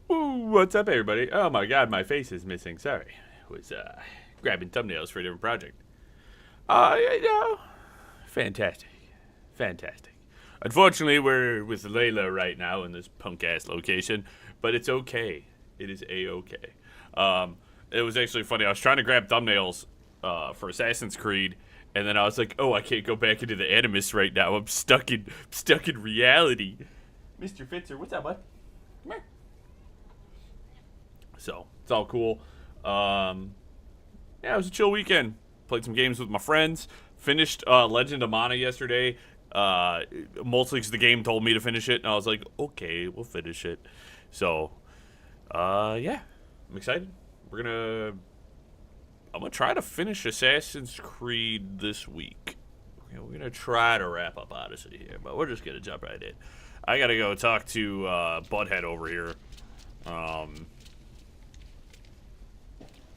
Ooh, what's up, everybody? Oh my god, my face is missing. Sorry. Was grabbing thumbnails for a different project. You know, fantastic. Fantastic. Unfortunately, we're with Layla right now in this punk-ass location, but it's okay. It is A-okay. It was actually funny. I was trying to grab thumbnails for Assassin's Creed, and then I was like, oh, I can't go back into the Animus right now. I'm stuck in reality. Mr. Fitzer, what's up, bud? Come here. So, it's all cool. Yeah, it was a chill weekend. Played some games with my friends. Finished Legend of Mana yesterday. Mostly because the game told me to finish it, and I was like, okay, we'll finish it. So, yeah, I'm excited. I'm gonna try to finish Assassin's Creed this week. Okay, we're gonna try to wrap up Odyssey here, but we're just gonna jump right in. I gotta go talk to Butthead over here.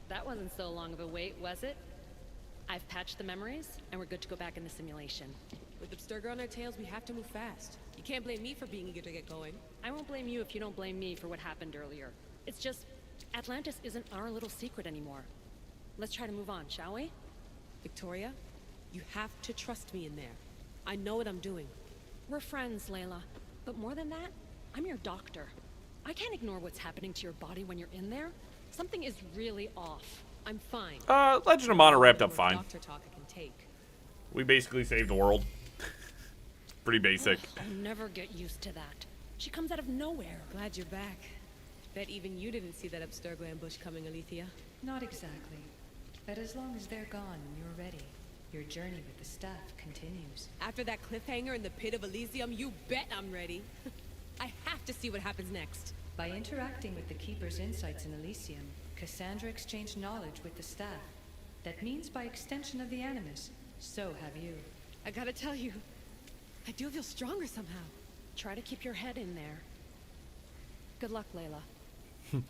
That wasn't so long of a wait, was it? I've patched the memories, and we're good to go back in the simulation. With the Abstergo on our tails, we have to move fast. You can't blame me for being eager to get going. I won't blame you if you don't blame me for what happened earlier. It's just, Atlantis isn't our little secret anymore. Let's try to move on, shall we? Victoria, you have to trust me in there. I know what I'm doing. We're friends, Layla. But more than that, I'm your doctor. I can't ignore what's happening to your body when you're in there. Something is really off. I'm fine. Legend of Mana wrapped up fine. Doctor talk I can take. We basically saved the world. Pretty basic. I'll never get used to that. She comes out of nowhere. Glad you're back. Bet even you didn't see that Abstergo ambush coming, Alethea. Not exactly. But as long as they're gone and you're ready, your journey with the staff continues. After that cliffhanger in the pit of Elysium, you bet I'm ready. I have to see what happens next. By interacting with the Keeper's insights in Elysium, Cassandra exchanged knowledge with the staff. That means by extension of the Animus, so have you. I gotta tell you, I do feel stronger somehow. Try to keep your head in there. Good luck, Layla.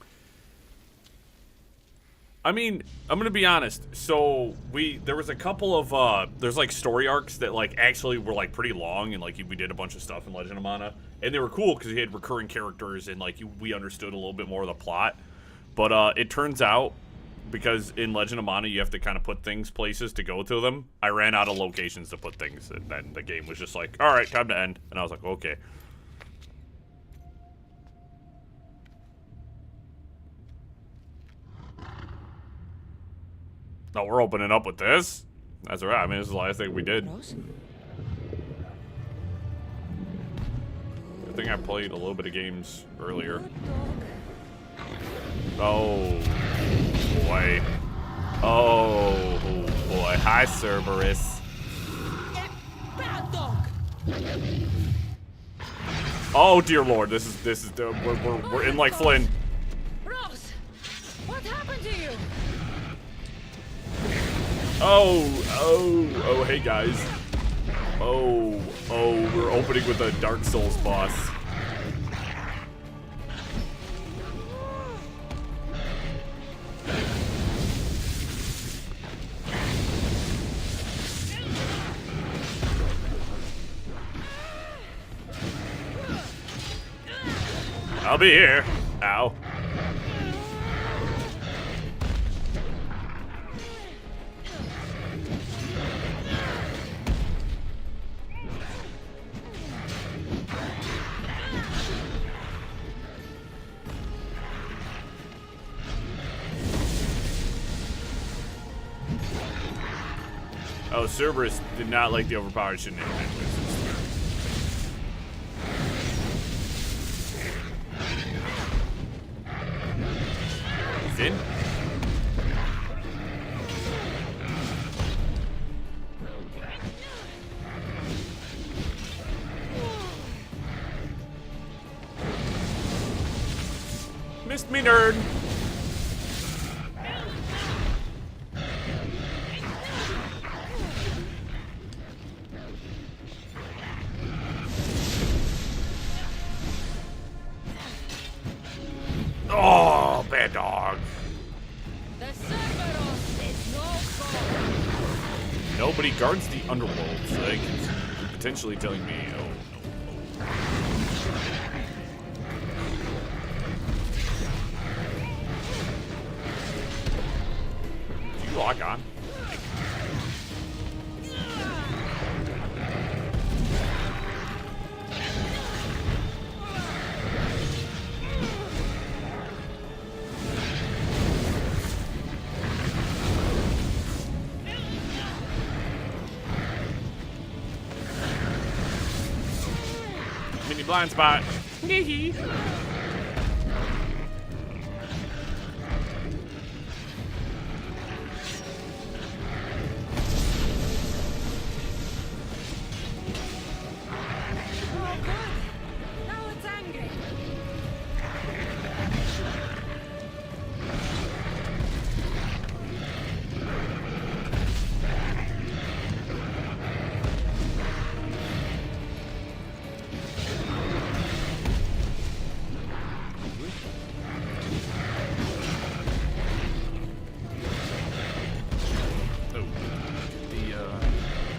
I mean, I'm gonna be honest. So there was a couple of there's like story arcs that like actually were like pretty long, and like we did a bunch of stuff in Legend of Mana, and they were cool because you had recurring characters and like we understood a little bit more of the plot. But it turns out, because in Legend of Mana you have to kind of put things places to go to them, I ran out of locations to put things, and then the game was just like, all right, time to end, and I was like, okay. No, we're opening up with this. That's right. I mean, this is the last thing we did. I think I played a little bit of games earlier. Oh, boy. Oh, boy. Hi, Cerberus. Oh, dear Lord. This is we're in like Flynn. Rose! What happened to you? Oh, hey guys. Oh, we're opening with a Dark Souls boss. I'll be here. Ow. Oh, Cerberus did not like the overpowered shenanigans. He's in. Missed me, nerd. Oh, bad dog. The Cerberus is no good. Nobody guards the underworld, so they can potentially telling me, oh. You lock on. Mini blind spot. Hee Now it's angry.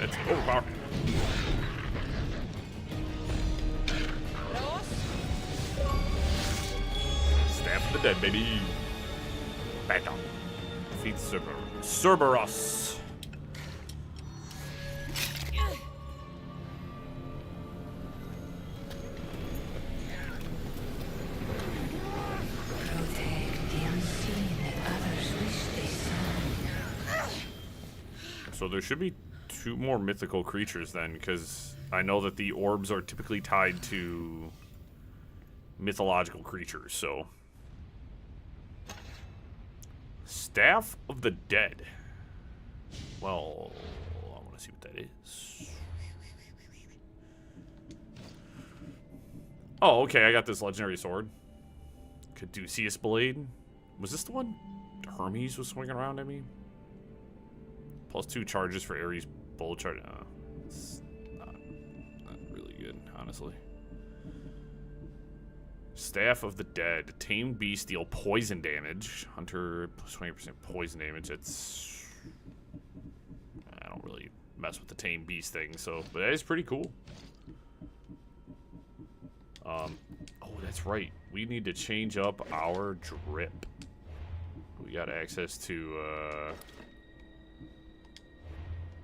That's overpowered. Staff of the dead, baby. Back on. Defeat Cerberus. So there should be 2 more mythical creatures then, because I know that the orbs are typically tied to mythological creatures, so. Staff of the Dead. Well, I want to see what that is. Oh, okay, I got this legendary sword. Caduceus Blade. Was this the one Hermes was swinging around at me? +2 charges for Ares bolt charge. It's not really good, honestly. Staff of the Dead. Tamed Beast deal poison damage. Hunter plus 20% poison damage. It's... I don't really mess with the Tamed Beast thing, so... But that is pretty cool. Oh, that's right. We need to change up our drip. We got access to,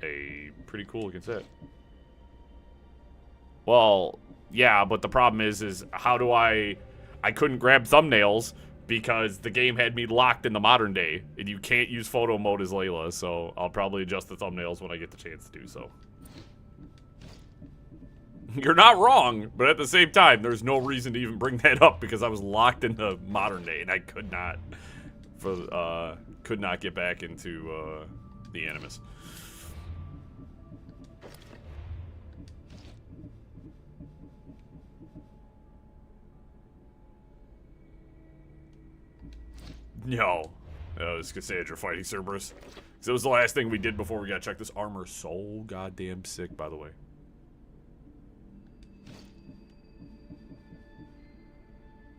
a pretty cool looking set. Well, yeah, but the problem is how do I couldn't grab thumbnails because the game had me locked in the modern day, and you can't use photo mode as Layla, so I'll probably adjust the thumbnails when I get the chance to do so. You're not wrong, but at the same time, there's no reason to even bring that up because I was locked in the modern day, and I could not get back into the Animus. No. It's Cassandra fighting Cerberus. Because it was the last thing we did before we got to check this armor. So goddamn sick, by the way.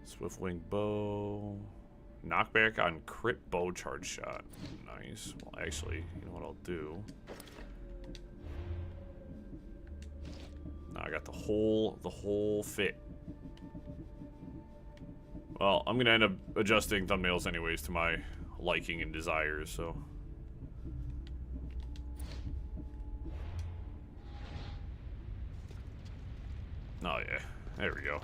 Swiftwing bow. Knockback on crit bow charge shot. Nice. Well, actually, you know what I'll do? Now I got the whole fit. Well, I'm gonna end up adjusting thumbnails anyways to my liking and desires, so. Oh yeah, there we go.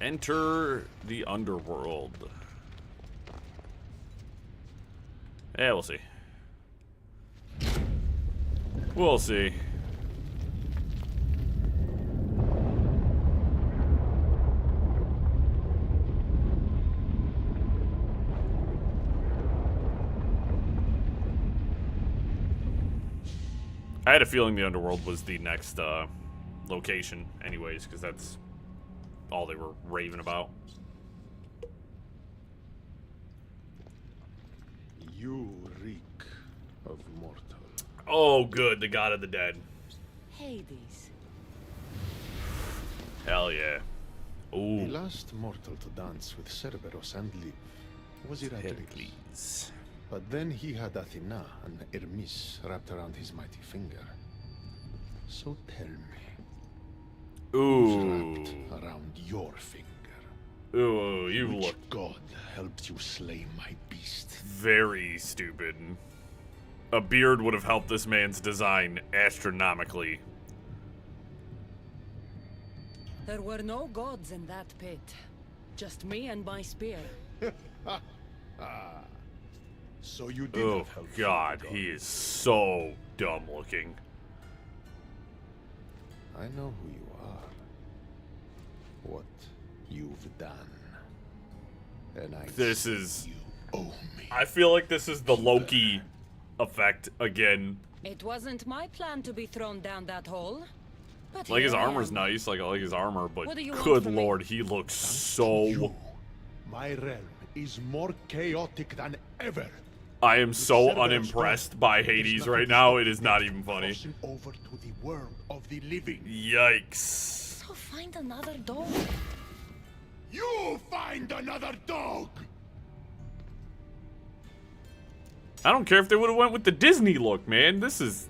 Enter the underworld. Yeah, we'll see. We'll see. I had a feeling the underworld was the next location anyways, because that's all they were raving about. You reek of mortal. Oh, good, the god of the dead. Hades. Hell yeah. Ooh. The last mortal to dance with Cerberus and live was irritate. Hercules. But then he had Athena and Hermes wrapped around his mighty finger. So tell me, who's Ooh. wrapped around your finger? Ooh, you Which look god helped you slay my beast? very stupid. A beard would have helped this man's design astronomically. There were no gods in that pit. Just me and my spear. So you did Oh have help from god, the god. he is so dumb looking. I know who you are. What you've done. And I This say is... you owe me. I feel like this is the Loki effect again. It wasn't my plan to be thrown down that hole. But Like his here I armor's am. nice, like I like his armor, but What do you want good from me? lord, he looks You. so... My realm is more chaotic than ever. I am so Cerberus unimpressed by There's Hades nothing right now, stopping it is me not from even funny. crossing over to the world of the living. Yikes. So find another dog. You find another dog! I don't care if they would have went with the Disney look, man. This is...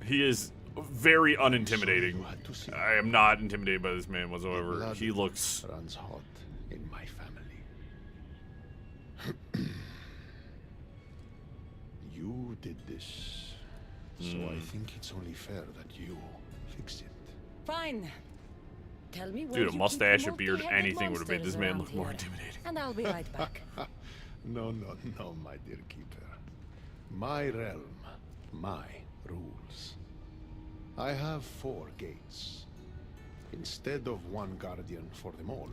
He is very unintimidating. So you had to see. I am not intimidated by this man whatsoever. Blood He looks... runs hot in my family. You did this, so I think it's only fair that you fix it. Fine. Tell me where Dude, a you mustache, keep a beard, multi-headed anything would have made this monsters man around look more here. intimidating. And I'll be right back. No, my dear keeper. My realm, my rules. I have 4 gates. Instead of one guardian for them all,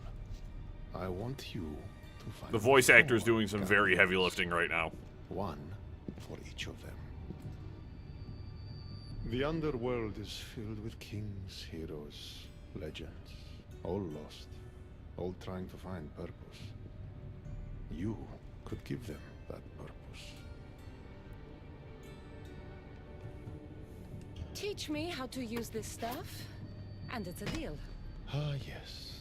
I want you to find The voice actor is 4 doing some very heavy guardians. lifting right now. One for each of them. The underworld is filled with kings, heroes, legends, all lost, all trying to find purpose. You could give them that purpose. Teach me how to use this stuff, and it's a deal. Ah, yes.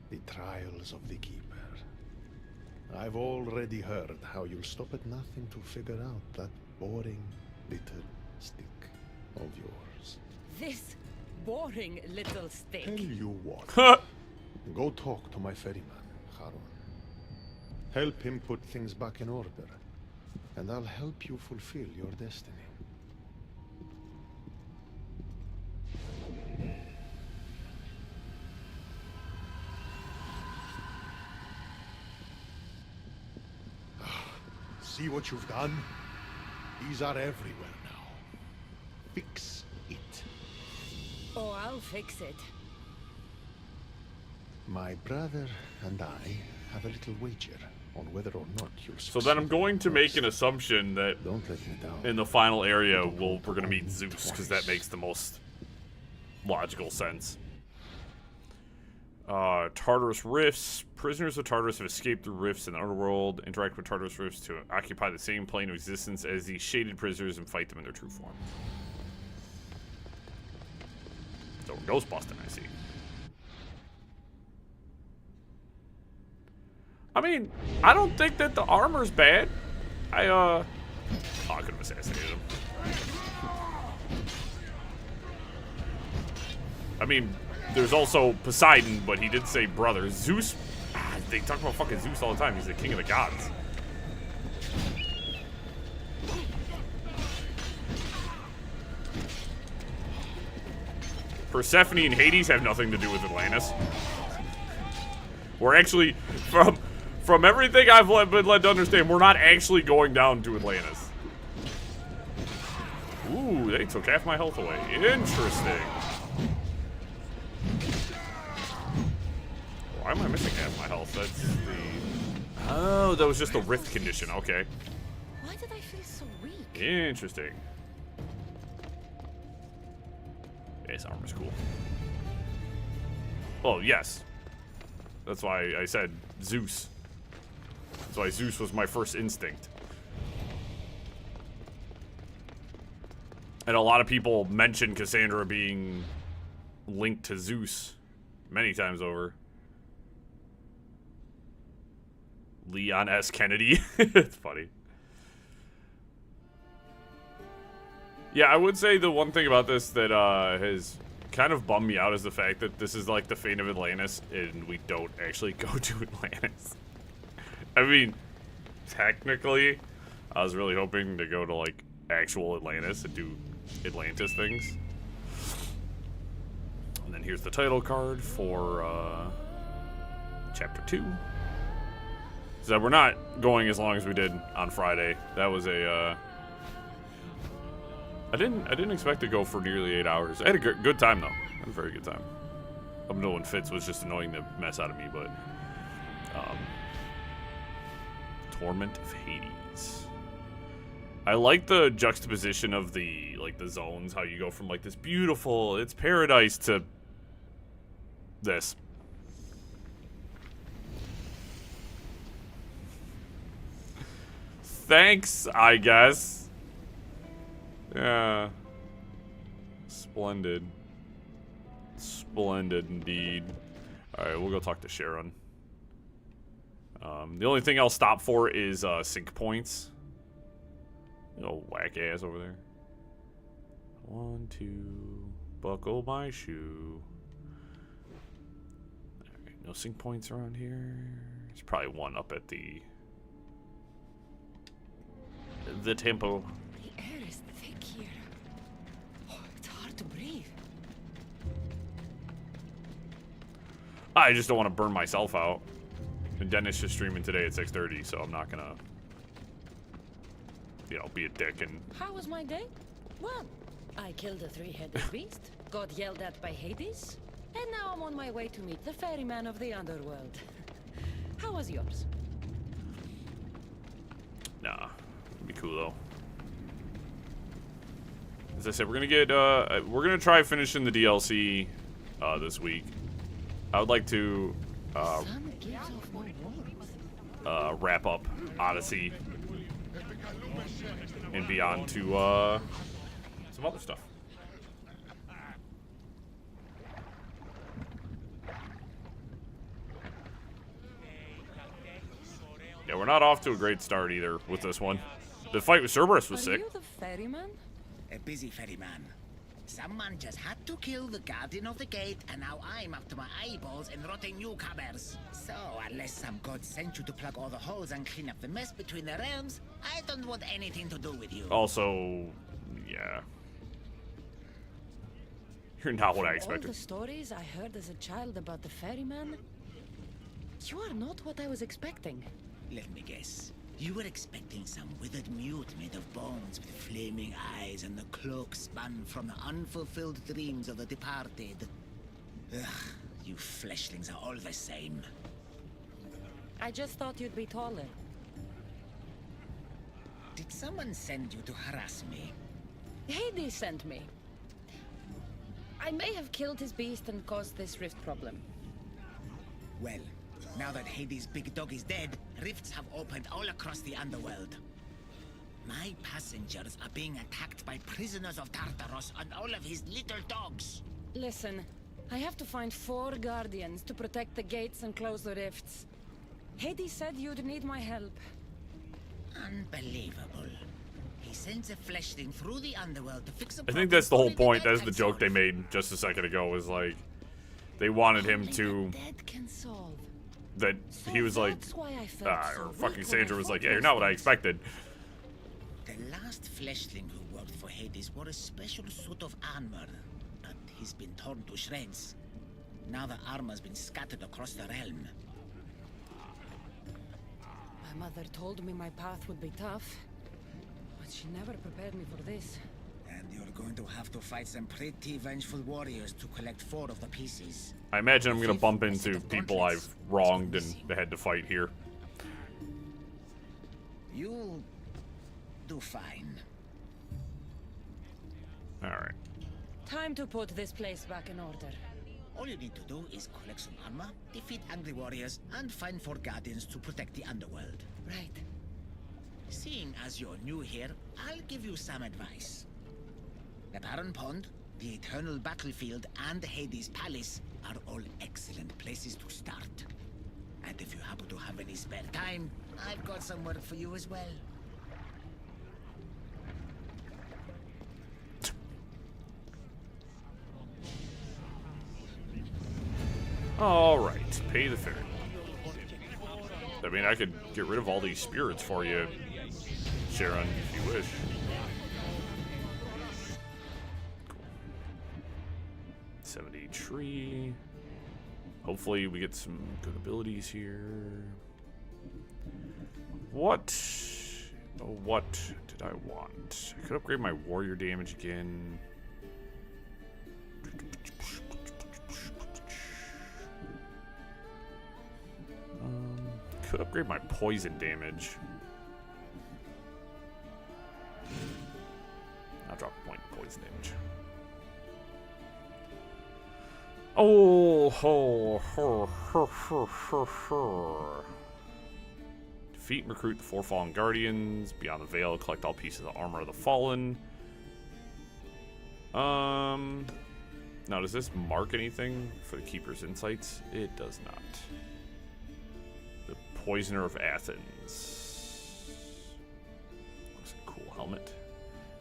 The trials of the Keeper. I've already heard how you'll stop at nothing to figure out that boring little stick of yours. This boring little Tell stick. you what. Go talk to my ferryman, Harun. Help him put things back in order, and I'll help you fulfill your destiny. See what you've done? These are everywhere now. Fix it. Oh, I'll fix it. My brother and I have a little wager on whether or not you'll So then I'm succeed going to make first. an assumption that Don't let me down. in the final area, we're going to meet Zeus, because that makes the most logical sense. Tartarus Rifts. Prisoners of Tartarus have escaped through rifts in the underworld. Interact with Tartarus Rifts to occupy the same plane of existence as these shaded prisoners and fight them in their true form. So we're Ghostbusting, I see. I mean, I don't think that the armor's bad. Oh, I could have assassinated him. I mean, there's also Poseidon, but he did say brother. Zeus, they talk about fucking Zeus all the time. He's the king of the gods. Persephone and Hades have nothing to do with Atlantis. We're actually, from everything I've been led to understand, we're not actually going down to Atlantis. Ooh, they took half my health away. Interesting. Why am I missing half my health? That's the... Oh, that was just a rift condition. Okay. Why did I feel so weak? Interesting. This armor's cool. Oh, yes. That's why I said Zeus. That's why Zeus was my first instinct. And a lot of people mention Cassandra being linked to Zeus many times over. Leon S. Kennedy. It's funny. Yeah, I would say the one thing about this that has kind of bummed me out is the fact that this is like the Fate of Atlantis and we don't actually go to Atlantis. I mean, technically, I was really hoping to go to like actual Atlantis and do Atlantis things. And then here's the title card for Chapter 2. So we're not going as long as we did on Friday. That was a I didn't expect to go for nearly 8 hours. I had a good time though. I had a very good time. Up until when Fitz was just annoying the mess out of me, but Torment of Hades. I like the juxtaposition of the zones, how you go from like this beautiful, it's paradise to this. Thanks, I guess. Yeah. Splendid. Splendid indeed. Alright, we'll go talk to Sharon. The only thing I'll stop for is sync points. Oh, whack ass over there. 1, 2, buckle my shoe. Alright, no sync points around here. There's probably one up at the tempo. The air is thick here. Oh, it's hard to breathe. I just don't want to burn myself out. And Dennis is streaming today at 6:30, so I'm not gonna, you know, be a dick and. How was my day? Well, I killed a 3-headed beast, got yelled at by Hades, and now I'm on my way to meet the ferryman of the underworld. How was yours? Nah, it'd be cool though. As I said, we're gonna try finishing the DLC this week. I would like to Sun gives off no warmth. wrap up Odyssey and be on to some other stuff. Yeah, we're not off to a great start either with this one. The fight with Cerberus was Are sick. you the ferryman? A busy ferryman. Someone just had to kill the guardian of the gate, and now I'm up to my eyeballs in rotting newcomers. So, unless some god sent you to plug all the holes and clean up the mess between the realms, I don't want anything to do with you. Also, yeah. You're not what I All expected. the stories I heard as a child about the ferryman, you are not what I was expecting. Let me guess. You were expecting some withered mute made of bones with flaming eyes and the cloak spun from the unfulfilled dreams of the departed. Ugh, you fleshlings are all the same. I just thought you'd be taller. Did someone send you to harass me? Hades sent me. I may have killed his beast and caused this rift problem. Well, now that Hades' big dog is dead, rifts have opened all across the underworld. My passengers are being attacked by prisoners of Tartaros and all of his little dogs. Listen, I have to find 4 guardians to protect the gates and close the rifts. Hades said you'd need my help. Unbelievable. He sends a fleshling through the underworld to fix a I think that's the whole point. That's the joke they made just a second ago. Was like, they wanted him Only to. the dead can solve. That So he was like, that's why I felt so or weak fucking when Sandra I was fought like, yeah, you're those not what I things. expected. The last fleshling who worked for Hades wore a special suit of armor, but he's been torn to shreds. Now the armor's been scattered across the realm. My mother told me my path would be tough, but she never prepared me for this. And you're going to have to fight some pretty vengeful warriors to collect 4 of the pieces. I imagine I'm gonna bump A set into of people I've gauntlets. wronged and had to fight here. You'll do fine. All right. Time to put this place back in order. All you need to do is collect some armor, defeat angry warriors, and find 4 guardians to protect the underworld. Right. Seeing as you're new here, I'll give you some advice. The Barren Pond, the Eternal Battlefield, and Hades Palace are all excellent places to start. And if you happen to have any spare time, I've got some work for you as well. Alright, pay the ferry. I mean, I could get rid of all these spirits for you, Sharon, if you wish. Cool. 70 tree. Hopefully we get some good abilities here. What did I want? I could upgrade my warrior damage again. Could upgrade my poison damage. I'll drop a point in poison damage. Oh, defeat and recruit the 4 fallen guardians. Beyond the veil, collect all pieces of the armor of the fallen. Now, does this mark anything for the Keeper's Insights? It does not. The Poisoner of Athens. Looks like a cool helmet.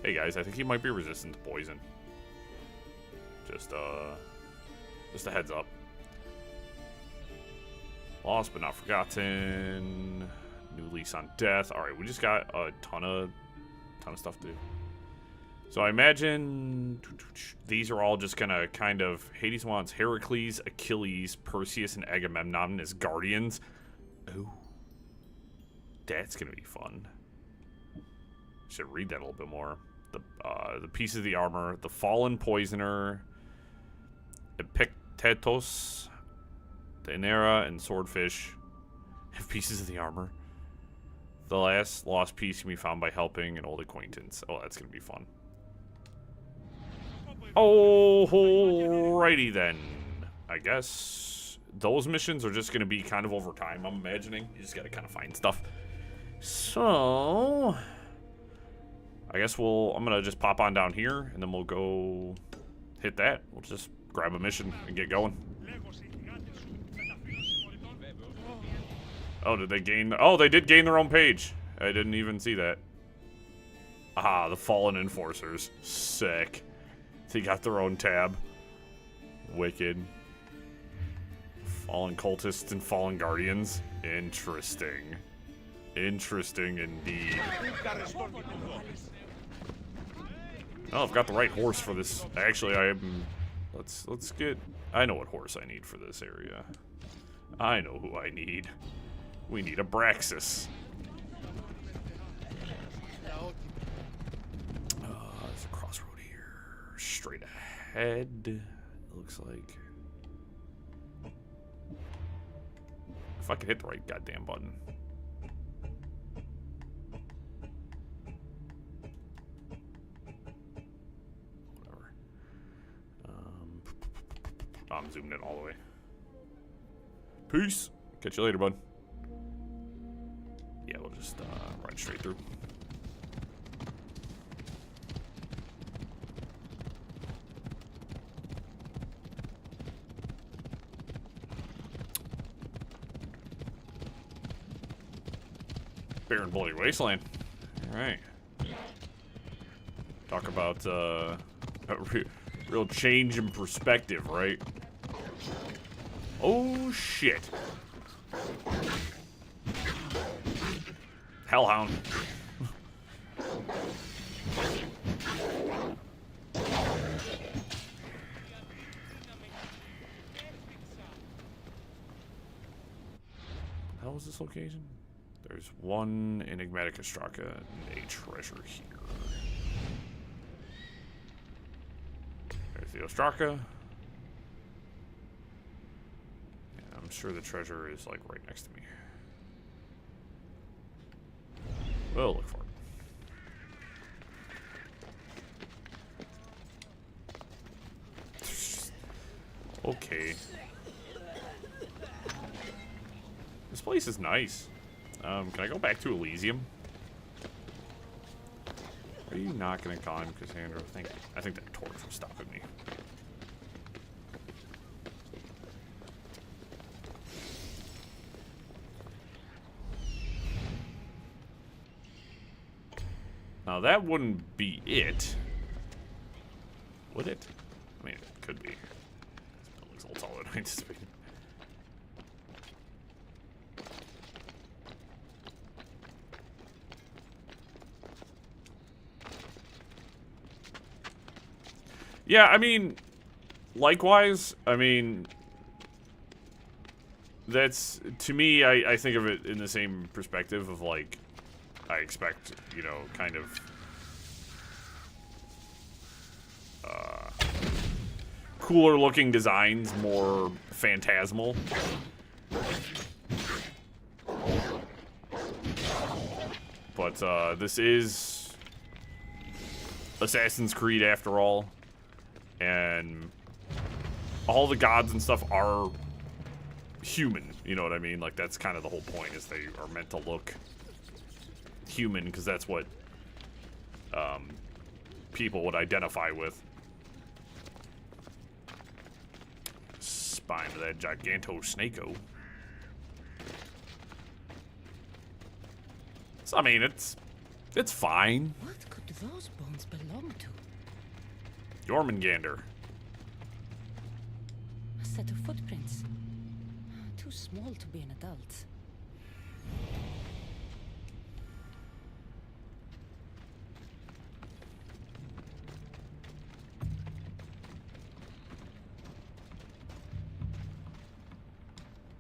Hey guys, I think he might be resistant to poison. Just a heads up. Lost but not forgotten. New lease on death. All right, we just got a ton of stuff to do. So I imagine these are all just gonna kind of Hades wants Heracles, Achilles, Perseus, and Agamemnon as guardians. Ooh, that's gonna be fun. Should read that a little bit more. The pieces of the armor, the fallen poisoner, Epictetus, Daenera, and Swordfish have pieces of the armor. The last lost piece can be found by helping an old acquaintance. Oh, that's gonna be fun. Alrighty then. I guess those missions are just gonna be kind of over time, I'm imagining. You just gotta kind of find stuff. So I guess I'm gonna just pop on down here and then we'll go hit that. We'll just grab a mission and get going. Oh, did they gain? Oh, they did gain their own page. I didn't even see that. Ah, the Fallen Enforcers. Sick. They got their own tab. Wicked. Fallen Cultists and Fallen Guardians. Interesting. Interesting indeed. Oh, I've got the right horse for this. Actually, let's get... I know what horse I need for this area. I know who I need. We need a Braxis. There's a crossroad here. Straight ahead, it looks like. If I could hit the right goddamn button. Whatever. I'm zooming in all the way. Peace. Catch you later, bud. Yeah, we'll just ride straight through. Barren Bloody Wasteland. Alright. Talk about a real change in perspective, right? Oh, shit. Hellhound. How was this location? There's one enigmatic Ostraka and a treasure here. There's the Ostraka. And I'm sure the treasure is like right next to me. We'll look for it. Okay. This place is nice. Can I go back to Elysium? Are you not gonna climb, Cassandra? I think that torch was stopping me. Now that wouldn't be it. Would it? I mean, it could be. This building's a little taller than I anticipated. Yeah, I mean, likewise, I mean, that's, to me, I think of it in the same perspective of, like, I expect, you know, kind of, cooler looking designs, more phantasmal. But, this is Assassin's Creed after all. And all the gods and stuff are human, you know what I mean? Like, that's kind of the whole point, is they are meant to look human, because that's what people would identify with. Spine of that giganto snakeo. So, I mean, it's fine. What could those bones belong to? Jormungandr. A set of footprints. Too small to be an adult.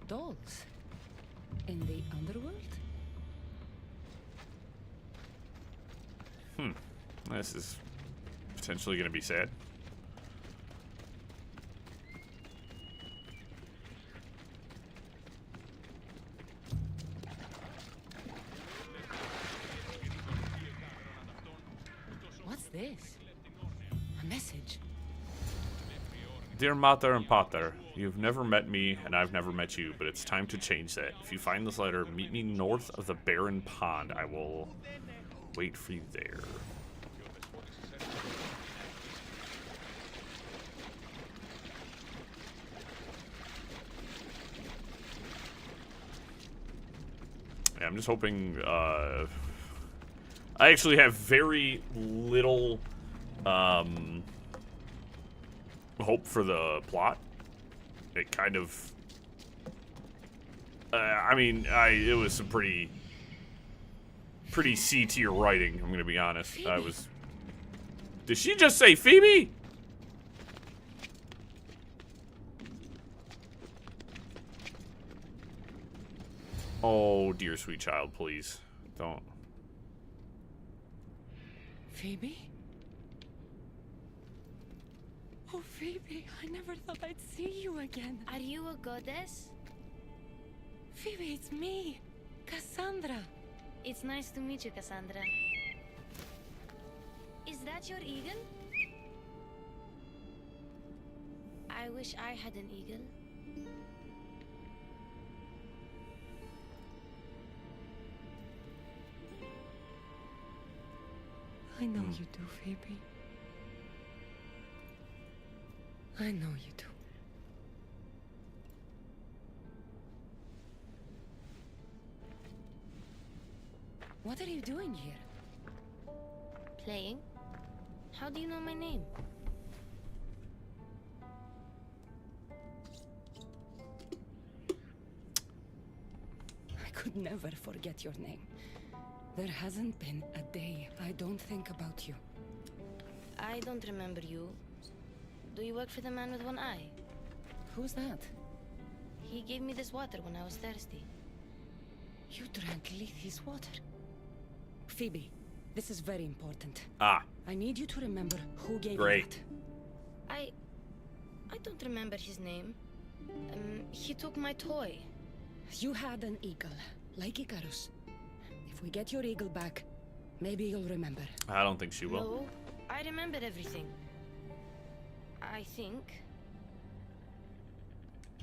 Dolls? In the underworld? This is potentially going to be sad. What's this? A message. Dear Mater and Pater, you've never met me, and I've never met you, but it's time to change that. If you find this letter, meet me north of the Barren Pond. I will wait for you there. Yeah, I'm just hoping, I actually have very little, hope for the plot. It kind of, I mean, it was some pretty C-tier writing, I'm gonna be honest. Phoebe. Did she just say Phoebe? Oh, dear sweet child, please. Don't. Phoebe? Oh, Phoebe, I never thought I'd see you again. Are you a goddess? Phoebe, it's me, Cassandra. It's nice to meet you, Cassandra. Is that your eagle? I wish I had an eagle. I know you do, Phoebe. I know you do. What are you doing here? Playing? How do you know my name? I could never forget your name. There hasn't been a day I don't think about you. I don't remember you. Do you work for the man with one eye? Who's that? He gave me this water when I was thirsty. You drank Lethe's water. Phoebe, this is very important. Ah, I need you to remember who gave Great. you I don't remember his name. He took my toy. that. You had an eagle, like Icarus. If we get your eagle back, maybe you'll remember. I don't think she will. No, I remember everything. I think.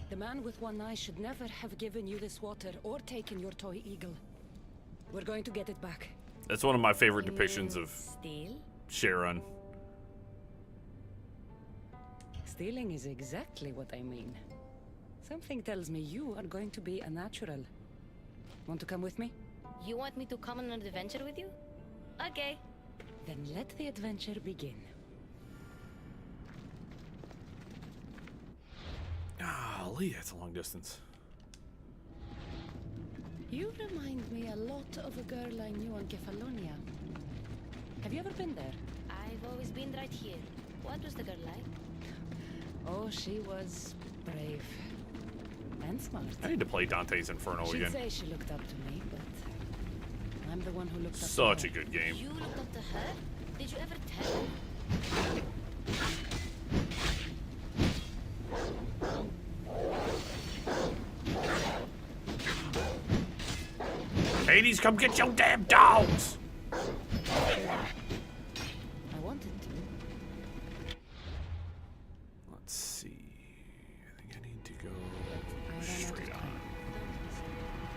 The man with one eye should never have given you this water or taken your toy eagle. We're going to get it back. That's one of my favorite depictions of Steal? Sharon. Stealing is exactly what I mean. Something tells me you are going to be a natural. Want to come with me? You want me to come on an adventure with you? Okay. Then let the adventure begin. Golly, that's a long distance. You remind me a lot of a girl I knew on Kefalonia. Have you ever been there? I've always been right here. What was the girl like? Oh, she was brave. And smart. I need to play Dante's Inferno She'd again. say she looked up to me, but I'm the one who looked up Such to a her. good game. You looked up to her? Did you ever tell her? Hades, come get your damn dogs! I wanted to. Let's see. I think I need to go I ran out of straight on. time.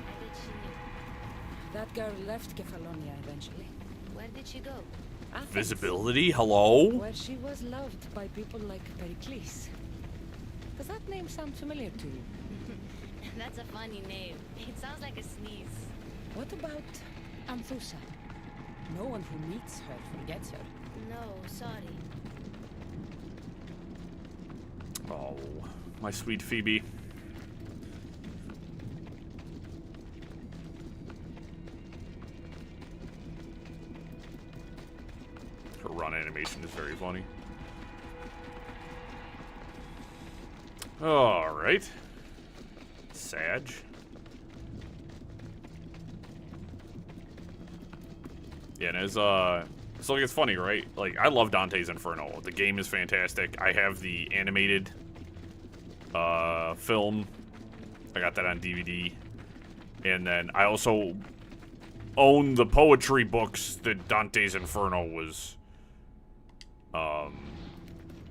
I bet she knew. That girl left Kefalonia eventually. Where did she go? Athens, Visibility? Hello? where she was loved by people like Pericles. Does that name sound familiar to you? That's a funny name. It sounds like a sneeze. What about Anthusa? No one who meets her forgets her. No, sorry. Oh, my sweet Phoebe. Her run animation is very funny. Alright. Sag. Yeah, and as so like it's funny, right? Like I love Dante's Inferno. The game is fantastic. I have the animated film. I got that on DVD. And then I also own the poetry books that Dante's Inferno was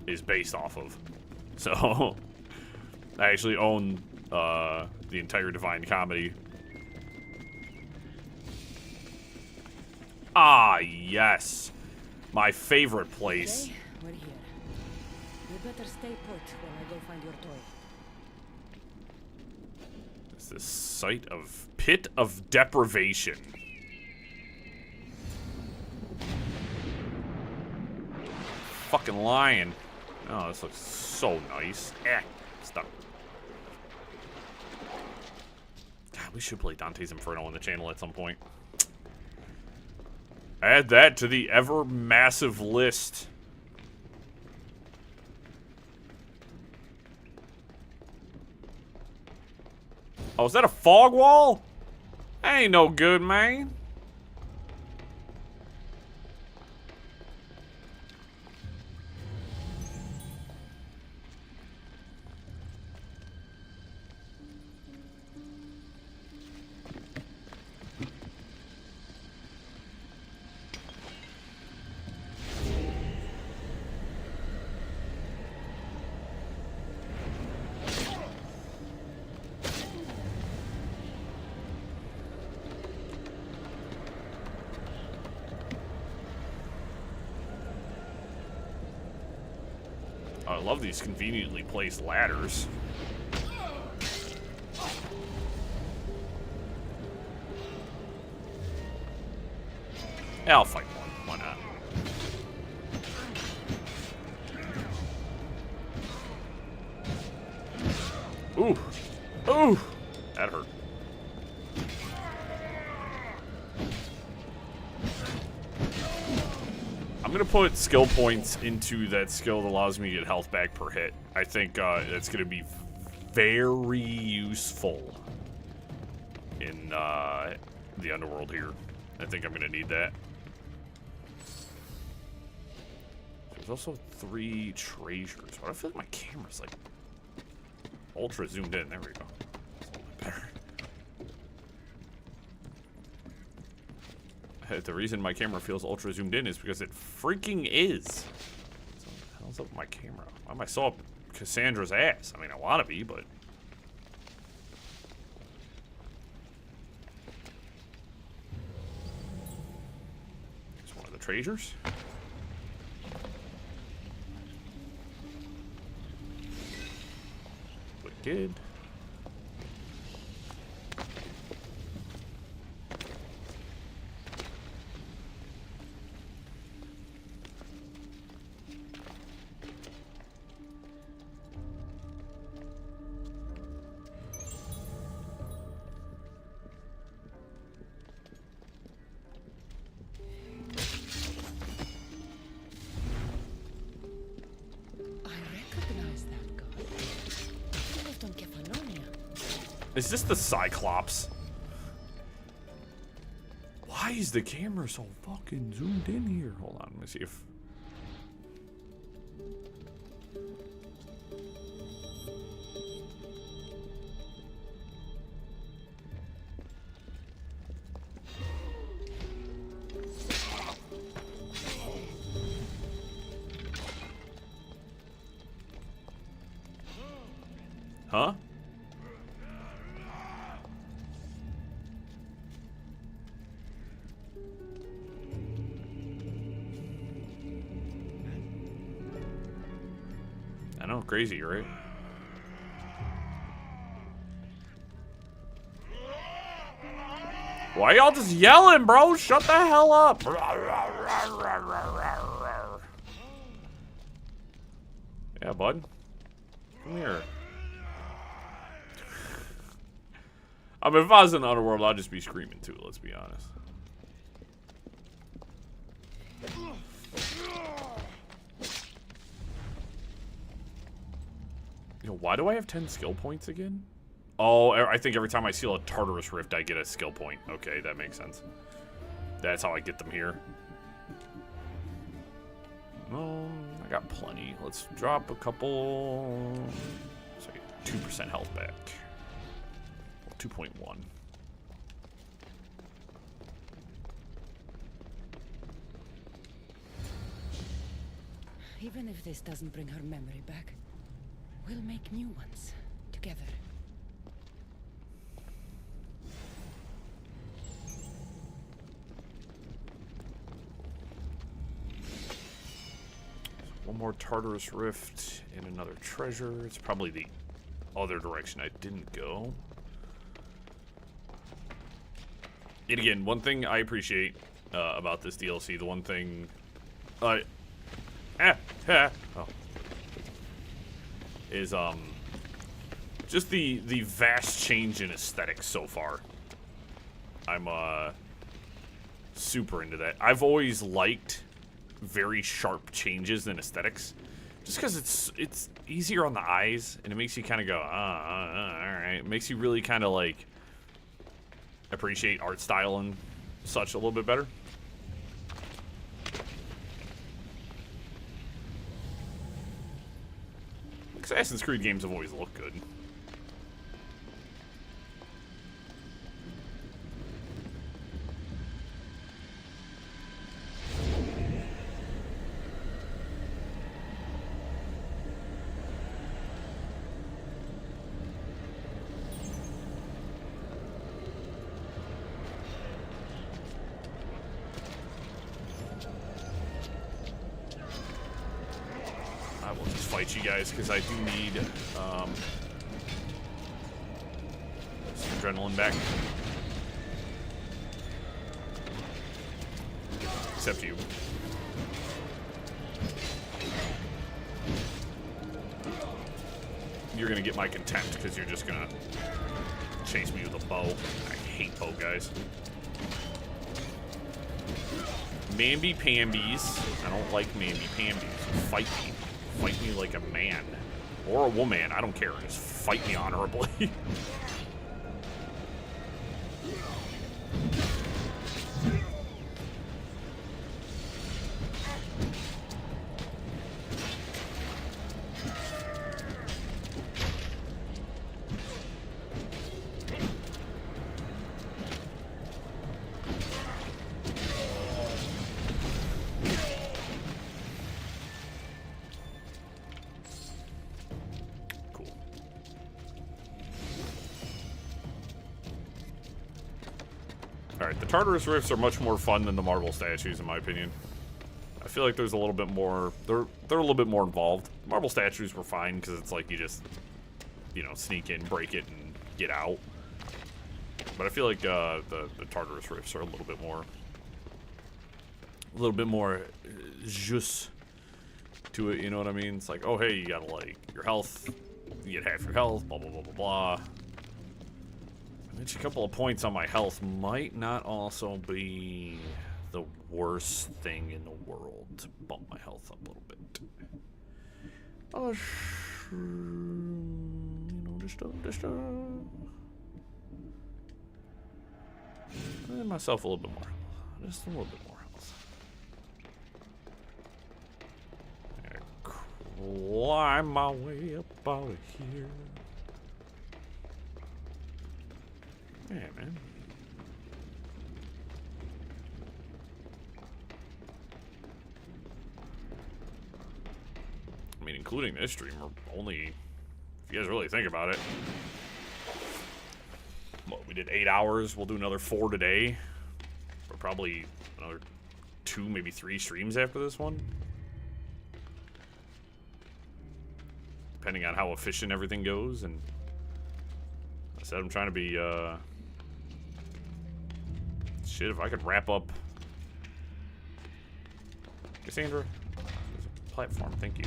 is based off of. So I actually own the entire Divine Comedy. Ah, yes. My favorite place. Okay, we're here. You better stay put while I go find your toy. It's the site of Pit of Deprivation. Fucking lion. Oh, this looks so nice. Stop. God, we should play Dante's Inferno on the channel at some point. Add that to the ever massive list. Oh, is that a fog wall? That ain't no good, man. I love these conveniently placed ladders. Yeah, I'll fight one. Why not? Ooh. Ooh. That hurt. I'm gonna put skill points into that skill that allows me to get health back per hit. I think that's gonna be very useful in the underworld here. I think I'm gonna need that. There's also 3 treasures. But I feel like my camera's like ultra zoomed in. There we go. That's a little bit better. The reason my camera feels ultra zoomed in is because it freaking is. So what the hell's up with my camera? Why am I so up Cassandra's ass? I mean, I want to be, but... It's one of the treasures. Wicked. Is this the Cyclops? Why is the camera so fucking zoomed in here? Hold on, let me see if... Huh? I know, crazy, right? Why y'all just yelling, bro? Shut the hell up. Yeah, bud. Come here. I mean, if I was in the underworld, I'd just be screaming too, let's be honest. Yo, why do I have 10 skill points again? Oh, I think every time I seal a Tartarus Rift, I get a skill point. Okay, that makes sense. That's how I get them here. I got plenty. Let's drop a couple... So I get 2% health back. 2.1. Even if this doesn't bring her memory back, we'll make new ones together. One more Tartarus Rift and another treasure. It's probably the other direction I didn't go. And again, one thing I appreciate about this DLC, the one thing... is, just the vast change in aesthetics so far. I'm, super into that. I've always liked very sharp changes in aesthetics. Just because it's easier on the eyes, and it makes you kind of go, alright. It makes you really kind of, like, appreciate art style and such a little bit better. Assassin's Creed games have always looked good. You guys, because I do need some adrenaline back. Except you. You're gonna get my contempt because you're just gonna chase me with a bow. I hate bow guys. Mamby-pambies. I don't like mamby-pambies. Fight me. Fight me like a man. Or a woman, I don't care. Just fight me honorably. Alright, the Tartarus Rifts are much more fun than the marble statues, in my opinion. I feel like there's a little bit more... They're a little bit more involved. Marble statues were fine, because it's like you just, you know, sneak in, break it, and get out. But I feel like the Tartarus Rifts are a little bit more... jus to it, you know what I mean? It's like, oh, hey, you gotta, like, your health... You get half your health, blah, blah, blah, blah, blah. Which a couple of points on my health might not also be the worst thing in the world to bump my health up a little bit. Oh, you know, just Giving myself a little bit more health. Just a little bit more health. Climb my way up out of here. Yeah, man. I mean, including this stream, we're only, if you guys really think about it, what, we did 8 hours. We'll do another 4 today. Or probably another 2, maybe 3 streams after this one. Depending on how efficient everything goes. And I said I'm trying to be, shit, if I could wrap up... Cassandra? There's a platform, thank you.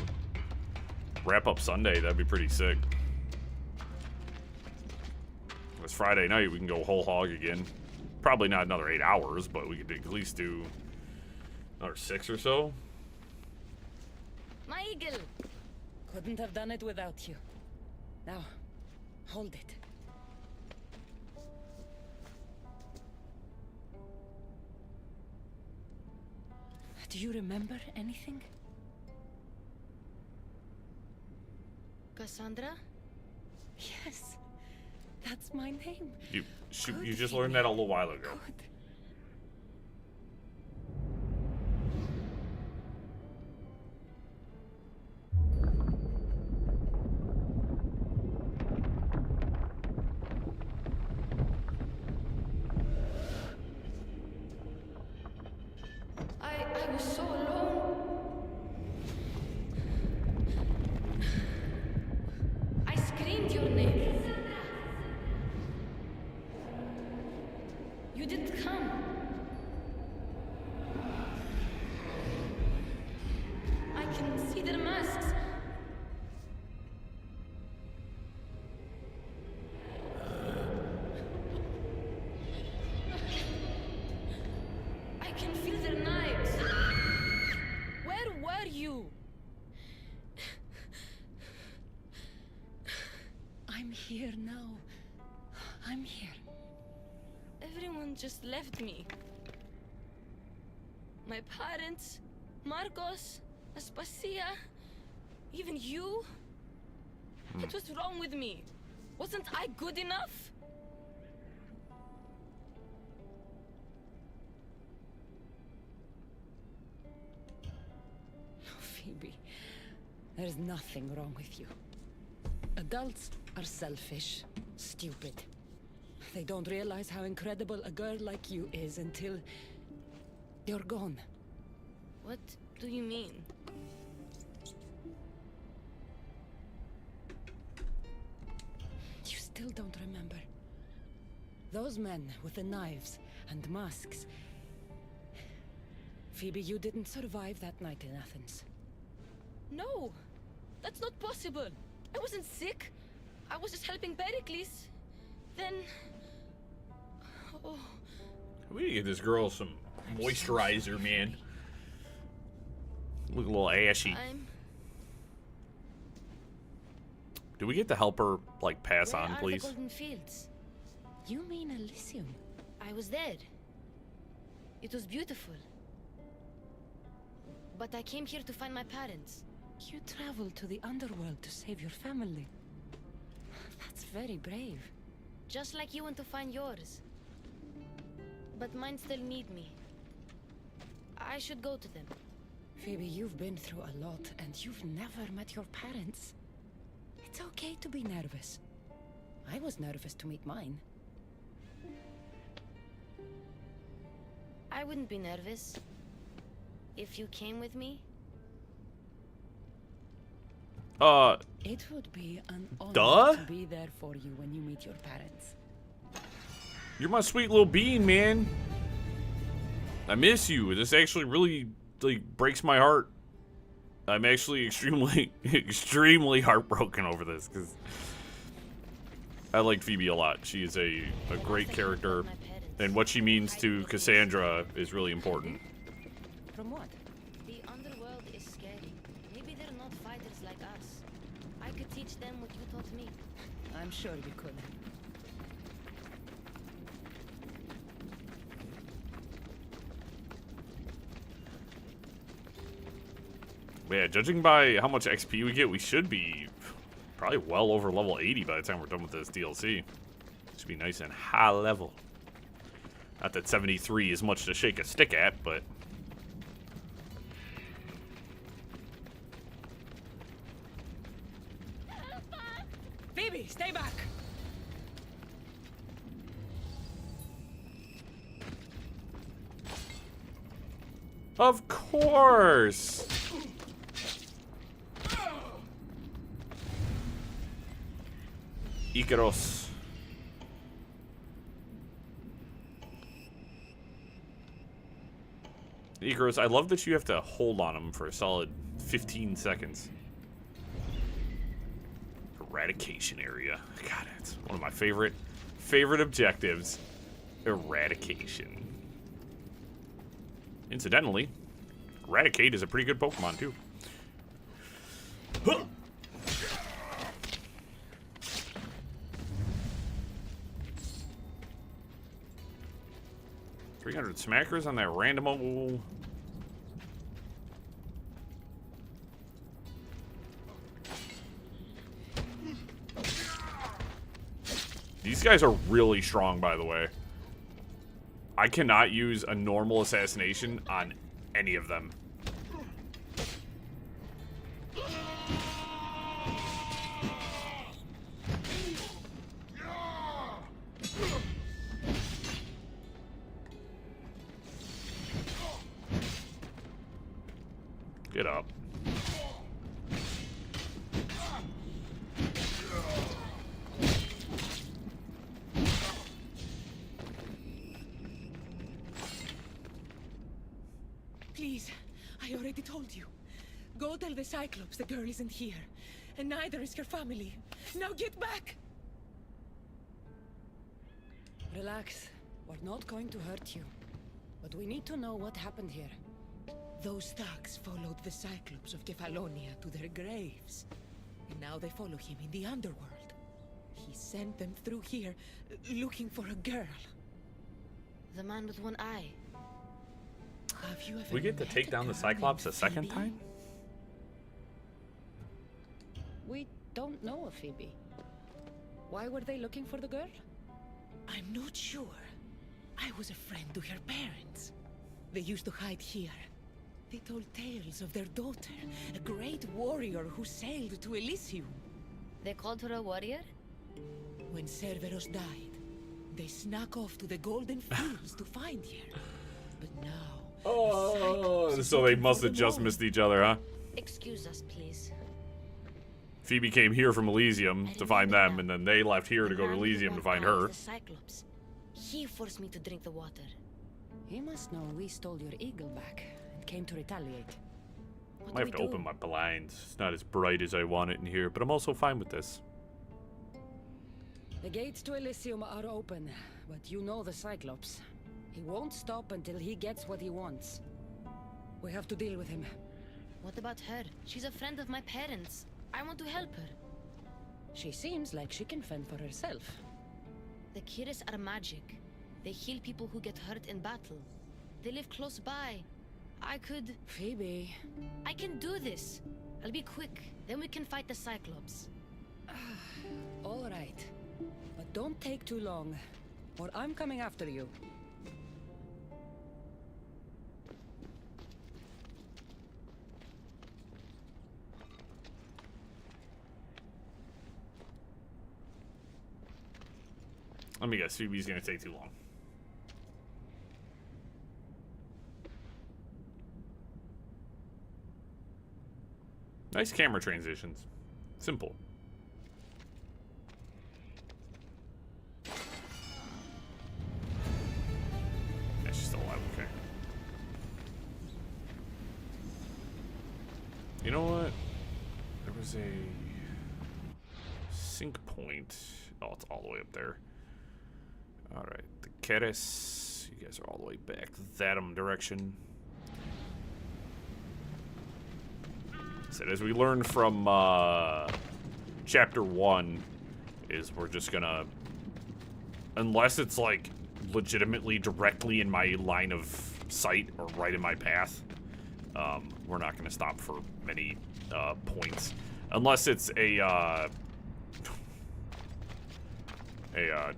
Wrap up Sunday, that'd be pretty sick. It's Friday night, we can go whole hog again. Probably not another 8 hours, but we could at least do another 6 or so. My eagle! Couldn't have done it without you. Now, hold it. Do you remember anything? Cassandra? Yes. That's my name. You just learned that a little while ago. Good. I was so alone. I screamed your name. You didn't come. I can see their masks. I can feel their knives. Where were you? I'm here now. I'm here. Everyone just left me. My parents, Marcos, Aspasia, even you. What was wrong with me? Wasn't I good enough? Phoebe, there's nothing wrong with you. Adults are selfish, stupid. They don't realize how incredible a girl like you is until you're gone. What do you mean? You still don't remember. Those men with the knives and masks. Phoebe, you didn't survive that night in Athens. No, that's not possible. I wasn't sick. I was just helping Pericles. Then... Oh, We need to get this girl some moisturizer, man. Look a little ashy. Do we get to help her, like, pass where on, are please? the golden fields? You mean Elysium? I was there. It was beautiful. But I came here to find my parents. You traveled to the underworld to save your family. That's very brave. Just like you went to find yours. But mine still need me. I should go to them. Phoebe, you've been through a lot, and you've never met your parents. It's okay to be nervous. I was nervous to meet mine. I wouldn't be nervous. If you came with me. It would be an honor Duh? to be there for you when you meet your parents. You're my sweet little bean, man. I miss you. This actually really, like, breaks my heart. I'm actually extremely, extremely heartbroken over this, because I like Phoebe a lot. She is a great character, and what she means to Cassandra is really important. From what? The underworld is scary. Maybe they're not fighters like us. I could teach them what you taught me. I'm sure you could. Yeah, judging by how much XP we get, we should be probably well over level 80 by the time we're done with this DLC. Should be nice and high level. Not that 73 is much to shake a stick at, but... Phoebe, stay back! Of course! Icaros. Icarus, I love that you have to hold on him for a solid 15 seconds. Eradication area. God, it's one of my favorite objectives. Eradication. Incidentally, Eradicate is a pretty good Pokemon, too. Huh. 300 smackers on that random old... These guys are really strong, by the way. I cannot use a normal assassination on any of them. Get up. Please, I already told you. Go tell the Cyclops the girl isn't here. And neither is her family. Now get back! Relax. We're not going to hurt you. But we need to know what happened here. Those thugs followed the Cyclops of Kefalonia to their graves. And now they follow him in the underworld. He sent them through here, looking for a girl. The man with one eye. Have you ever We get to met take a down the girl Cyclops a named second Phoebe? time? We don't know of Phoebe. Why were they looking for the girl? I'm not sure. I was a friend to her parents. They used to hide here. They told tales of their daughter, a great warrior who sailed to Elysium. They called her a warrior? When Cerberus died, they snuck off to the Golden Fields to find her. But now... Oh, so they must have just missed each other, huh? Excuse us, please. Phoebe came here from Elysium to find them, and then they left here to go to Elysium to find her. The Cyclops. He forced me to drink the water. He must know we stole your eagle back and came to retaliate. What I do have to we open do? my blinds. It's not as bright as I want it in here, but I'm also fine with this. The gates to Elysium are open, but you know the Cyclops. He won't stop until he gets what he wants. We have to deal with him. What about her? She's a friend of my parents. I want to help her. She seems like she can fend for herself. The Kiris are magic. They heal people who get hurt in battle. They live close by. I could... Phoebe... I can do this. I'll be quick. Then we can fight the Cyclops. All right. But don't take too long, or I'm coming after you. Let me guess, Phoebe's gonna take too long. Nice camera transitions. Simple. Yeah, she's still alive, okay. You know what? There was a sync point. Oh, it's all the way up there. Alright, the Keres. You guys are all the way back that direction. So as we learned from chapter 1, is we're just gonna, unless it's like legitimately directly in my line of sight or right in my path, we're not going to stop for many points. Unless it's a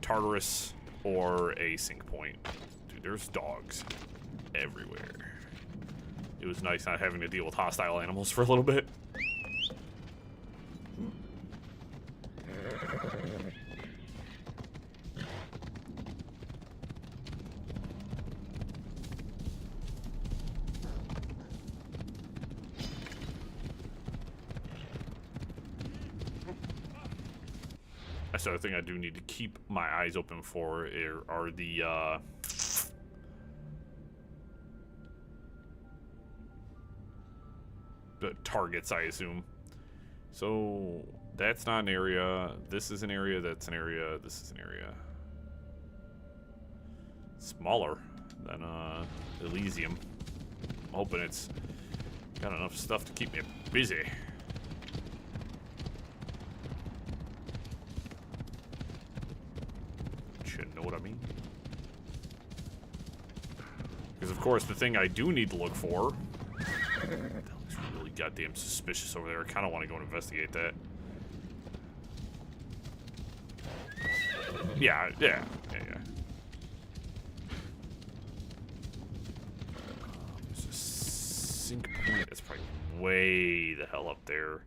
Tartarus or a sync point. Dude, there's dogs everywhere. It was nice not having to deal with hostile animals for a little bit. That's the other thing I do need to keep my eyes open for are the targets, I assume. So that's not an area. This is an area. That's an area. This is an area. Smaller than Elysium. I'm hoping it's got enough stuff to keep me busy. Should know what I mean. Because of course the thing I do need to look for. That looks really goddamn suspicious over there. I kind of want to go and investigate that. Yeah. There's a sync point. That's probably way the hell up there.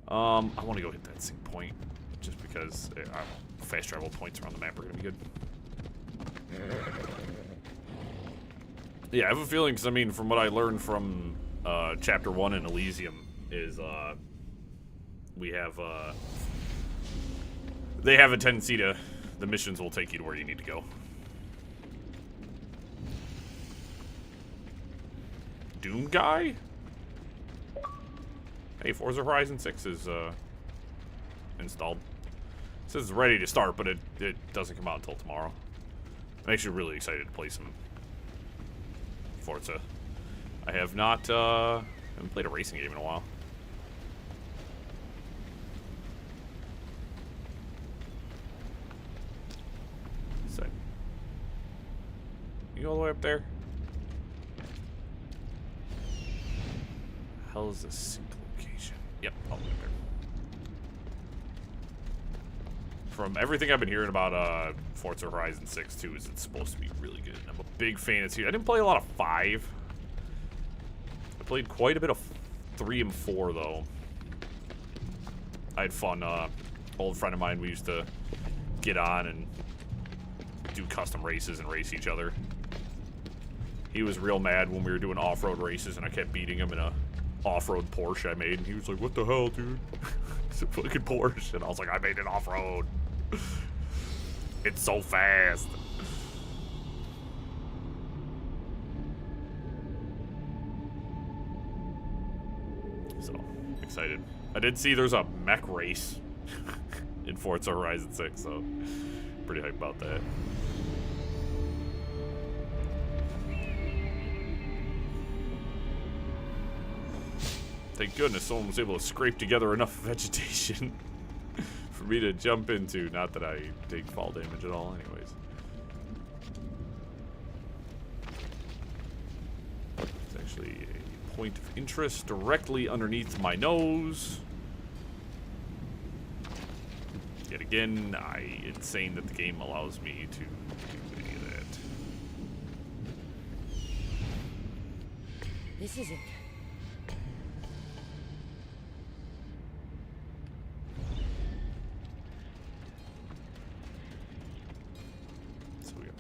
I want to go hit that sync point just because fast travel points around the map are going to be good. Yeah, I have a feeling, because I mean, from what I learned from Chapter 1 in Elysium is we have they have a tendency to, the missions will take you to where you need to go. Doom guy? Hey, Forza Horizon 6 is installed. It says it's ready to start, but it doesn't come out until tomorrow. I'm actually really excited to play some Forza. I have not haven't played a racing game in a while. So, you go all the way up there? Hell is this sync location? Yep, all the way up there. From everything I've been hearing about Forza Horizon 6 too, is it's supposed to be really good. I'm a big fan of 2. I didn't play a lot of 5. I played quite a bit of 3 and 4 though. I had fun. Old friend of mine, we used to get on and do custom races and race each other. He was real mad when we were doing off-road races and I kept beating him in a off-road Porsche I made, and he was like, "What the hell, dude?" It's a fucking Porsche, and I was like, "I made it off-road. It's so fast." So excited. I did see there's a mech race in Forza Horizon 6, so pretty hyped about that. Thank goodness someone was able to scrape together enough vegetation for me to jump into. Not that I take fall damage at all anyways. It's actually a point of interest directly underneath my nose. Yet again, it's saying that the game allows me to do any of that. This is it.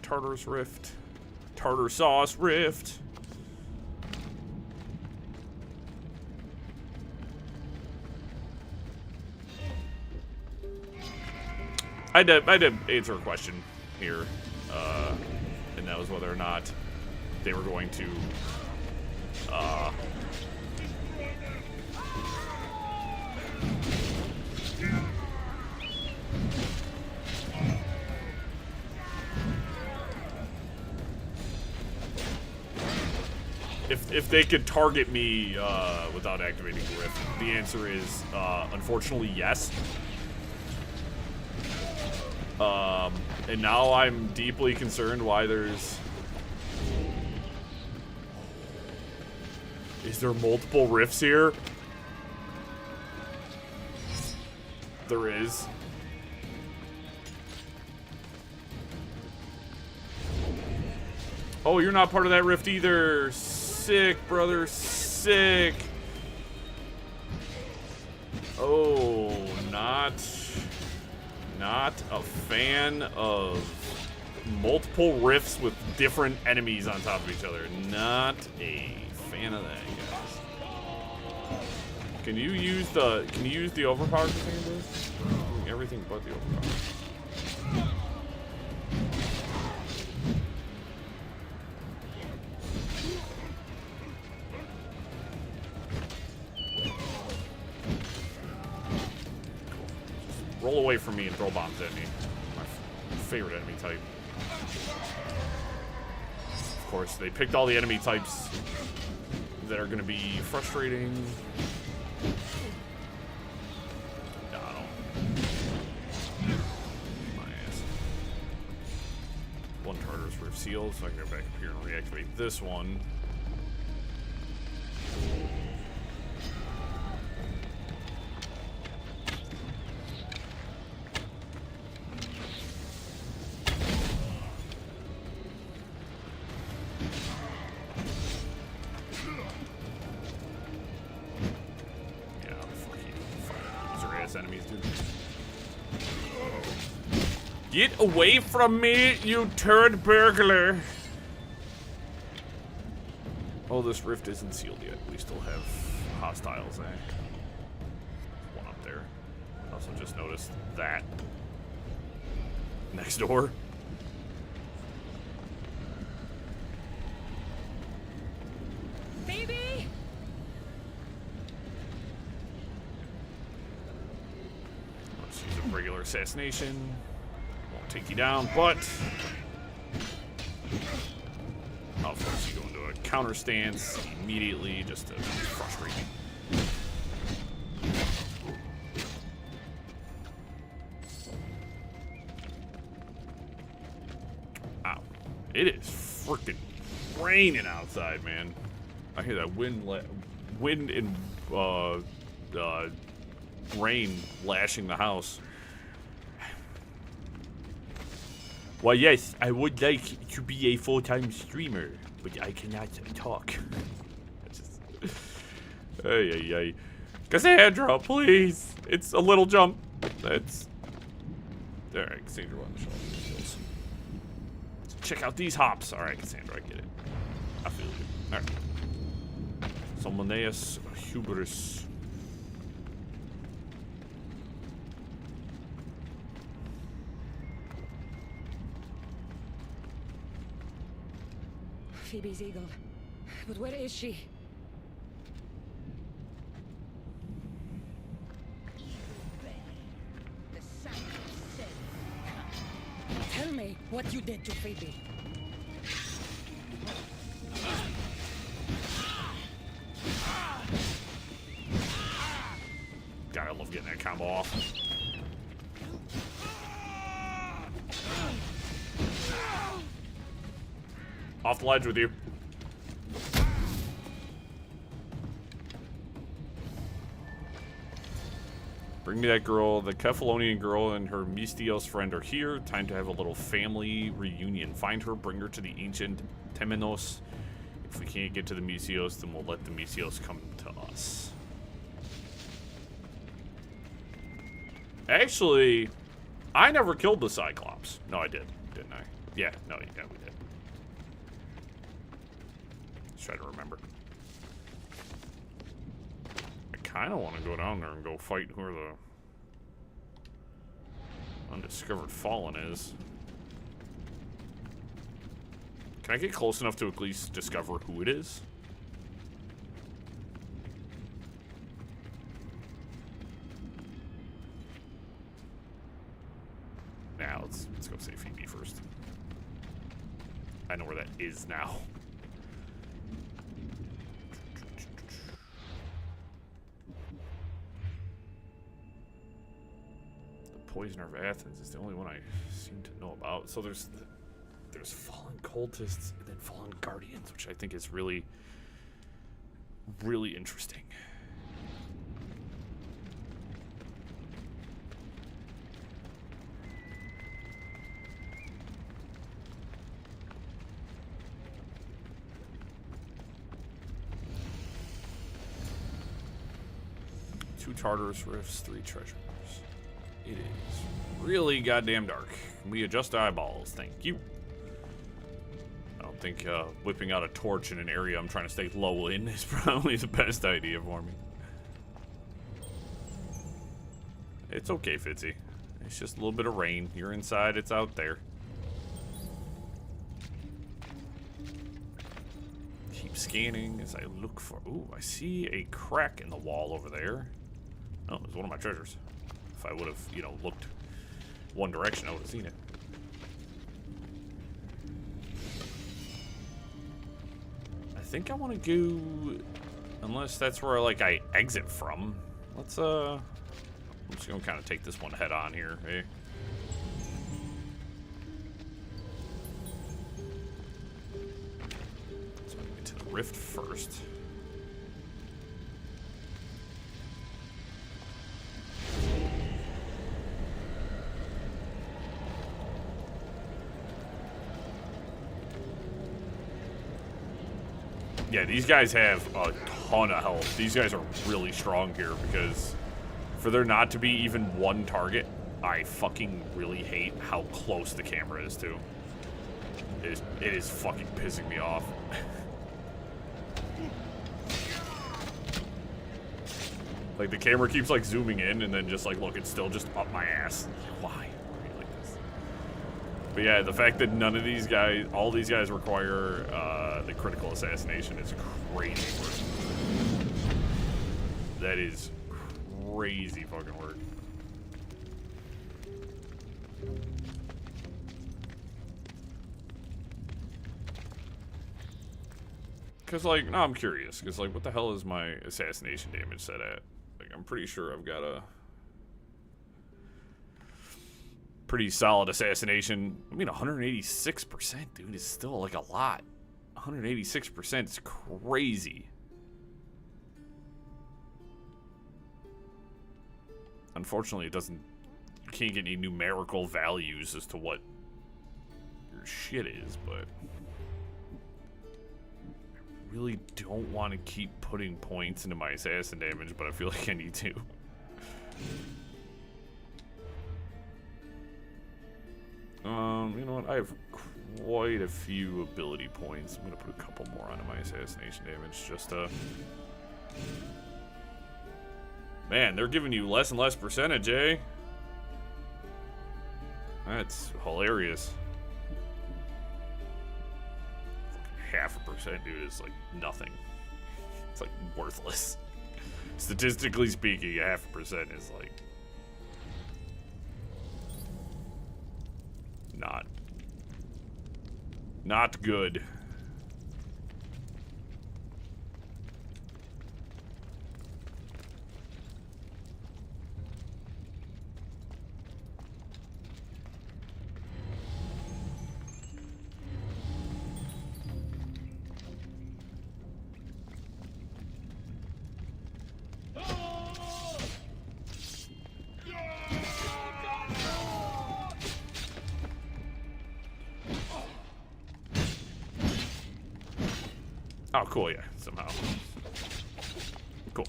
Tartarus Rift. Tartar Sauce Rift. I had to answer a question here, and that was whether or not they were going to if they could target me without activating the Rift. The answer is unfortunately yes. And now I'm deeply concerned why there's... Is there multiple rifts here? There is. Oh, you're not part of that rift either. Sick, brother. Sick. Oh, not a fan of multiple rifts with different enemies on top of each other. Not a fan of that, guys. Can you use the overpower thing? Everything but the overpower. Roll away from me and throw bombs at me. My favorite enemy type. Of course, they picked all the enemy types that are going to be frustrating. No, I don't. My ass. One Tartarus Rift Seal, so I can go back up here and reactivate this one. Enemies, dude. Get away from me, you turd burglar! Oh, this rift isn't sealed yet. We still have hostiles, eh? One up there. I also just noticed that next door. Baby! Regular assassination. Won't take you down, but of course you go into a counter stance immediately just to frustrate me. Ow. It is freaking raining outside, man. I hear that wind and rain lashing the house. Well, yes, I would like to be a full-time streamer, but I cannot talk. Just, ay. Cassandra, please. It's a little jump. That's all right. Cassandra on the shelf. Check out these hops. All right, Cassandra, I get it. I feel you. All right. Salmoneus hubris. Phoebe's eagle. But where is she? Tell me what you did to Phoebe. God, I love getting that combo off. Off the ledge with you. Bring me that girl. The Kephalonian girl and her Mystios friend are here. Time to have a little family reunion. Find her, bring her to the ancient Temenos. If we can't get to the Mystios, then we'll let the Mystios come to us. Actually, I never killed the Cyclops. No, I did, didn't I? Yeah, no, yeah, we did. Let's try to remember. I kind of want to go down there and go fight where the undiscovered fallen is. Can I get close enough to at least discover who it is? Now, let's go save Phoebe first. I know where that is now. The Poisoner of Athens is the only one I seem to know about. So there's fallen cultists and then fallen guardians, which I think is really, really interesting. Two Tartarus Rifts, 3 treasures. It is really goddamn dark. Can we adjust eyeballs? Thank you. I don't think whipping out a torch in an area I'm trying to stay low in is probably the best idea for me. It's okay, Fitzy. It's just a little bit of rain. You're inside, it's out there. Keep scanning as I look for... Ooh, I see a crack in the wall over there. Oh, it's one of my treasures. If I would have, you know, looked one direction, I would have seen it. I think I want to go, unless that's where, like, I exit from. Let's, I'm just gonna kind of take this one head on here, eh? Let's get to the rift first. Yeah, these guys have a ton of health. These guys are really strong here because for there not to be even one target, I fucking really hate how close the camera is to. It is fucking pissing me off. Like the camera keeps like zooming in and then just like, look, it's still just up my ass. Why? But yeah, the fact that none of these guys, all these guys require the critical assassination is crazy work. That is crazy fucking work. Cause like, no, I'm curious. Cause like, what the hell is my assassination damage set at? Like, I'm pretty sure I've got a pretty solid assassination. I mean, 186%, dude, is still like a lot. 186% is crazy. Unfortunately, it doesn't. You can't get any numerical values as to what your shit is, but I really don't want to keep putting points into my assassin damage, but I feel like I need to. You know what? I have quite a few ability points. I'm gonna put a couple more onto my assassination damage just to... Man, they're giving you less and less percentage, eh? That's hilarious. 0.5%, dude, is like nothing. It's like worthless. Statistically speaking, 0.5% is like not good. Oh, cool, yeah, somehow. Cool.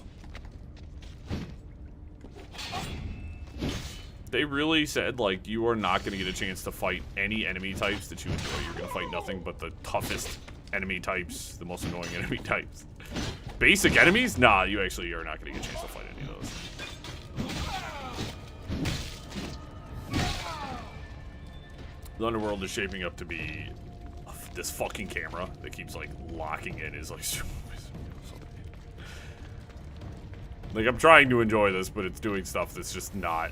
They really said, like, you are not going to get a chance to fight any enemy types that you enjoy. You're going to fight nothing but the toughest enemy types, the most annoying enemy types. Basic enemies? Nah, you actually are not going to get a chance to fight any of those. The Underworld is shaping up to be this fucking camera that keeps like locking in is like so like I'm trying to enjoy this, but it's doing stuff that's just not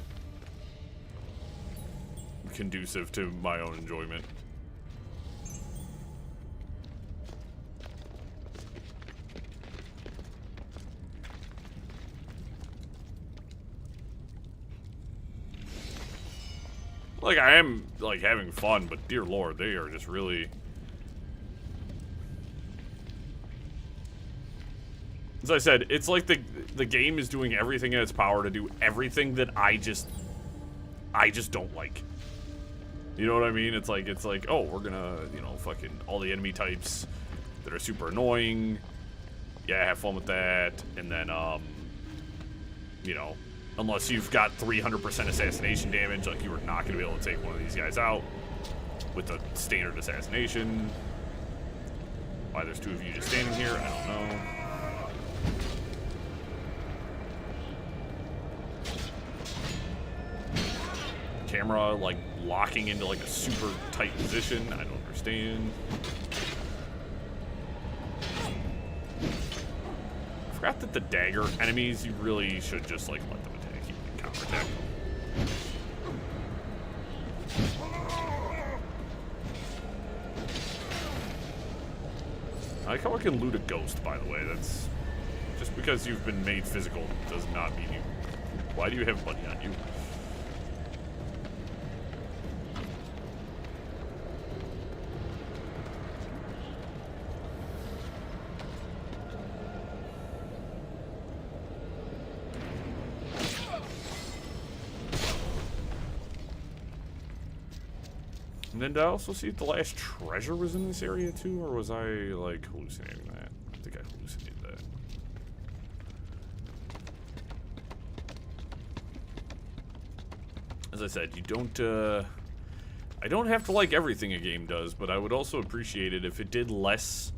conducive to my own enjoyment. Like, I am like having fun, but dear lord, they are just really As I said, it's like the game is doing everything in its power to do everything that I just don't like. You know what I mean? It's like, oh, we're gonna, you know, fucking all the enemy types that are super annoying. Yeah, have fun with that. And then, you know, unless you've got 300% assassination damage, like, you are not gonna be able to take one of these guys out with a standard assassination. Why there's two of you just standing here, I don't know. Camera, like, locking into, like, a super tight position. I don't understand. I forgot that the dagger enemies, you really should just, like, let them attack you and counterattack them. I like how I can loot a ghost, by the way. That's... Just because you've been made physical does not mean you... Why do you have money on you? And then did I also see if the last treasure was in this area too, or was I, like, hallucinating that? I think I hallucinated that. As I said, you don't, I don't have to like everything a game does, but I would also appreciate it if it did less.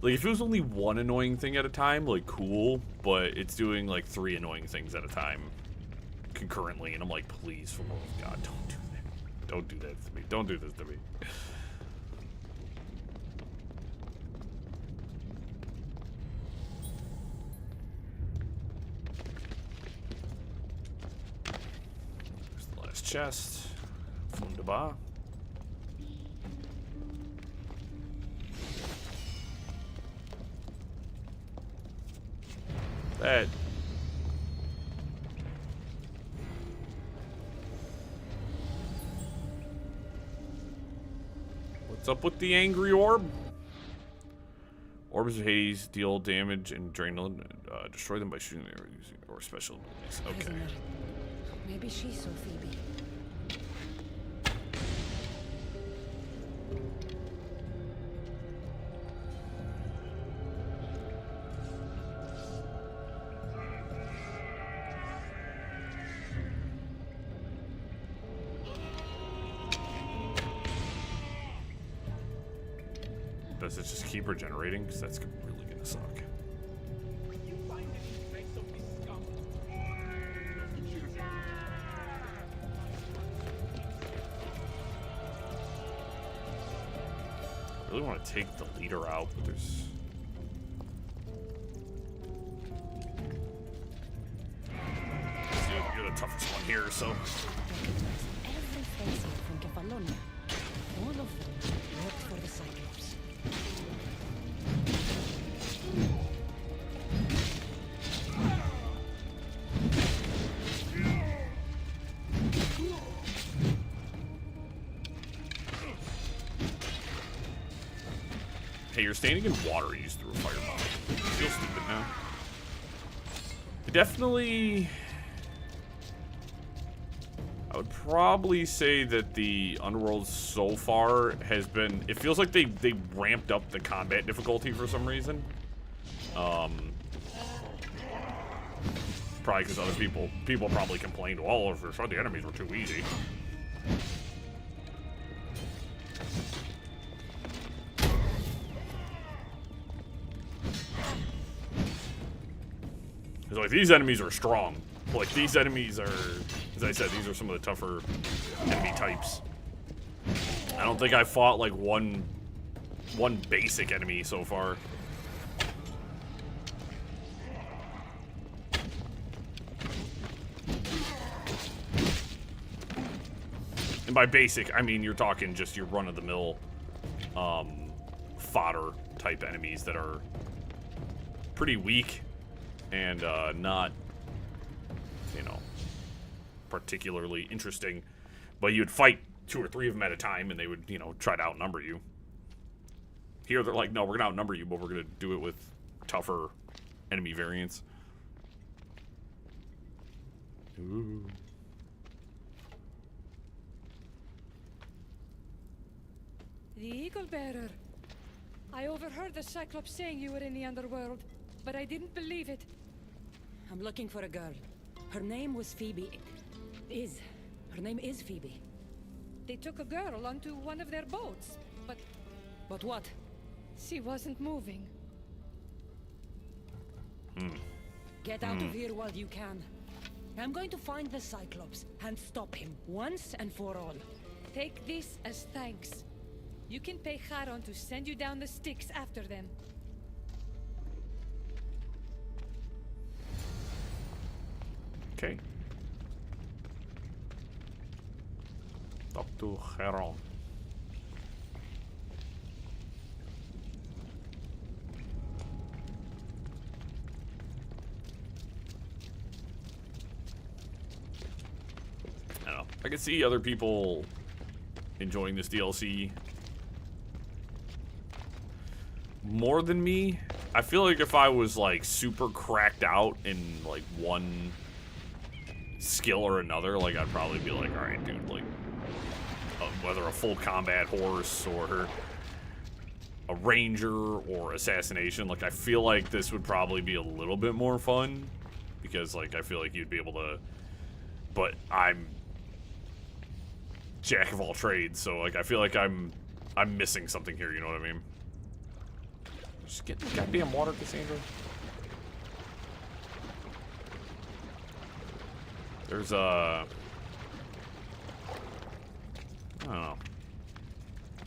Like, if it was only one annoying thing at a time, like, cool, but it's doing, like, 3 annoying things at a time concurrently, and I'm like, please, for the love of God, don't do that. Don't do that to me. Don't do this to me. There's the last chest. Wunderbar. That. What's up with the angry orb? Orbs of Hades deal damage and drain them, destroy them by shooting them or special abilities. Okay. Prisoner. Maybe she saw Phoebe. Does it just keep regenerating? Because that's really gonna suck. I really want to take the leader out, but there's... You're the toughest one here, so... Every face here from Kefalonia. All of them worked for the Cyclops. Hey, you're standing in water you just threw a fireball. You feel stupid now. I definitely... I would probably say that the Underworld so far has been... It feels like they ramped up the combat difficulty for some reason. Probably because other people probably complained, well, for sure the enemies were too easy. It's like, these enemies are strong. Like, these enemies are, as I said, these are some of the tougher enemy types. I don't think I fought, like, one basic enemy so far. And by basic, I mean you're talking just your run-of-the-mill fodder type enemies that are pretty weak and not, you know, particularly interesting. But you'd fight 2 or 3 of them at a time and they would, you know, try to outnumber you. Here they're like, no, we're gonna outnumber you, but we're gonna do it with tougher enemy variants. Ooh. The Eagle Bearer. I overheard the Cyclops saying you were in the underworld, but I didn't believe it. I'm looking for a girl. Her name was Phoebe. Her name is Phoebe. They took a girl onto one of their boats, but But what? she wasn't moving. Get out of here while you can. I'm going to find the Cyclops and stop him once and for all. Take this as thanks. You can pay Charon to send you down the Styx after them. Okay. Talk to Charon. I don't know. I can see other people enjoying this DLC more than me. I feel like if I was like super cracked out in like one skill or another, like I'd probably be like, all right, dude, like whether a full combat horse or a ranger or assassination, like I feel like this would probably be a little bit more fun because like I feel like you'd be able to, but I'm jack of all trades, so like I feel like I'm missing something here, you know what I mean? Just get the goddamn water, Cassandra. There's a I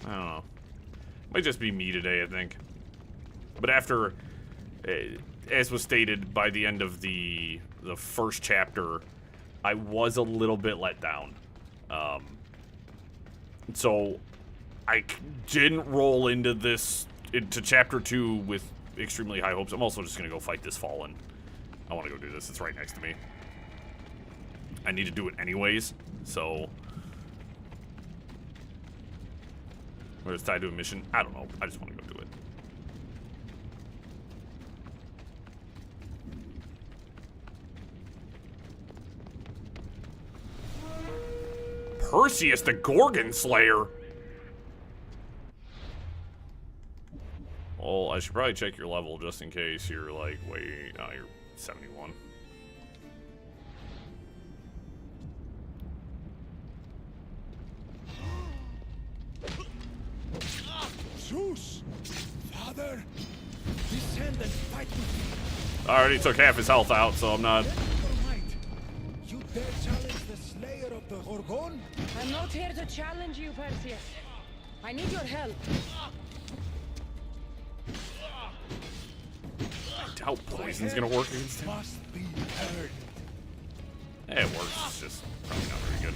don't know. Might just be me today, I think. But after, as was stated, by the end of the first chapter, I was a little bit let down. So I didn't roll into chapter 2 with extremely high hopes. I'm also just gonna go fight this Fallen. I want to go do this. It's right next to me. I need to do it anyways, so whether it's tied to a mission, I don't know. I just want to go do it. Perseus the Gorgon Slayer. Well, I should probably check your level just in case you're like you're 71. Zeus! Father! Descend and fight with me! I already took half his health out, so I'm not. You dare challenge the slayer of the Gorgon? I'm not here to challenge you, Perseus. I need your help. I doubt poison's gonna work against him. Must be heard. It works, it's just probably not very good.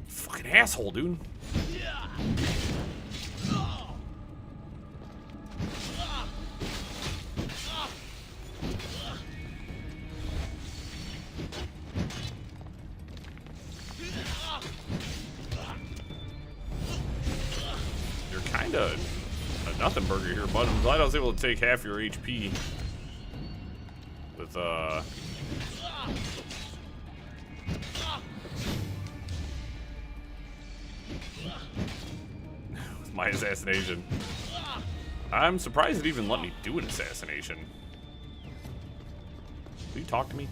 Fucking asshole, dude. You're kinda a nothing burger here, bud. I'm glad I was able to take half your HP with my assassination. I'm surprised it even let me do an assassination. Will you talk to me?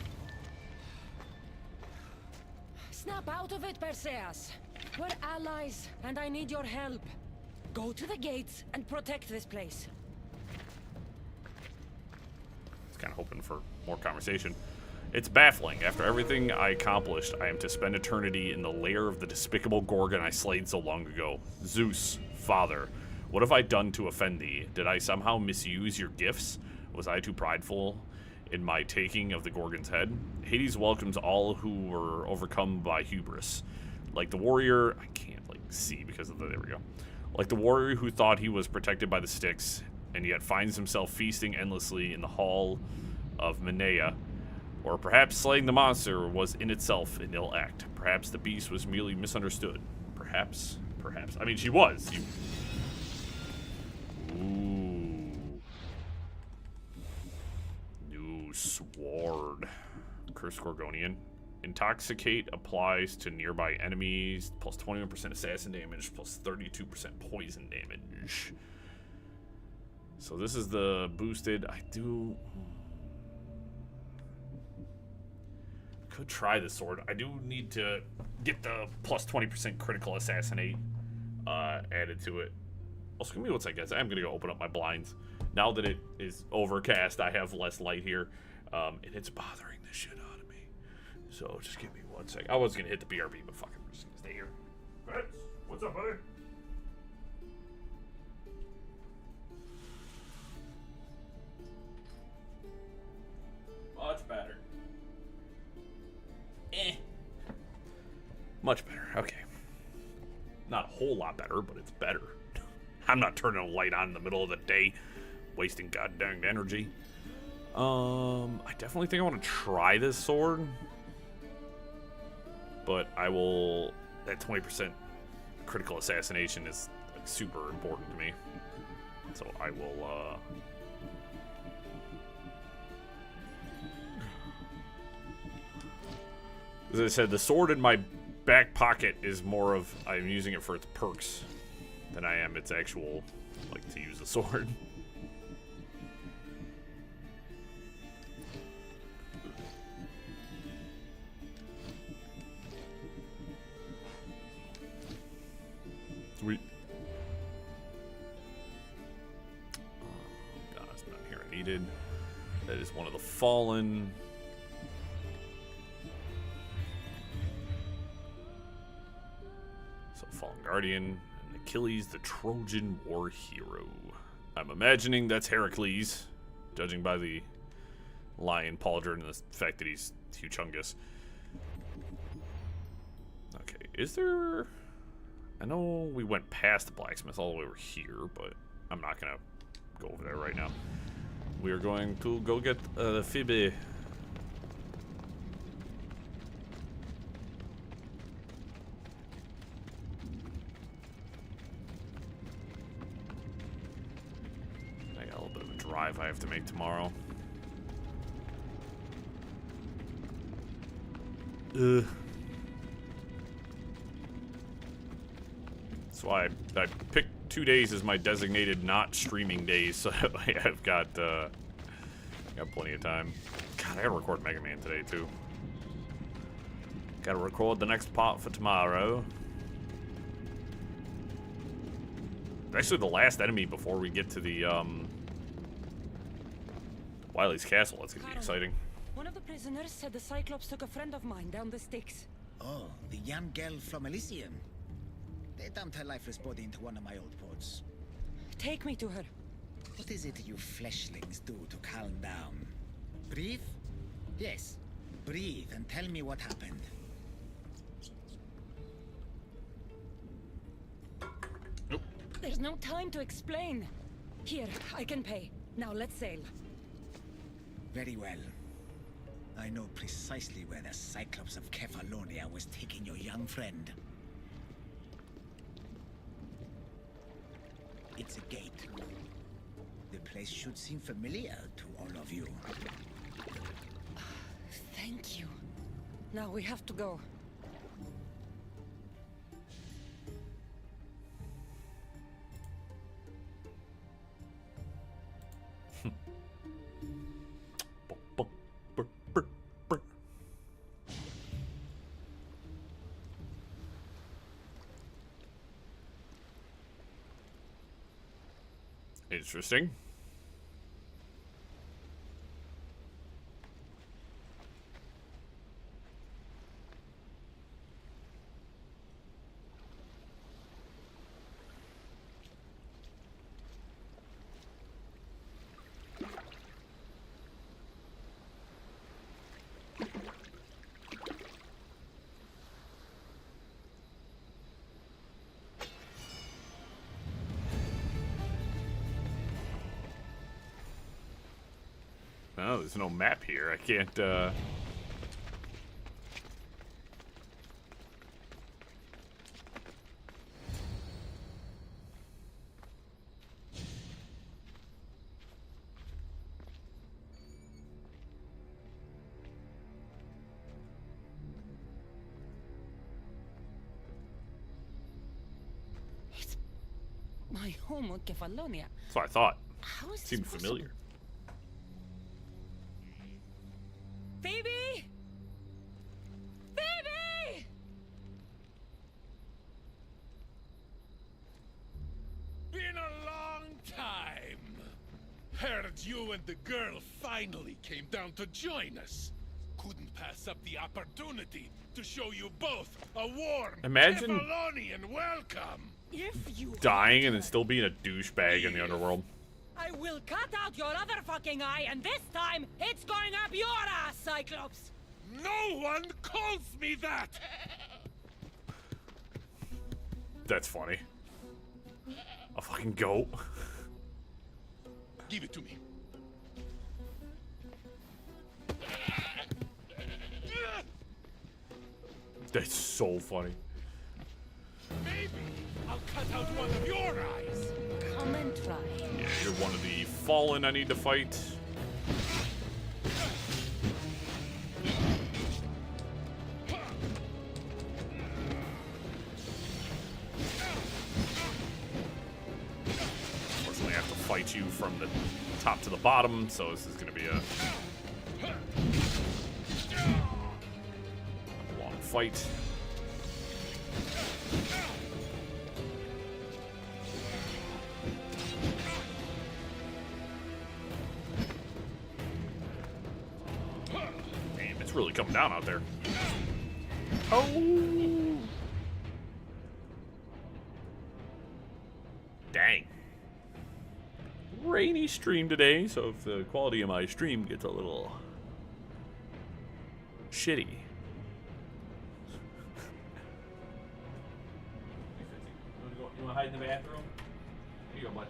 Snap out of it, Perseus. We're allies, and I need your help. Go to the gates and protect this place. I was kind of hoping for more conversation. It's baffling. After everything I accomplished, I am to spend eternity in the lair of the despicable Gorgon I slayed so long ago. Zeus, Father, what have I done to offend thee? Did I somehow misuse your gifts? Was I too prideful in my taking of the Gorgon's head? Hades welcomes all who were overcome by hubris. Like the warrior, I can't see because of there we go. Like the warrior who thought he was protected by the Styx, and yet finds himself feasting endlessly in the hall of Menea, Or perhaps slaying the monster was in itself an ill act. Perhaps the beast was merely misunderstood. Perhaps. I mean, she was. Ooh. New sword. Curse Gorgonian. Intoxicate applies to nearby enemies. Plus 21% assassin damage. Plus 32% poison damage. So this is the boosted. Could try the sword. I do need to get the plus 20% critical assassinate added to it. Also, give me one second, guys. I'm gonna go open up my blinds. Now that it is overcast, I have less light here, and it's bothering the shit out of me. So just give me one second. I was gonna hit the BRB, but fuck it, we're just gonna stay here. Fritz, what's up, buddy? Much better. Much better. Okay. Not a whole lot better, but it's better. I'm not turning a light on in the middle of the day, wasting goddamn energy. I definitely think I want to try this sword, but I will. That 20% critical assassination is like super important to me, so I will. As I said, the sword in my back pocket is more of I'm using it for its perks than I am its actual, like, to use the sword. Sweet. God, it's not here needed. That is one of the fallen. Fallen Guardian, and Achilles, the Trojan war hero. I'm imagining that's Heracles, judging by the lion pauldron and the fact that he's humongous. Okay, is there... I know we went past the blacksmith all the way over here, but I'm not gonna go over there right now. We are going to go get the Phoebe. Drive I have to make tomorrow. That's why I picked 2 days as my designated not streaming days, so I've got plenty of time. God, I gotta record Mega Man today too. Gotta record the next part for tomorrow. Actually, the last enemy before we get to the Wily's castle. That's gonna be exciting. One of the prisoners said the Cyclops took a friend of mine down the sticks. Oh, the young girl from Elysium. They dumped her lifeless body into one of my old ports. Take me to her. What is it you fleshlings do to calm down? Breathe? Yes. Breathe and tell me what happened. Nope. There's no time to explain. Here, I can pay. Now let's sail. Very well. I know precisely where the Cyclops of Kefalonia was taking your young friend. It's a gate. The place should seem familiar to all of you. Thank you. Now we have to go. Interesting. Oh, there's no map here. I can't, It's my home on Kefalonia. That's what I thought. How is this Seemed possible? familiar. Phoebe! Phoebe! Been a long time. Heard you and the girl finally came down to join us. Couldn't pass up the opportunity to show you both a warm Imagine Kefalonian welcome. If you dying and then still being a douchebag in the underworld. I will cut out your other fucking eye, and this time it's going up your ass, Cyclops! No one calls me that. That's funny. A fucking goat. Give it to me. That's so funny. Maybe I'll cut out one of your eyes. Come and try. Yeah, you're one of the fallen I need to fight. Unfortunately, I have to fight you from the top to the bottom, so this is going to be a long fight. Damn, it's really coming down out there. Oh! Dang. Rainy stream today, so if the quality of my stream gets a little shitty. You wanna hide in the bathroom? Here you go, bud.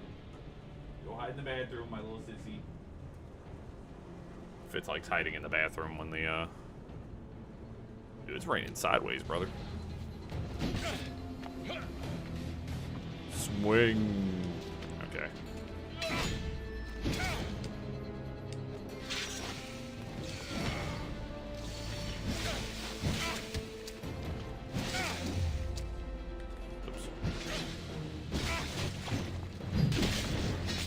Go hide in the bathroom, my little sissy. Fitz likes hiding in the bathroom when the, Dude, it's raining sideways, brother. Swing. Okay. Oops.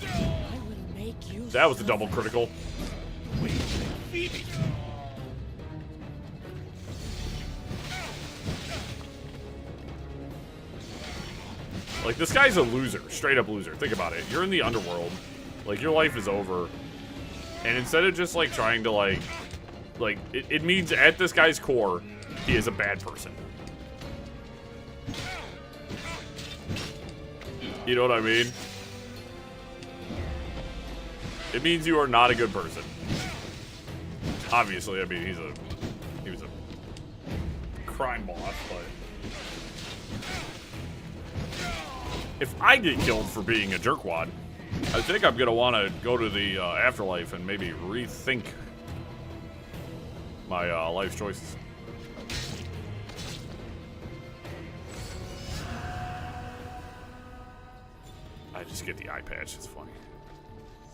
I will make you That was a double critical. Wait, Phoebe. Like, this guy's a loser. Straight up loser. Think about it. You're in the underworld. Like, your life is over. And instead of just, like, trying to, like it means at this guy's core, he is a bad person. You know what I mean? It means you are not a good person. Obviously, I mean, he was a crime boss, but if I get killed for being a jerkwad, I think I'm gonna want to go to the afterlife and maybe rethink my life choices. I just get the eye patch. It's funny.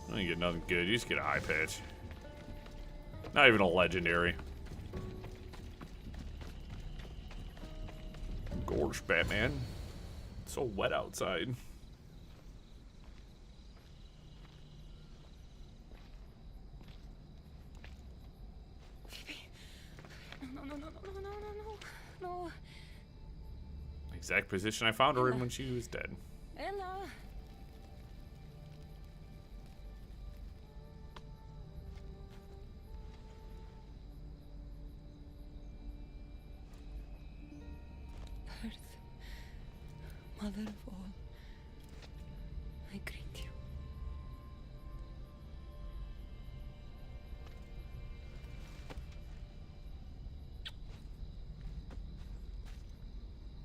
I don't get nothing good. You just get an eye patch. Not even a legendary. Gorge, Batman. It's so wet outside. No. Exact position I found her in when she was dead. Ella. Earth, mother of all, I greet you.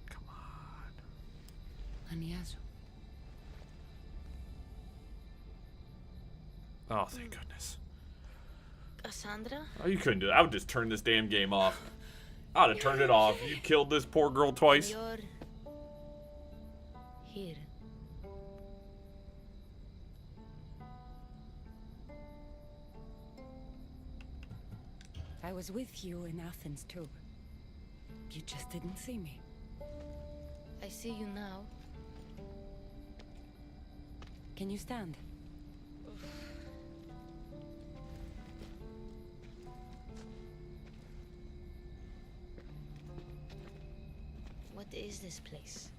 Come on. Aniazu. Oh, thank goodness. Cassandra? Oh, you couldn't do that. I would just turn this damn game off. I'd have turned it off. You killed this poor girl twice. You're here. I was with you in Athens too. You just didn't see me. I see you now. Can you stand? What is this place?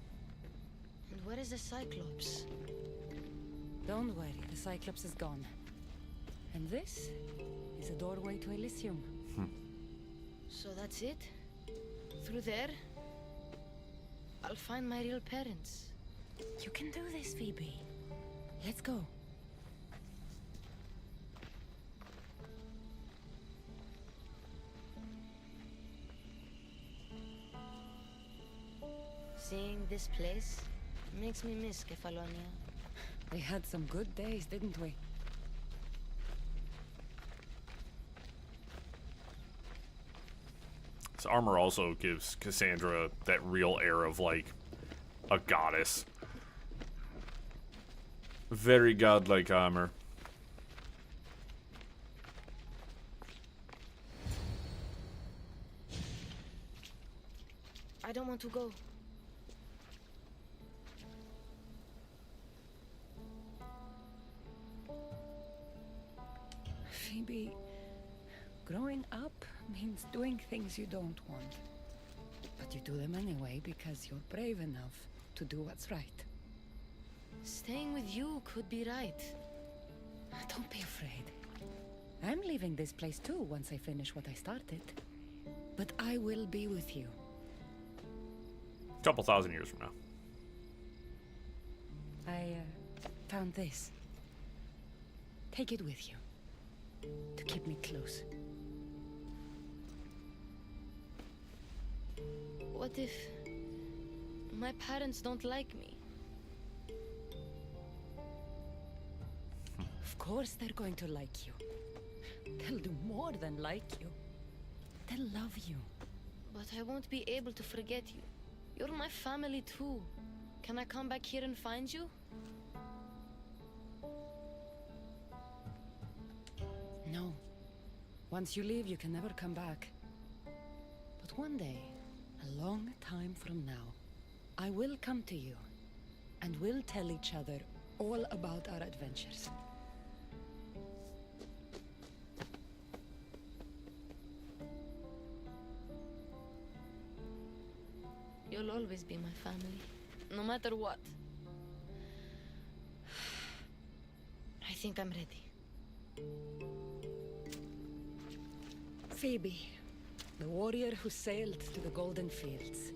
And where is the Cyclops? Don't worry, the Cyclops is gone. And this is a doorway to Elysium. So that's it? Through there? I'll find my real parents. You can do this, Phoebe. Let's go. Seeing this place makes me miss Kefalonia. We had some good days, didn't we? This armor also gives Cassandra that real air of, like, a goddess. Very godlike armor. I don't want to go. Phoebe, growing up means doing things you don't want. But you do them anyway because you're brave enough to do what's right. Staying with you could be right. Don't be afraid. I'm leaving this place too once I finish what I started. But I will be with you. A couple thousand years from now. I found this. Take it with you. To keep me close. What if my parents don't like me? Of course they're going to like you. They'll do more than like you. They'll love you. But I won't be able to forget you. You're my family too. Can I come back here and find you? No. Once you leave, you can never come back. But one day, a long time from now, I will come to you, and we'll tell each other all about our adventures. You'll always be my family, no matter what. I think I'm ready. Phoebe, the warrior who sailed to the Golden Fields.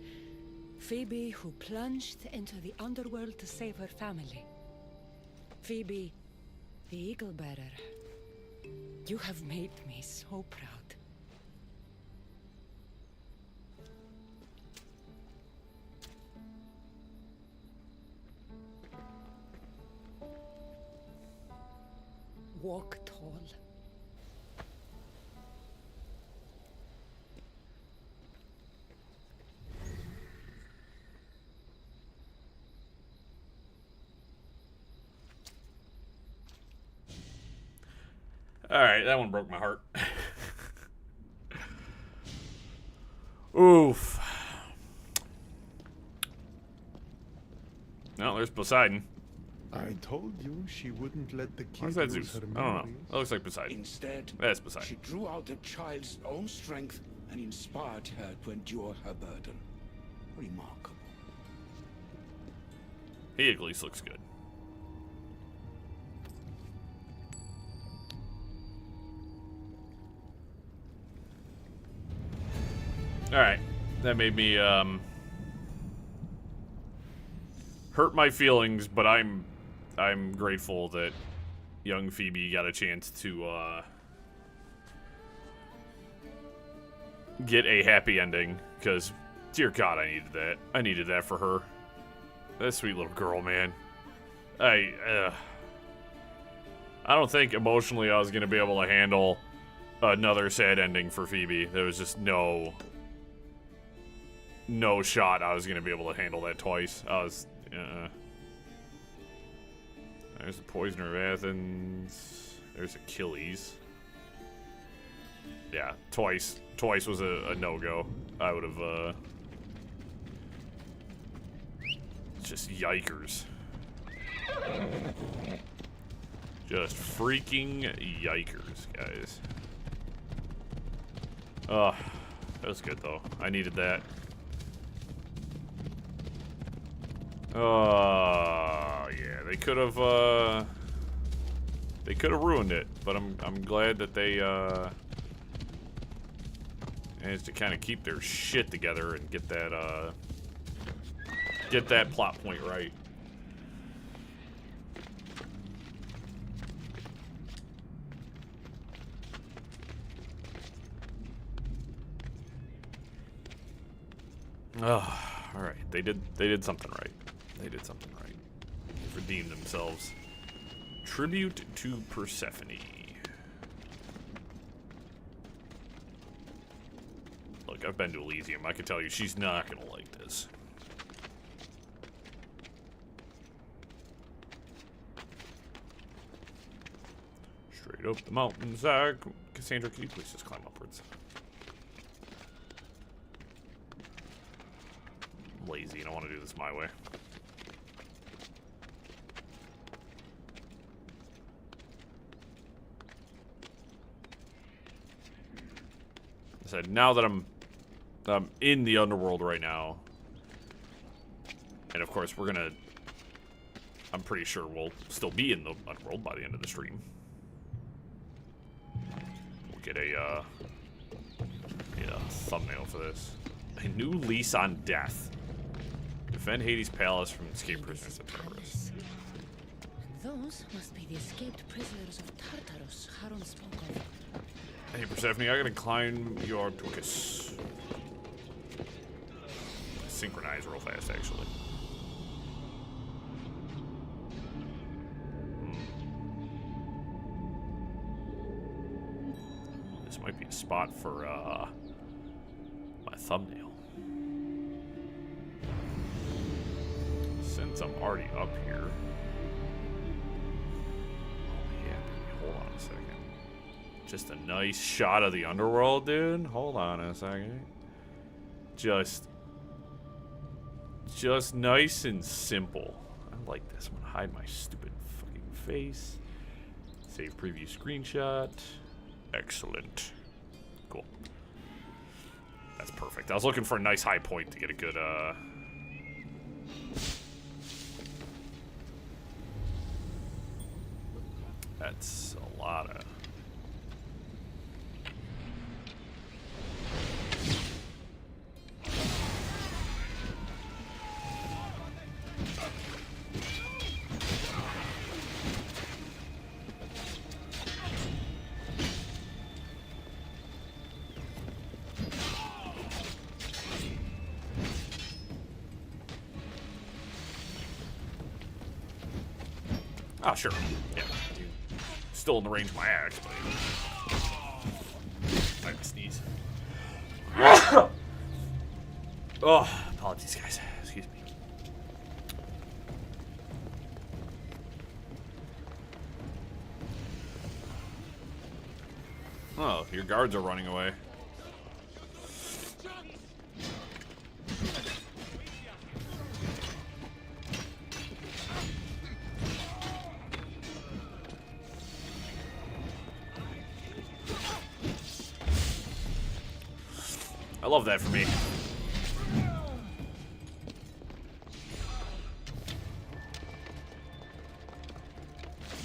Phoebe who plunged into the underworld to save her family. Phoebe, the Eagle Bearer. You have made me so proud. Walk tall. Alright, that one broke my heart. Oof. No, there's Poseidon. I told you she wouldn't let the Where's kid that lose Zeus? her I don't know. memories. That looks like Poseidon. Instead, That's Poseidon. she drew out the child's own strength and inspired her to endure her burden. Remarkable. He at least looks good. Alright. That made me, hurt my feelings, but I'm grateful that young Phoebe got a chance to, get a happy ending, because, dear God, I needed that. I needed that for her. That sweet little girl, man. I don't think emotionally I was going to be able to handle another sad ending for Phoebe. There was just no shot I was gonna be able to handle that twice. There's the Poisoner of Athens. There's Achilles. Yeah, twice was a no-go. I would have, just yikers. Just freaking yikers, guys. That was good, though. I needed that. Yeah, they could have ruined it, but I'm glad that they, managed to kind of keep their shit together and get that plot point right. Oh, all right. They did something right. They did something right. They redeemed themselves. Tribute to Persephone. Look, I've been to Elysium. I can tell you she's not gonna like this. Straight up the mountainside. Cassandra, can you please just climb upwards? I'm lazy. I don't want to do this my way. I said, now that I'm in the underworld right now, and of course I'm pretty sure we'll still be in the underworld by the end of the stream. We'll get a thumbnail for this. A new lease on death. Defend Hades' palace from escaped prisoners and terrorists. Those must be the escaped prisoners of Tartarus Charon spoke of. Hey Persephone, I gotta climb your Arcturus. Synchronize real fast, actually. This might be a spot for my thumbnail. Since I'm already up here. Oh yeah, baby, hold on a second. Just a nice shot of the underworld, dude. Hold on a second. Just nice and simple. I like this. I'm gonna hide my stupid fucking face. Save preview screenshot. Excellent. Cool. That's perfect. I was looking for a nice high point to get a good, That's a lot of... Oh, sure. Yeah. Still in the range of my axe, but... I have to sneeze. Oh, apologies, guys. Excuse me. Oh, your guards are running away. I love that for me.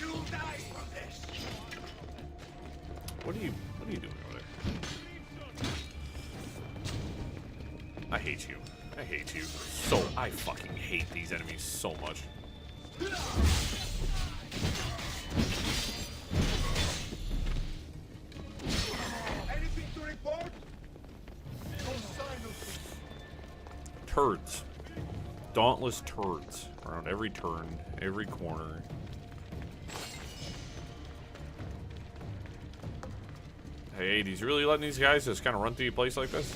You'll die from this. What are you doing over there? I hate you. I hate you. I fucking hate these enemies so much. Anything to report? Turds. Dauntless turds around every turn, every corner. Hey, he's really letting these guys just kind of run through a place like this?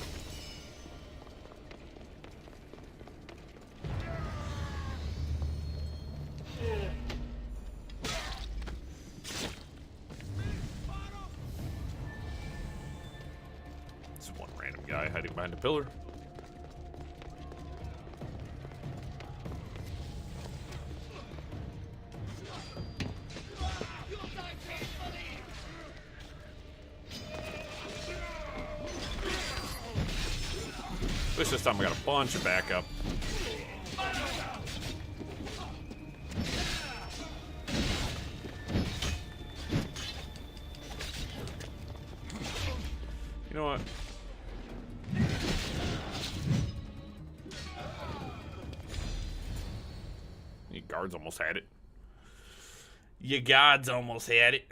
It's one random guy hiding behind a pillar. This time we got a bunch of backup. You know what? You guards almost had it. You gods almost had it.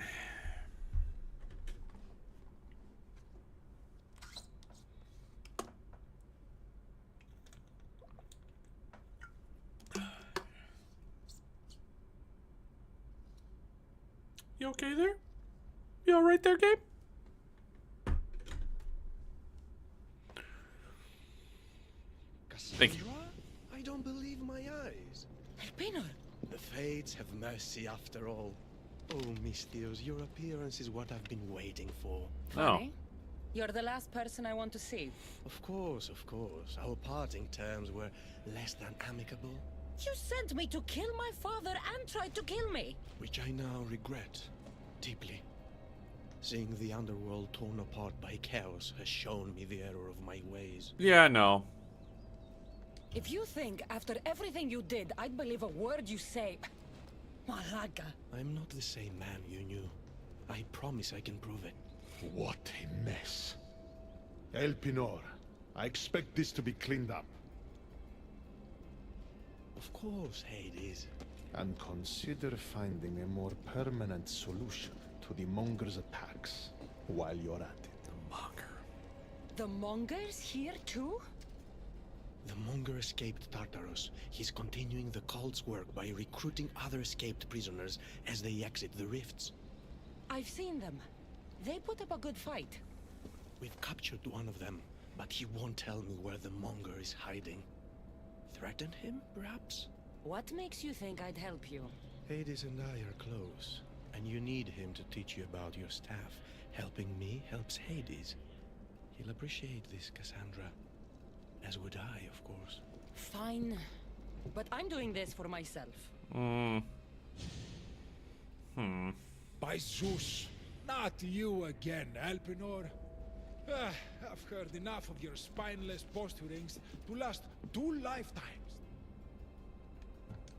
You okay there? You alright there, Gabe? Thank you. I don't believe my eyes. Albino! The Fates have mercy after all. Oh, Mystios, your appearance is what I've been waiting for. Funny. You're the last person I want to see. Of course, of course. Our parting terms were less than amicable. You sent me to kill my father and tried to kill me. Which I now regret deeply. Seeing the underworld torn apart by chaos has shown me the error of my ways. Yeah, I know. If you think after everything you did, I'd believe a word you say... Malaga. I'm not the same man you knew. I promise I can prove it. What a mess. Elpinor, I expect this to be cleaned up. Of course, Hades. And consider finding a more permanent solution to the Monger's attacks while you're at it. The Monger. The Monger's here too? The Monger escaped Tartarus. He's continuing the cult's work by recruiting other escaped prisoners as they exit the rifts. I've seen them. They put up a good fight. We've captured one of them, but he won't tell me where the Monger is hiding. Threaten him, perhaps? What makes you think I'd help you? Hades and I are close, and you need him to teach you about your staff. Helping me helps Hades. He'll appreciate this, Cassandra. As would I, of course. Fine. But I'm doing this for myself. By Zeus, not you again, Elpinor. I've heard enough of your spineless posturings to last 2 lifetimes.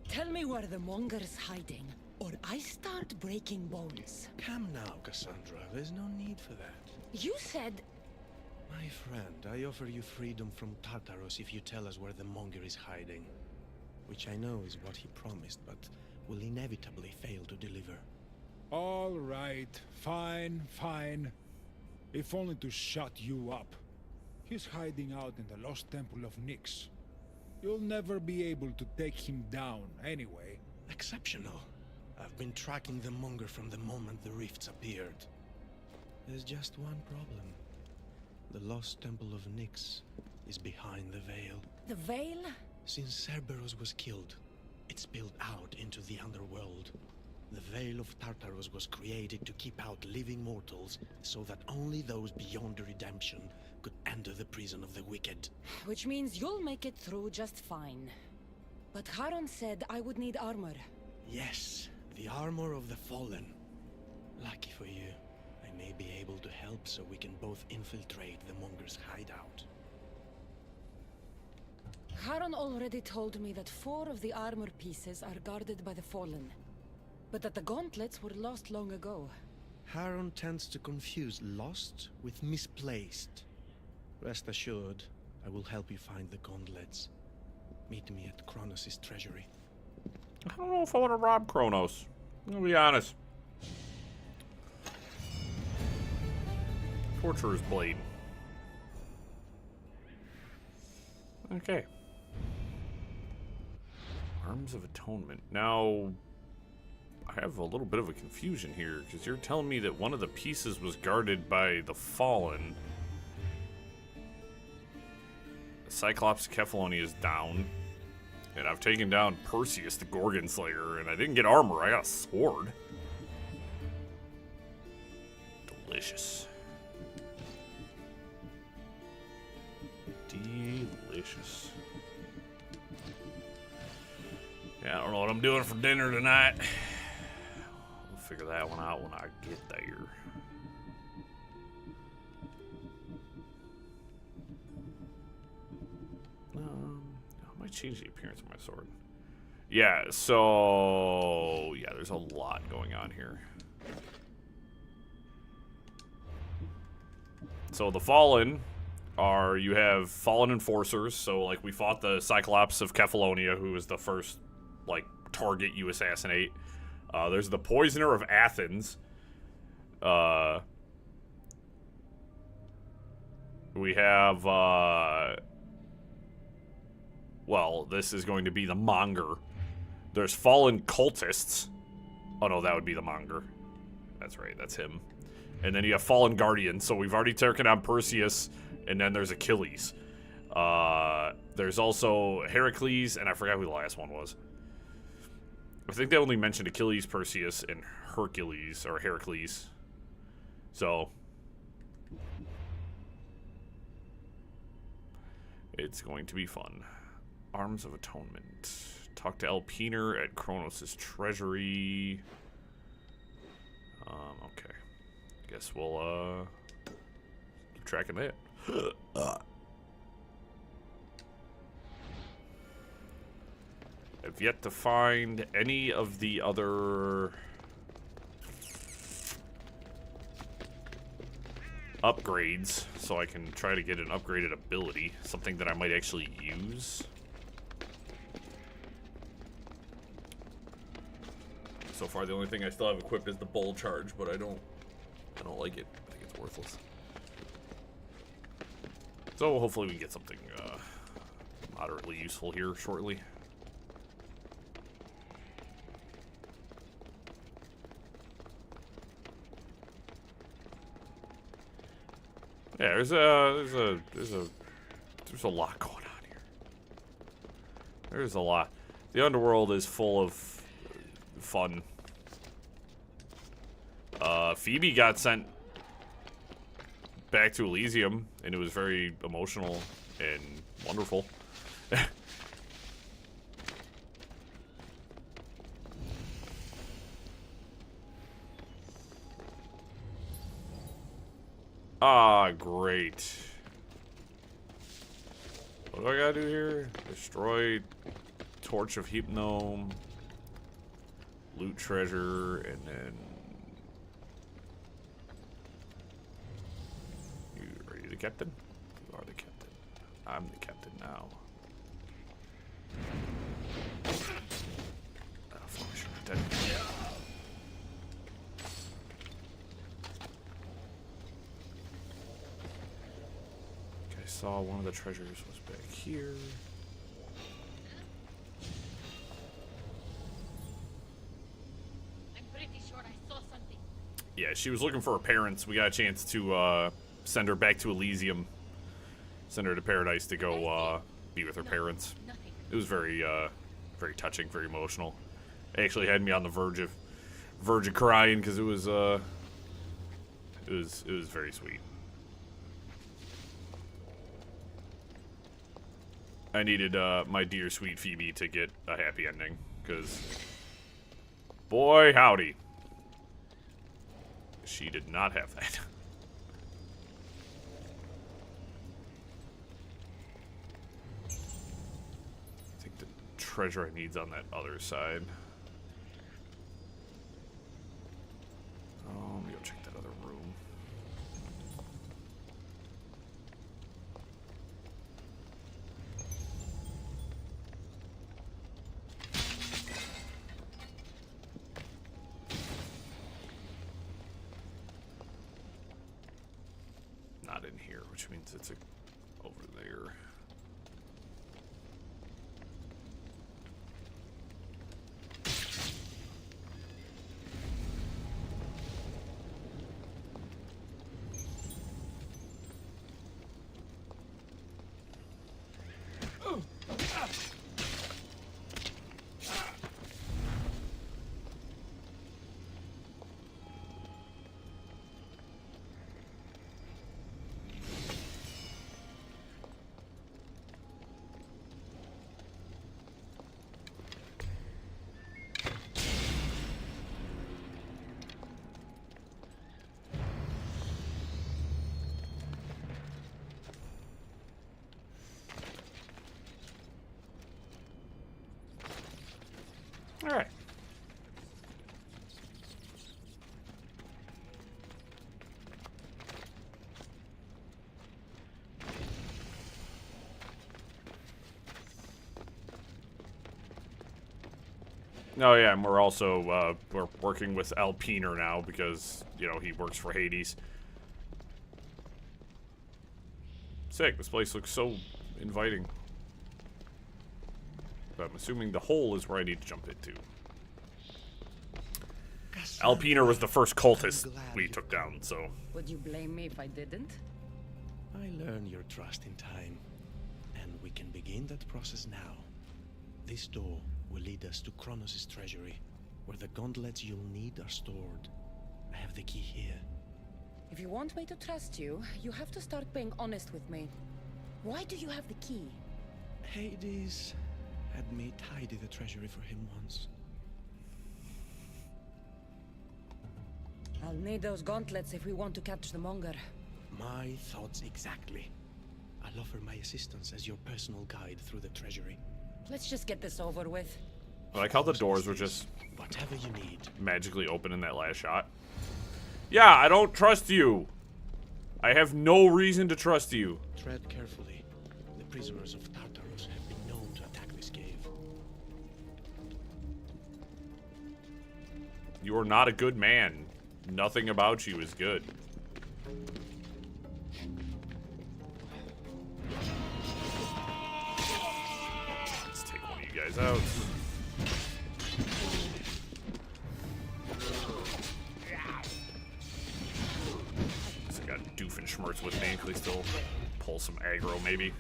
Tell me where the Monger's hiding, or I start breaking bones. Come now, Cassandra. There's no need for that. You said... My friend, I offer you freedom from Tartarus if you tell us where the Monger is hiding. Which I know is what he promised, but will inevitably fail to deliver. All right, fine, fine. If only to shut you up. He's hiding out in the lost temple of Nyx. You'll never be able to take him down, anyway. Exceptional. I've been tracking the Monger from the moment the rifts appeared. There's just one problem. The lost temple of Nyx is behind the veil. The veil? Since Cerberus was killed, it spilled out into the underworld. The Veil of Tartarus was created to keep out living mortals, so that only those beyond redemption could enter the prison of the wicked. Which means you'll make it through just fine. But Charon said I would need armor. Yes, the armor of the fallen. Lucky for you, I may be able to help so we can both infiltrate the Monger's hideout. Charon already told me that 4 of the armor pieces are guarded by the fallen. But that the gauntlets were lost long ago. Charon tends to confuse lost with misplaced. Rest assured, I will help you find the gauntlets. Meet me at Kronos' treasury. I don't know if I want to rob Kronos. I'm gonna be honest. Torturer's Blade. Okay. Arms of Atonement. Now, I have a little bit of a confusion here, because you're telling me that one of the pieces was guarded by the Fallen. Cyclops Kefalonia is down. And I've taken down Perseus, the Gorgon Slayer, and I didn't get armor, I got a sword. Delicious. Delicious. Yeah, I don't know what I'm doing for dinner tonight. We'll figure that one out when I get there. I might change the appearance of my sword. Yeah, so... yeah, there's a lot going on here. So the Fallen are... you have Fallen Enforcers. So, like, we fought the Cyclops of Kefalonia, who was the first, like, target you assassinate. There's the Poisoner of Athens. We have, well, this is going to be the Monger. There's Fallen Cultists. Oh, no, that would be the Monger. That's right, that's him. And then you have Fallen Guardians. So we've already taken on Perseus, and then there's Achilles. There's also Heracles, and I forgot who the last one was. I think they only mentioned Achilles, Perseus, and Hercules, or Heracles. So... it's going to be fun. Arms of Atonement. Talk to Elpiner at Kronos' treasury. Okay. Guess we'll, keep tracking that. I've yet to find any of the other upgrades, so I can try to get an upgraded ability, something that I might actually use. So far, the only thing I still have equipped is the Bull Charge, but I don't like it. I think it's worthless. So hopefully we can get something moderately useful here shortly. Yeah, there's a lot going on here. There's a lot. The underworld is full of fun. Phoebe got sent back to Elysium, and it was very emotional and wonderful. Ah, great. What do I gotta do here? Destroy Torch of Hypnome, loot treasure, and then... are you the captain? You are the captain. I'm the captain now. Oh, fuck, I should have done it. Saw one of the treasures was back here. I'm pretty sure I saw something. Yeah, she was looking for her parents. We got a chance to send her back to Elysium. Send her to Paradise to go be with her parents. It was very very touching, very emotional. It actually had me on the verge of crying because it was very sweet. I needed my dear sweet Phoebe to get a happy ending, because boy howdy, she did not have that. I think the treasure I need's on that other side. Let me go check that other room. In here, which means it's over there. Oh yeah, and we're also we're working with Alpiner now because, you know, he works for Hades. Sick, this place looks so inviting. But I'm assuming the hole is where I need to jump into. Alpiner was the first cultist we took down, so... Would you blame me if I didn't? I learn your trust in time, and we can begin that process now. This door will lead us to Kronos' treasury, where the gauntlets you'll need are stored. I have the key here. If you want me to trust you, you have to start being honest with me. Why do you have the key? Hades had me tidy the treasury for him once. I'll need those gauntlets if we want to catch the Monger. My thoughts exactly. I'll offer my assistance as your personal guide through the treasury. Let's just get this over with. I like how the doors were just whatever you need. Magically open in that last shot. Yeah, I don't trust you. I have no reason to trust you. Tread carefully. The prisoners of Tartarus have been known to attack this cave. You are not a good man. Nothing about you is good. Let's take one of you guys out. So I got Doofenshmirtz with me. Can we still pull some aggro, maybe?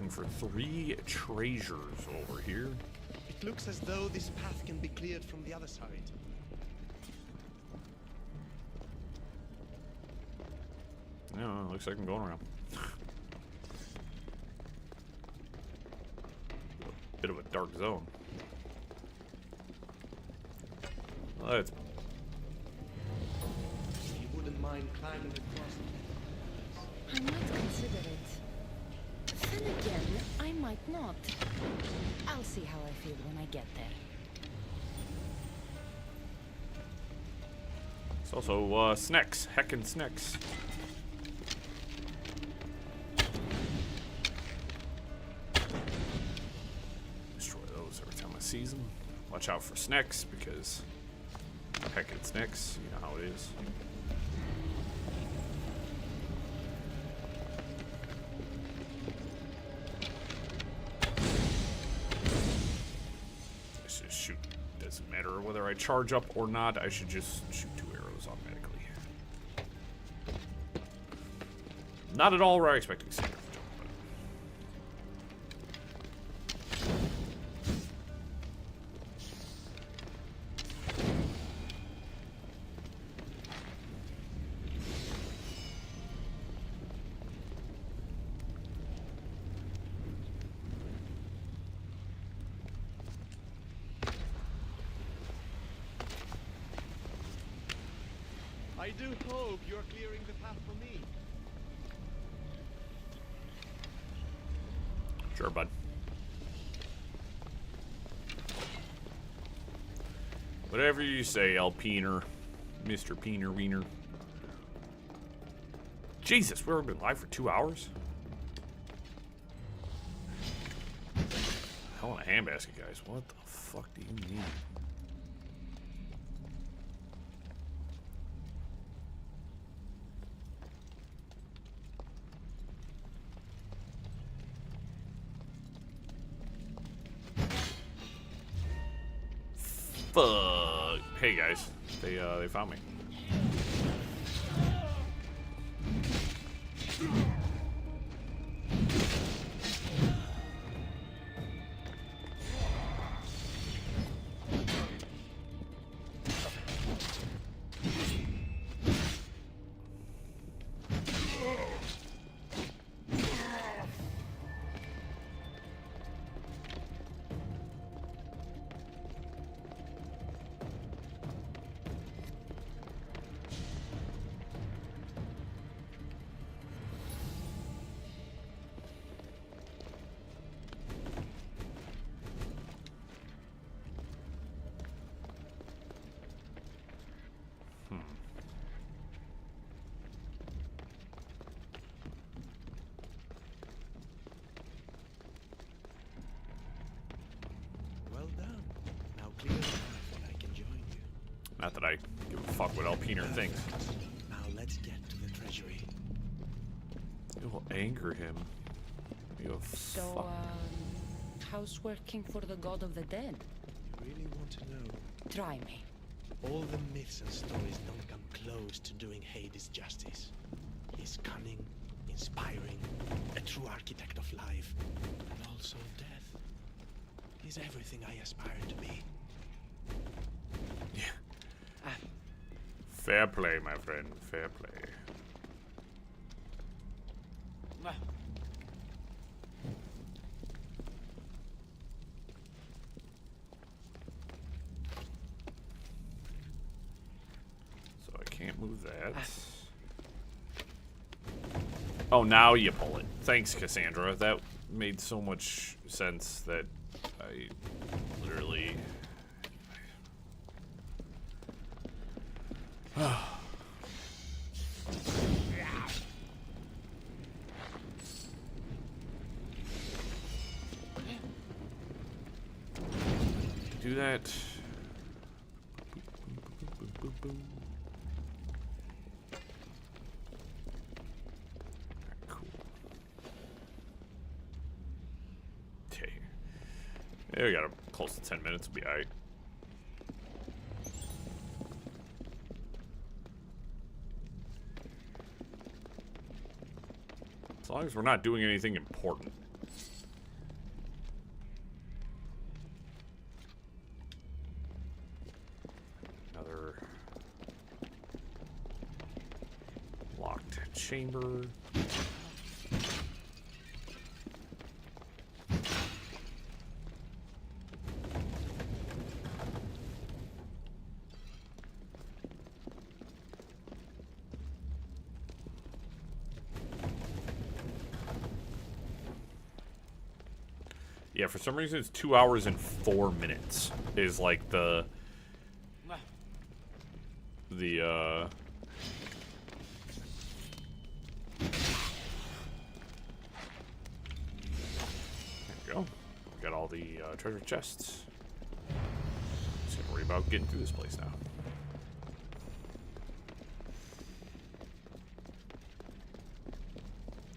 For 3 treasures over here. It looks as though this path can be cleared from the other side. Yeah, looks like I'm going around. Bit of a dark zone. Let's. If you wouldn't mind climbing across. I might consider it. Then again, I might not. I'll see how I feel when I get there. It's also snacks, heckin' snacks. Destroy those every time I see them. Watch out for snacks because heckin' snacks, you know how it is. Whether I charge up or not, I should just shoot 2 arrows automatically. Not at all where I expected to see it. I do hope you're clearing the path for me. Sure, bud. Whatever you say, Alpiner. Mr. Peener Wiener. Jesus, we've been live for 2 hours? Hell in a handbasket, guys. What the fuck do you mean? Fuck. Hey guys, they found me. Not that I give a fuck what Alpiner thinks. Now let's get to the treasury. It will anger him. You So, how's working for the god of the dead? You really want to know? Try me. All the myths and stories don't come close to doing Hades justice. He's cunning, inspiring, a true architect of life, and also death. He's everything I aspire to be. Yeah. Fair play, my friend. Fair play. So I can't move that. Oh, now you pull it. Thanks, Cassandra. That made so much sense that I literally... Do that. Cool. Okay. Yeah, we got close to 10 minutes. We'll be alright. As long as we're not doing anything important. Another locked chamber. Yeah, for some reason it's 2 hours and 4 minutes is like the there we go. We got all the treasure chests. Just gonna worry about getting through this place now.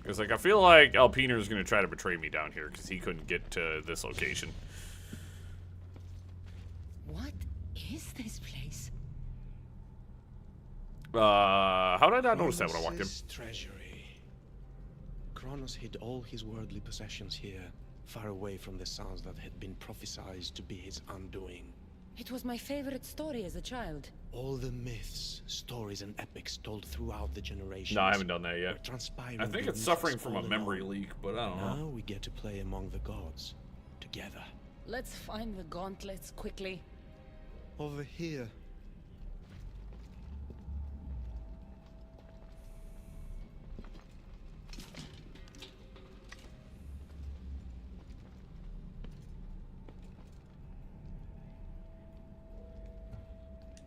Because, like, I feel like Alpiner's going to try to betray me down here because he couldn't get to this location. What is this place? How did I not notice that when I walked in? Treasury. Kronos hid all his worldly possessions here, far away from the sons that had been prophesied to be his undoing. It was my favorite story as a child. All the myths, stories, and epics told throughout the generations. No, I haven't done that yet. I think it's suffering from a memory leak, but I don't know. Now we get to play among the gods, together. Let's find the gauntlets quickly. Over here.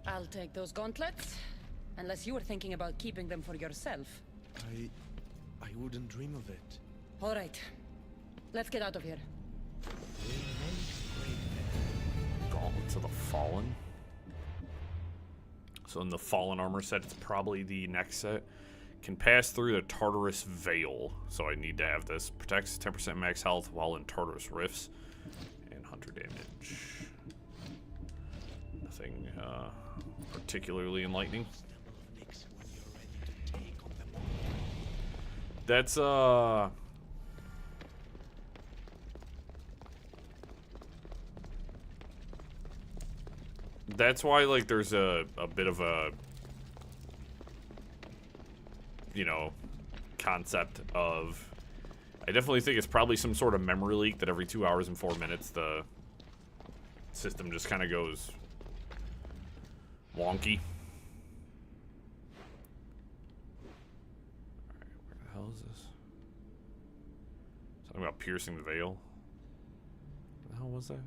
I'll take those gauntlets, unless you were thinking about keeping them for yourself. I wouldn't dream of it. All right, let's get out of here. Gauntlets of the Fallen. So in the Fallen armor set, it's probably the next set. Can pass through the Tartarus Veil, so I need to have this. Protects 10% max health while in Tartarus Rifts, and hunter damage. Nothing particularly enlightening. That's that's why, like, there's a bit of a, you know, concept of, I definitely think it's probably some sort of memory leak that every 2 hours and 4 minutes the system just kind of goes wonky. Alright, where the hell is this? Something about piercing the veil. What the hell was that?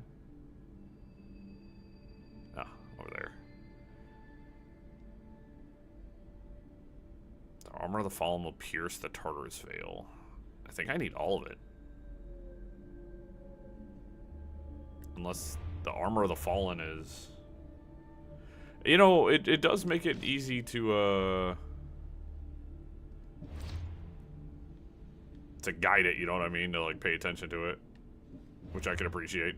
Ah, over there. The armor of the Fallen will pierce the Tartarus Veil. I think I need all of it. Unless the armor of the Fallen is... You know, it does make it easy to guide it, you know what I mean? To, like, pay attention to it. Which I can appreciate.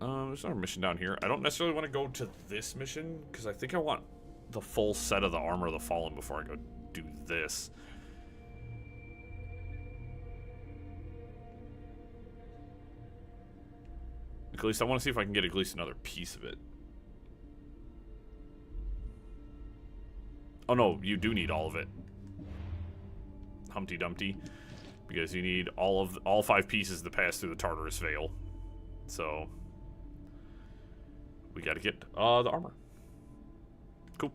There's another mission down here. I don't necessarily want to go to this mission, because I think I want the full set of the Armor of the Fallen before I go do this. At least I want to see if I can get at least another piece of it. Oh no, you do need all of it. Humpty Dumpty. Because you need all 5 pieces to pass through the Tartarus Veil. So we gotta get the armor. Cool.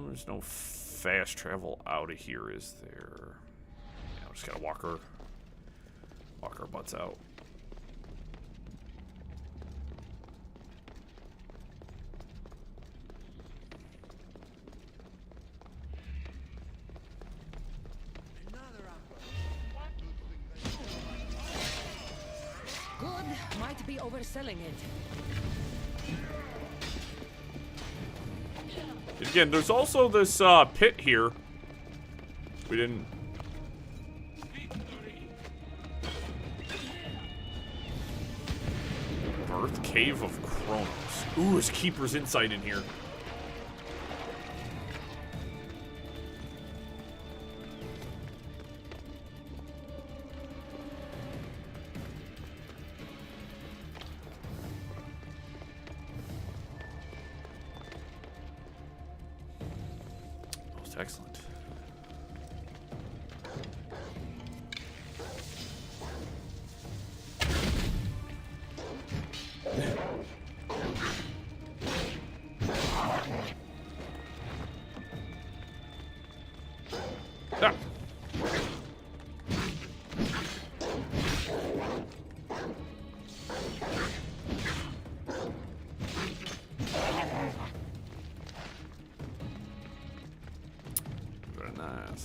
There's no fast travel out of here, is there? Yeah, we just gotta walk our butts out. Good. Might be overselling it. Again, there's also this pit here. We didn't... Birth Cave of Kronos. Ooh, there's Keeper's Insight in here. Excellent. Ah.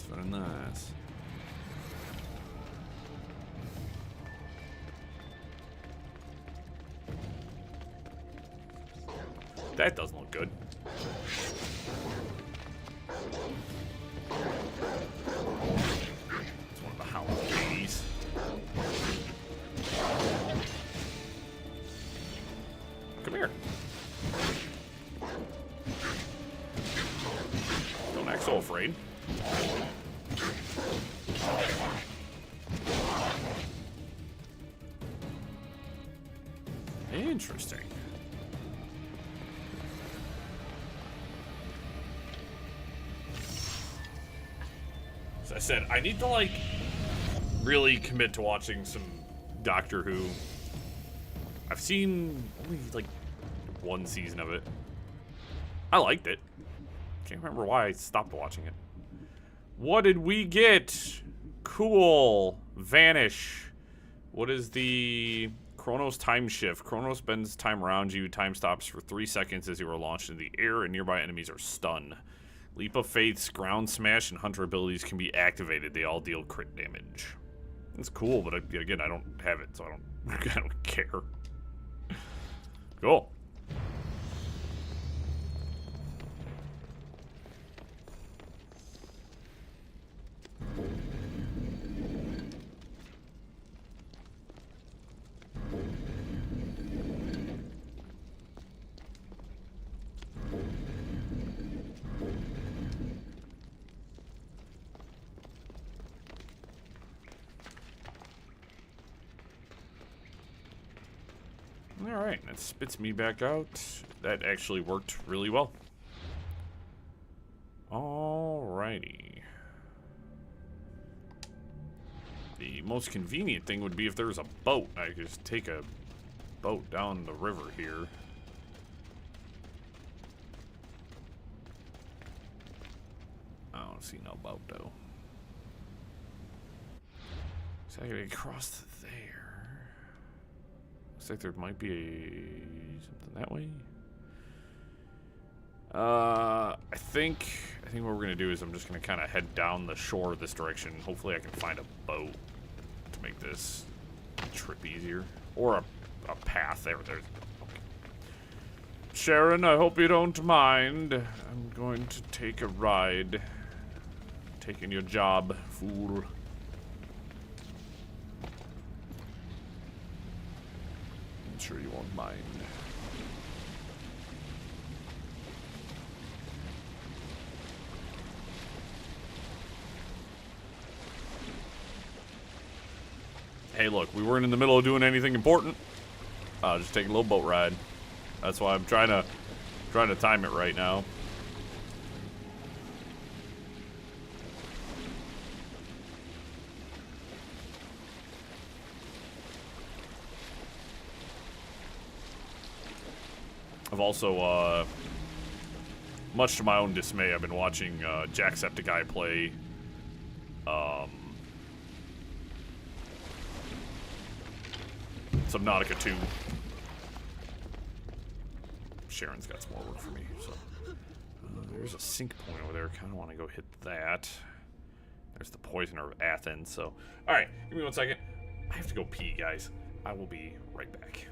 Very nice. That doesn't look good. It's one of the Howling Ladies. Come here. Don't act so afraid. Interesting. As I said, I need to, like, really commit to watching some Doctor Who. I've seen only, like, 1 season of it. I liked it. Can't remember why I stopped watching it. What did we get? Cool. Vanish. What is the... Kronos time shift. Kronos bends time around you. Time stops for 3 seconds as you are launched into the air and nearby enemies are stunned. Leap of Faith, Ground Smash, and Hunter abilities can be activated. They all deal crit damage. It's cool, but again, I don't have it, so I don't care. Cool. Alright, that spits me back out. That actually worked really well. Alrighty. The most convenient thing would be if there was a boat. I could just take a boat down the river here. I don't see no boat though. So I gotta cross there. Looks like there might be something that way. I think what we're gonna do is I'm just gonna kind of head down the shore this direction. Hopefully I can find a boat to make this trip easier, or a path. There's okay. Sharon, I hope you don't mind. I'm going to take a ride. Taking your job, fool. I'm sure you won't mind. Hey, look, we weren't in the middle of doing anything important. Just take a little boat ride. That's why I'm trying to time it right now. I've also, much to my own dismay, I've been watching Jacksepticeye play Subnautica 2. Sharon's got some more work for me, so. There's a sink point over there. Kind of want to go hit that. There's the Poisoner of Athens, so. Alright, give me 1 second. I have to go pee, guys. I will be right back.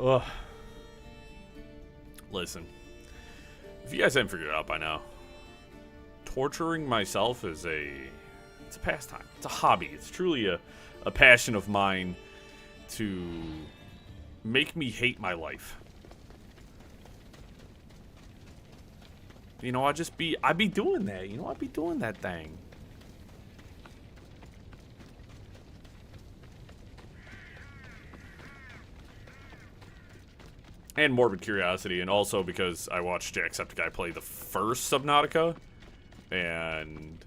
Ugh. Listen, if you guys haven't figured it out by now, torturing myself is it's a pastime. It's a hobby. It's truly a passion of mine to make me hate my life. You know, I'd be doing that. You know, I'd be doing that thing. And morbid curiosity, and also because I watched Jacksepticeye play the first Subnautica, and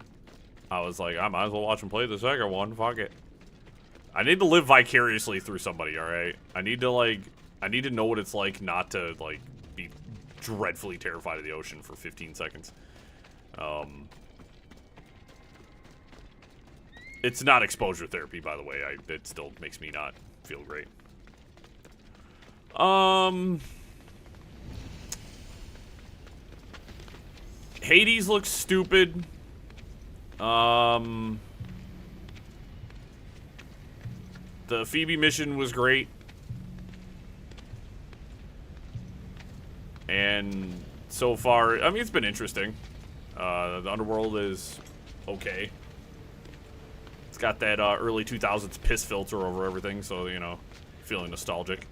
I was like, I might as well watch him play the second one. Fuck it. I need to live vicariously through somebody, alright? I need to know what it's like not to, like, be dreadfully terrified of the ocean for 15 seconds. It's not exposure therapy, by the way. It still makes me not feel great. Hades looks stupid. The Phoebe mission was great. And so far, I mean, it's been interesting. The Underworld is okay. It's got that early 2000s piss filter over everything, so, you know, feeling nostalgic.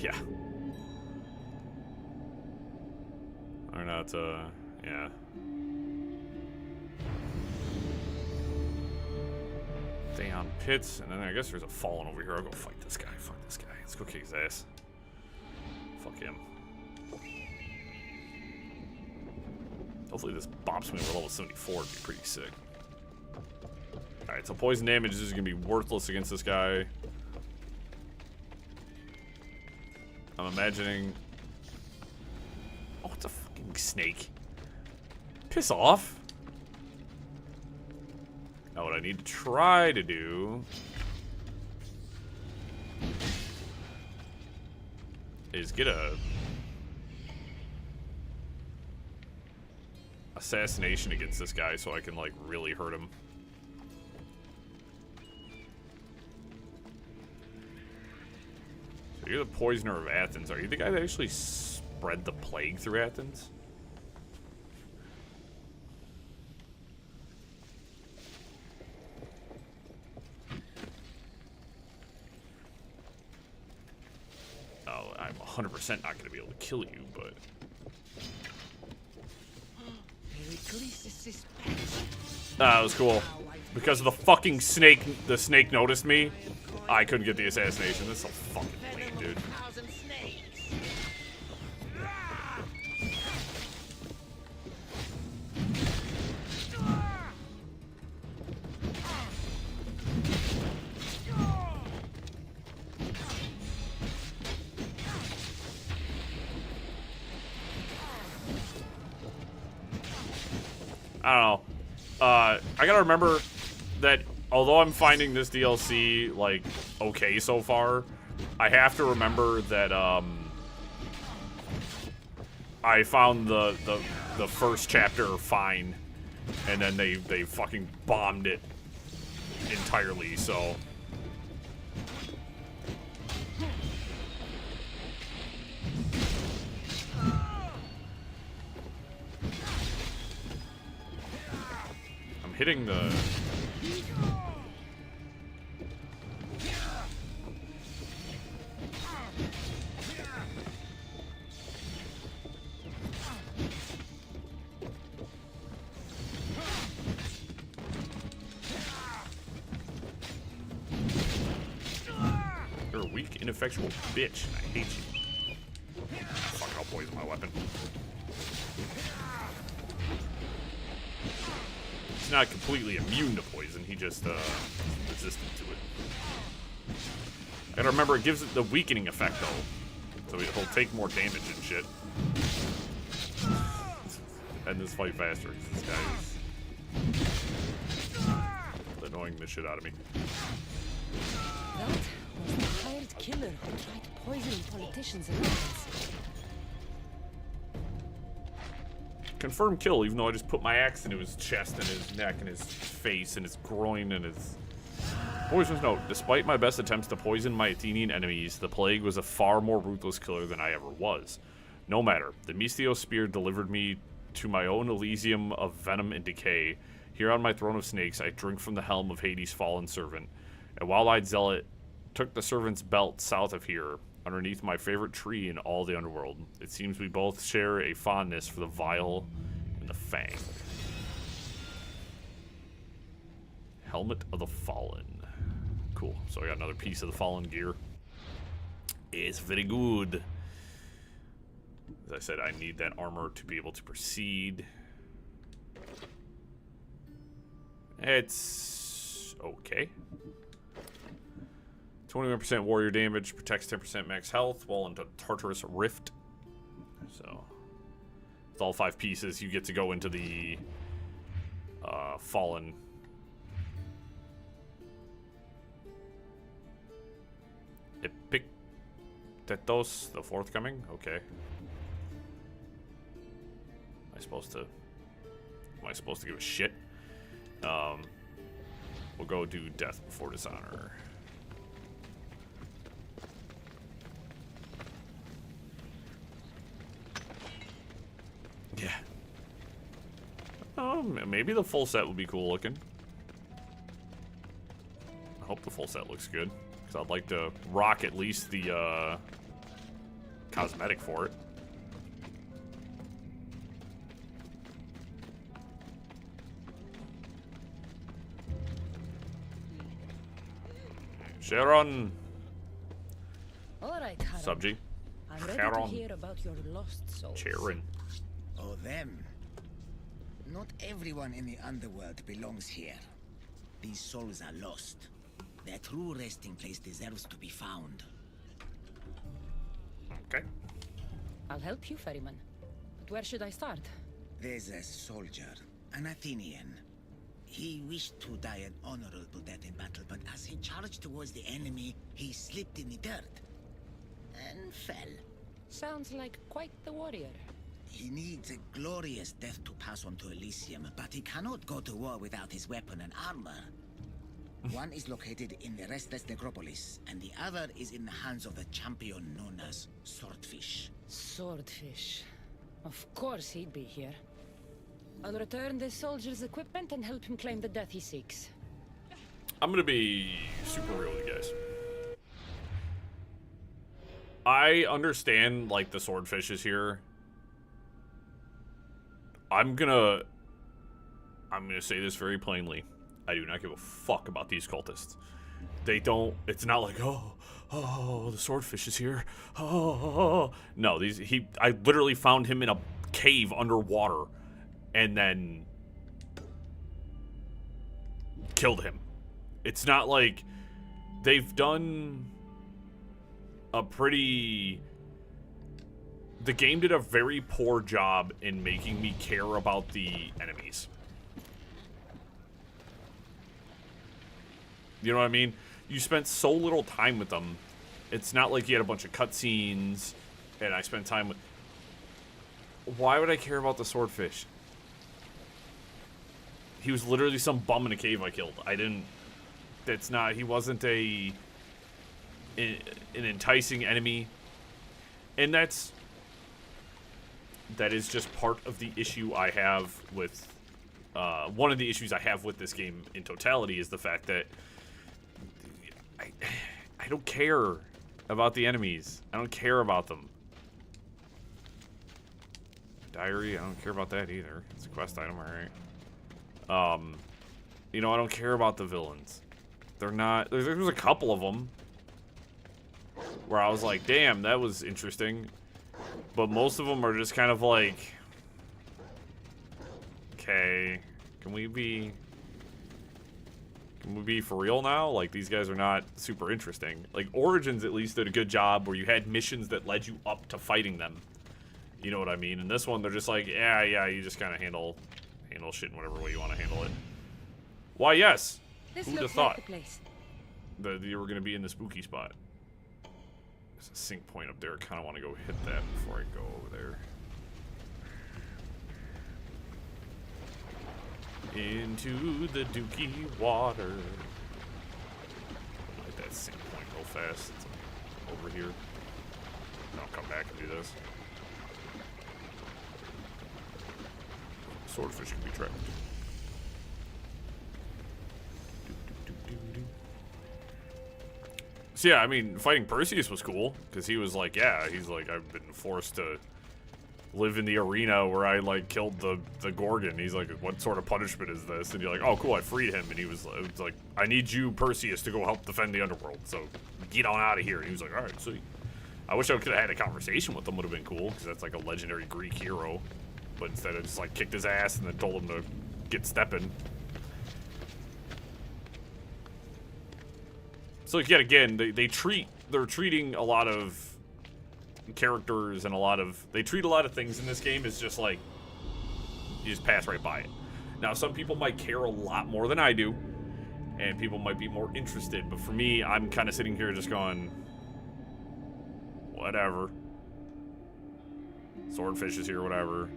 Yeah. Or not, yeah. Damn pits, and then I guess there's a fallen over here. I'll go fight this guy. Fuck this guy. Let's go kick his ass. Fuck him. Hopefully this bombs me over level 74 would be pretty sick. Alright, so poison damage is gonna be worthless against this guy. I'm imagining... Oh, it's a fucking snake. Piss off. Now what I need to try to do... is get a... assassination against this guy so I can, like, really hurt him. So you're the poisoner of Athens. Are you the guy that actually spread the plague through Athens? Oh, I'm 100% not going to be able to kill you, but... That was cool. Because of the fucking snake, the snake noticed me. I couldn't get the assassination. This is so fucking lame, dude. I don't know. I gotta remember that although I'm finding this DLC, like, okay so far, I have to remember that, I found the first chapter fine, and then they fucking bombed it entirely, so... hitting the... You're a weak, ineffectual bitch, and I hate you. Fuck, I'll poison my weapon. He's not completely immune to poison, he just, resistant to it. I gotta remember, it gives it the weakening effect, though. So he'll take more damage and shit. End this fight faster, because this guy is annoying the shit out of me. That was the hired killer who tried poisoning politicians and others. Confirm kill, even though I just put my axe into his chest and his neck and his face and his groin and his... Poison's note. Despite my best attempts to poison my Athenian enemies, the plague was a far more ruthless killer than I ever was. No matter. The Mistio spear delivered me to my own Elysium of venom and decay. Here on my throne of snakes, I drink from the helm of Hades' fallen servant. A wild-eyed zealot took the servant's belt south of here, underneath my favorite tree in all the underworld. It seems we both share a fondness for the Vial and the Fang. Helmet of the Fallen. Cool. So I got another piece of the Fallen gear. It's very good. As I said, I need that armor to be able to proceed. It's okay. 21% warrior damage, protects 10% max health while into Tartarus Rift. So, with all 5 pieces, you get to go into the Fallen. Epictetos, the forthcoming? Okay. Am I supposed to give a shit? We'll go do Death Before Dishonor. Yeah. Oh, maybe the full set would be cool looking. I hope the full set looks good, because I'd like to rock at least the cosmetic for it. Sharon. All right, Haran. Subji. I'm ready to hear about your lost souls. Sharon. Oh, them. Not everyone in the underworld belongs here. These souls are lost. Their true resting place deserves to be found. Okay. I'll help you, ferryman. But where should I start? There's a soldier, an Athenian. He wished to die an honorable death in battle, but as he charged towards the enemy, he slipped in the dirt and fell. Sounds like quite the warrior. He needs a glorious death to pass on to Elysium, but he cannot go to war without his weapon and armor. One is located in the restless necropolis, and the other is in the hands of the champion known as Swordfish. Swordfish. Of course he'd be here. I'll return the soldier's equipment and help him claim the death he seeks. I'm gonna be super real with you guys. I understand, like, the swordfish is here. I'm gonna say this very plainly. I do not give a fuck about these cultists. They don't, it's not like, oh, the swordfish is here. Oh. No, I literally found him in a cave underwater and then killed him. It's not like they've done a pretty... The game did a very poor job in making me care about the enemies. You know what I mean? You spent so little time with them. It's not like you had a bunch of cutscenes and I spent time with... Why would I care about the swordfish? He was literally some bum in a cave I killed. I didn't... That's not... He wasn't an enticing enemy. And that is just part of the issue I have with... one of the issues I have with this game in totality is the fact that I don't care about the enemies. I don't care about them. Diary, I don't care about that either. It's a quest item, alright. You know, I don't care about the villains. They're not... There was a couple of them where I was like, damn, that was interesting. But most of them are just kind of like... Okay, can we be for real now? Like, these guys are not super interesting. Like, Origins at least did a good job where you had missions that led you up to fighting them. You know what I mean? And this one, they're just like, yeah, you just kind of handle shit in whatever way you want to handle it. Why, yes. Who would have thought that you were going to be in the spooky spot? There's a sync point up there. I kind of want to go hit that before I go over there. Into the dookie water. Hit that sync point real fast. It's over here. Then I'll come back and do this. Swordfish can be trapped. So yeah, I mean, fighting Perseus was cool because he was like, he's like, I've been forced to live in the arena where I like killed the Gorgon. He's like, what sort of punishment is this? And you're like, oh cool, I freed him. And he was like, I need you, Perseus, to go help defend the underworld. So get on out of here. And he was like, all right, sweet. I wish I could have had a conversation with him. Would have been cool because that's like a legendary Greek hero. But instead I just like kicked his ass and then told him to get stepping. So yet again, they're treating a lot of characters and they treat a lot of things in this game as just like, you just pass right by it. Now, some people might care a lot more than I do, and people might be more interested, but for me, I'm kind of sitting here just going, whatever. Swordfish is here, whatever.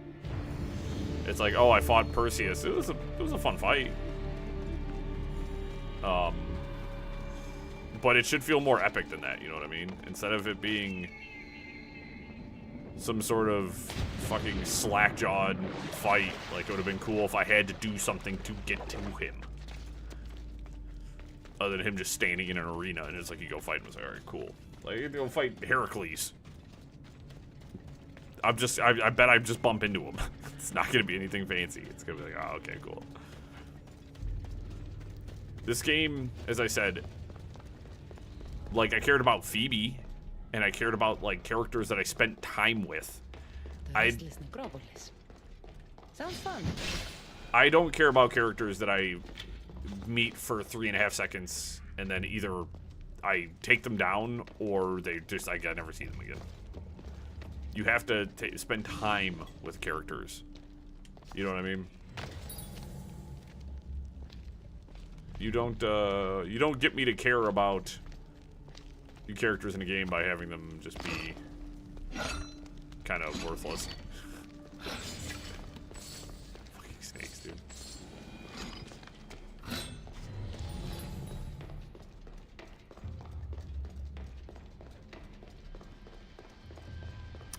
It's like, oh, I fought Perseus. It was a fun fight. But it should feel more epic than that, you know what I mean? Instead of it being some sort of fucking slack-jawed fight, like it would have been cool if I had to do something to get to him. Other than him just standing in an arena and it's like, you go fight him. It's like, alright, cool. Like, you go fight Heracles. I bet I just bump into him. It's not gonna be anything fancy. It's gonna be like, oh, okay, cool. This game, as I said, like, I cared about Phoebe, and I cared about, like, characters that I spent time with. Sounds fun. I don't care about characters that I meet for 3.5 seconds, and then either I take them down or they just I never see them again. You have to spend time with characters. You know what I mean? You don't get me to care about your characters in a game by having them just be kind of worthless. Fucking snakes, dude.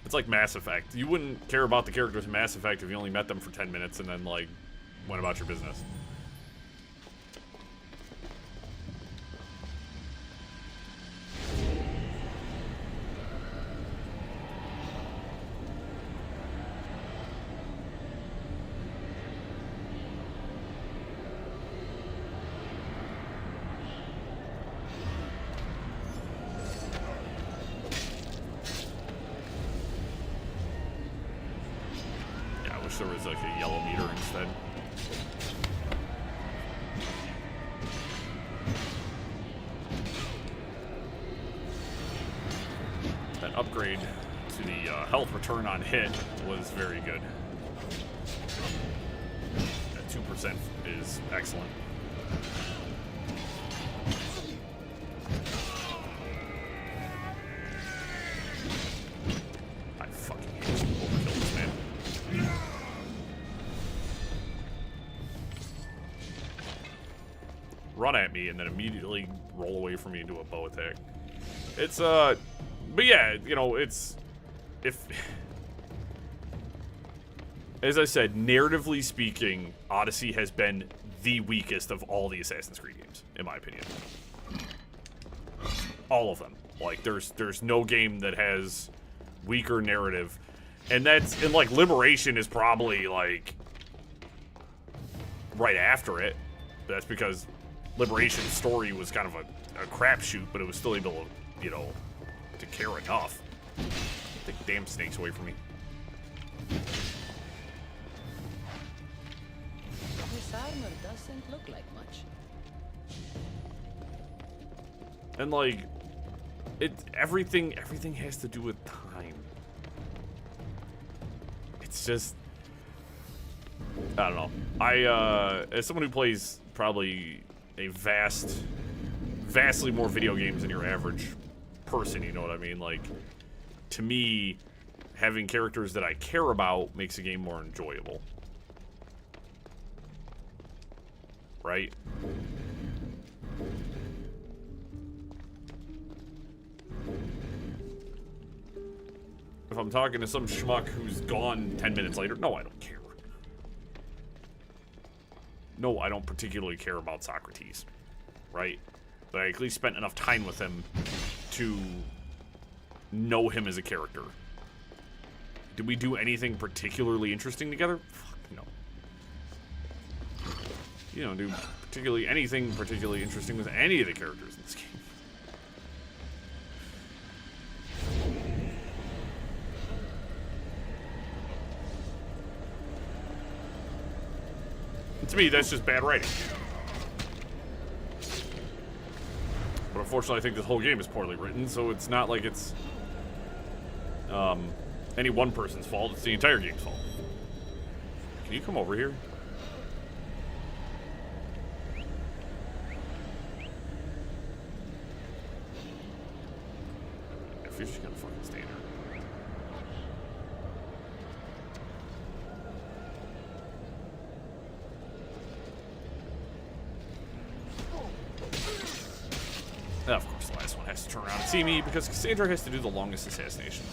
It's like Mass Effect. You wouldn't care about the characters in Mass Effect if you only met them for 10 minutes and then, like, went about your business. There was like a yellow meter instead. That upgrade to the health return on hit was very good. That 2% is excellent. I fucking hate overkills, man. Run at me and then immediately roll away from me into a bow attack. It's but yeah, you know, it's as I said, narratively speaking, Odyssey has been the weakest of all the Assassin's Creed games, in my opinion. All of them. Like there's no game that has weaker narrative. And like Liberation is probably like right after it. That's because Liberation's story was kind of a crapshoot, but it was still able to, you know, to care enough. Take the damn snakes away from me. This armor doesn't look like much. And like, everything has to do with time. It's just, I don't know. As someone who plays probably a vastly more video games than your average person, you know what I mean? Like, to me, having characters that I care about makes a game more enjoyable. Right? If I'm talking to some schmuck who's gone 10 minutes later, no, I don't care. No, I don't particularly care about Socrates, right? But I at least spent enough time with him to know him as a character. Did we do anything particularly interesting together? Fuck, no. You don't do anything particularly interesting with any of the characters in this game. To me, that's just bad writing. But unfortunately, I think this whole game is poorly written, so it's not like it's any one person's fault. It's the entire game's fault. Can you come over here? If you're just gonna fucking stay there. Of course, the last one has to turn around and see me because Cassandra has to do the longest assassination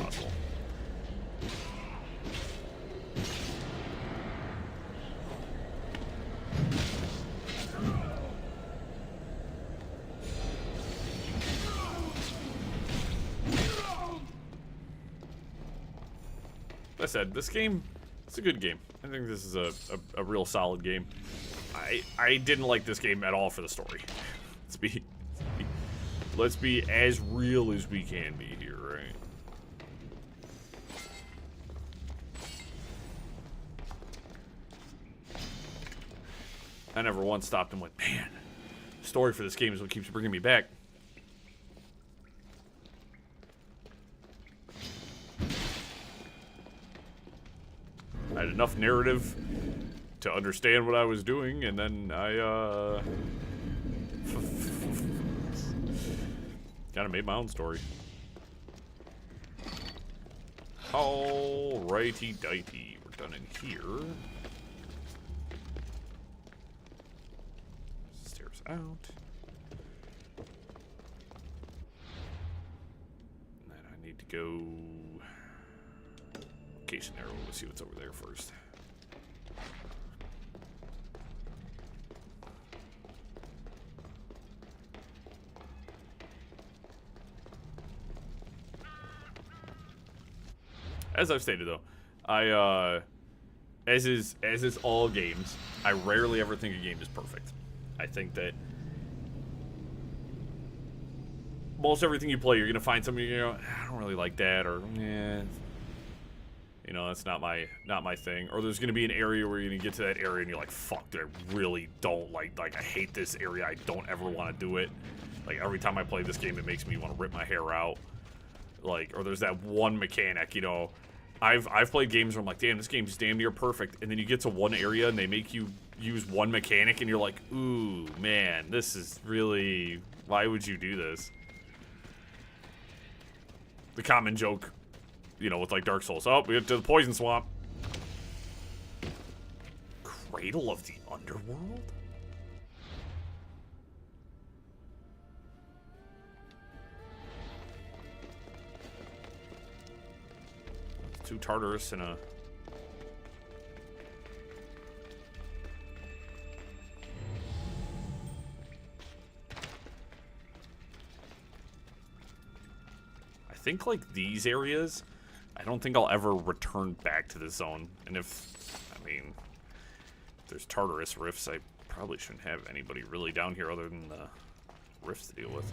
possible. Like I said, this game, it's a good game. I think this is a real solid game. I didn't like this game at all for the story. Let's be as real as we can be here, right? I never once stopped and went, man, the story for this game is what keeps bringing me back. I had enough narrative to understand what I was doing, and then I, kind of made my own story. Alrighty-dighty. We're done in here. Stairs out. And then I need to go... Location arrow. Let's see what's over there first. As I've stated, though, as is all games, I rarely ever think a game is perfect. I think that most everything you play, you're gonna find something, you know, I don't really like that, or yeah, you know, that's not my thing. Or there's gonna be an area where you're gonna get to that area and you're like, fuck, dude, I really don't like I hate this area. I don't ever want to do it. Like every time I play this game, it makes me want to rip my hair out. Like, or there's that one mechanic, you know. I've played games where I'm like, damn, this game's damn near perfect, and then you get to one area and they make you use one mechanic and you're like, ooh, man, this is really, why would you do this? The common joke, you know, with like Dark Souls. Oh, we get to the poison swamp. Cradle of the Underworld? Two Tartarus and a... I think, like, these areas, I don't think I'll ever return back to the zone. And if, I mean, if there's Tartarus rifts, I probably shouldn't have anybody really down here other than the rifts to deal with.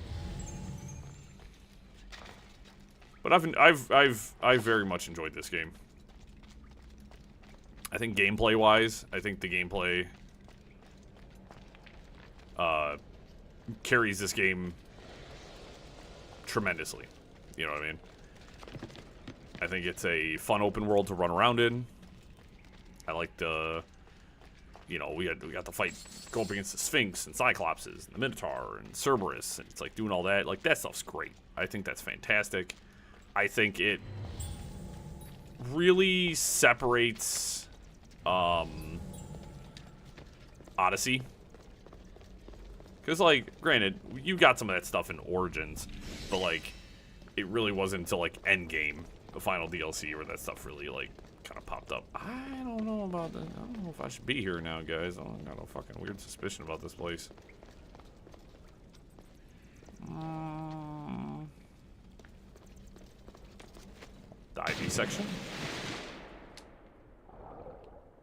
But I've very much enjoyed this game. I think gameplay-wise, I think the gameplay carries this game tremendously. You know what I mean? I think it's a fun open world to run around in. I like the, you know, we got the fight, go up against the Sphinx and Cyclopses and the Minotaur and Cerberus, and it's like doing all that. Like, that stuff's great. I think that's fantastic. I think it really separates Odyssey. Because, like, granted, you got some of that stuff in Origins, but, like, it really wasn't until, like, Endgame, the final DLC, where that stuff really, like, kind of popped up. I don't know about that. I don't know if I should be here now, guys. I got a fucking weird suspicion about this place. The IV section.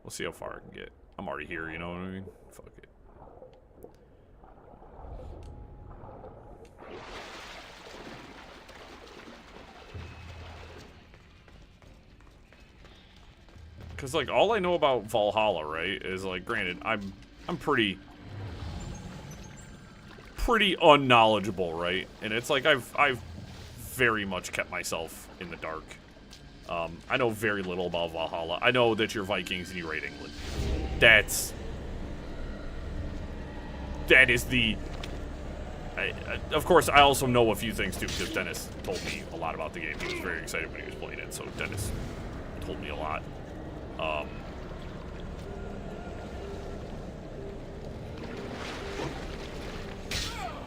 We'll see how far I can get. I'm already here, you know what I mean? Fuck it. Cause like all I know about Valhalla, right, is like, granted, I'm pretty unknowledgeable, right? And it's like I've very much kept myself in the dark. I know very little about Valhalla. I know that you're Vikings and you raid England. That is the... of course, I also know a few things, too, because Dennis told me a lot about the game. He was very excited when he was playing it, so Dennis told me a lot.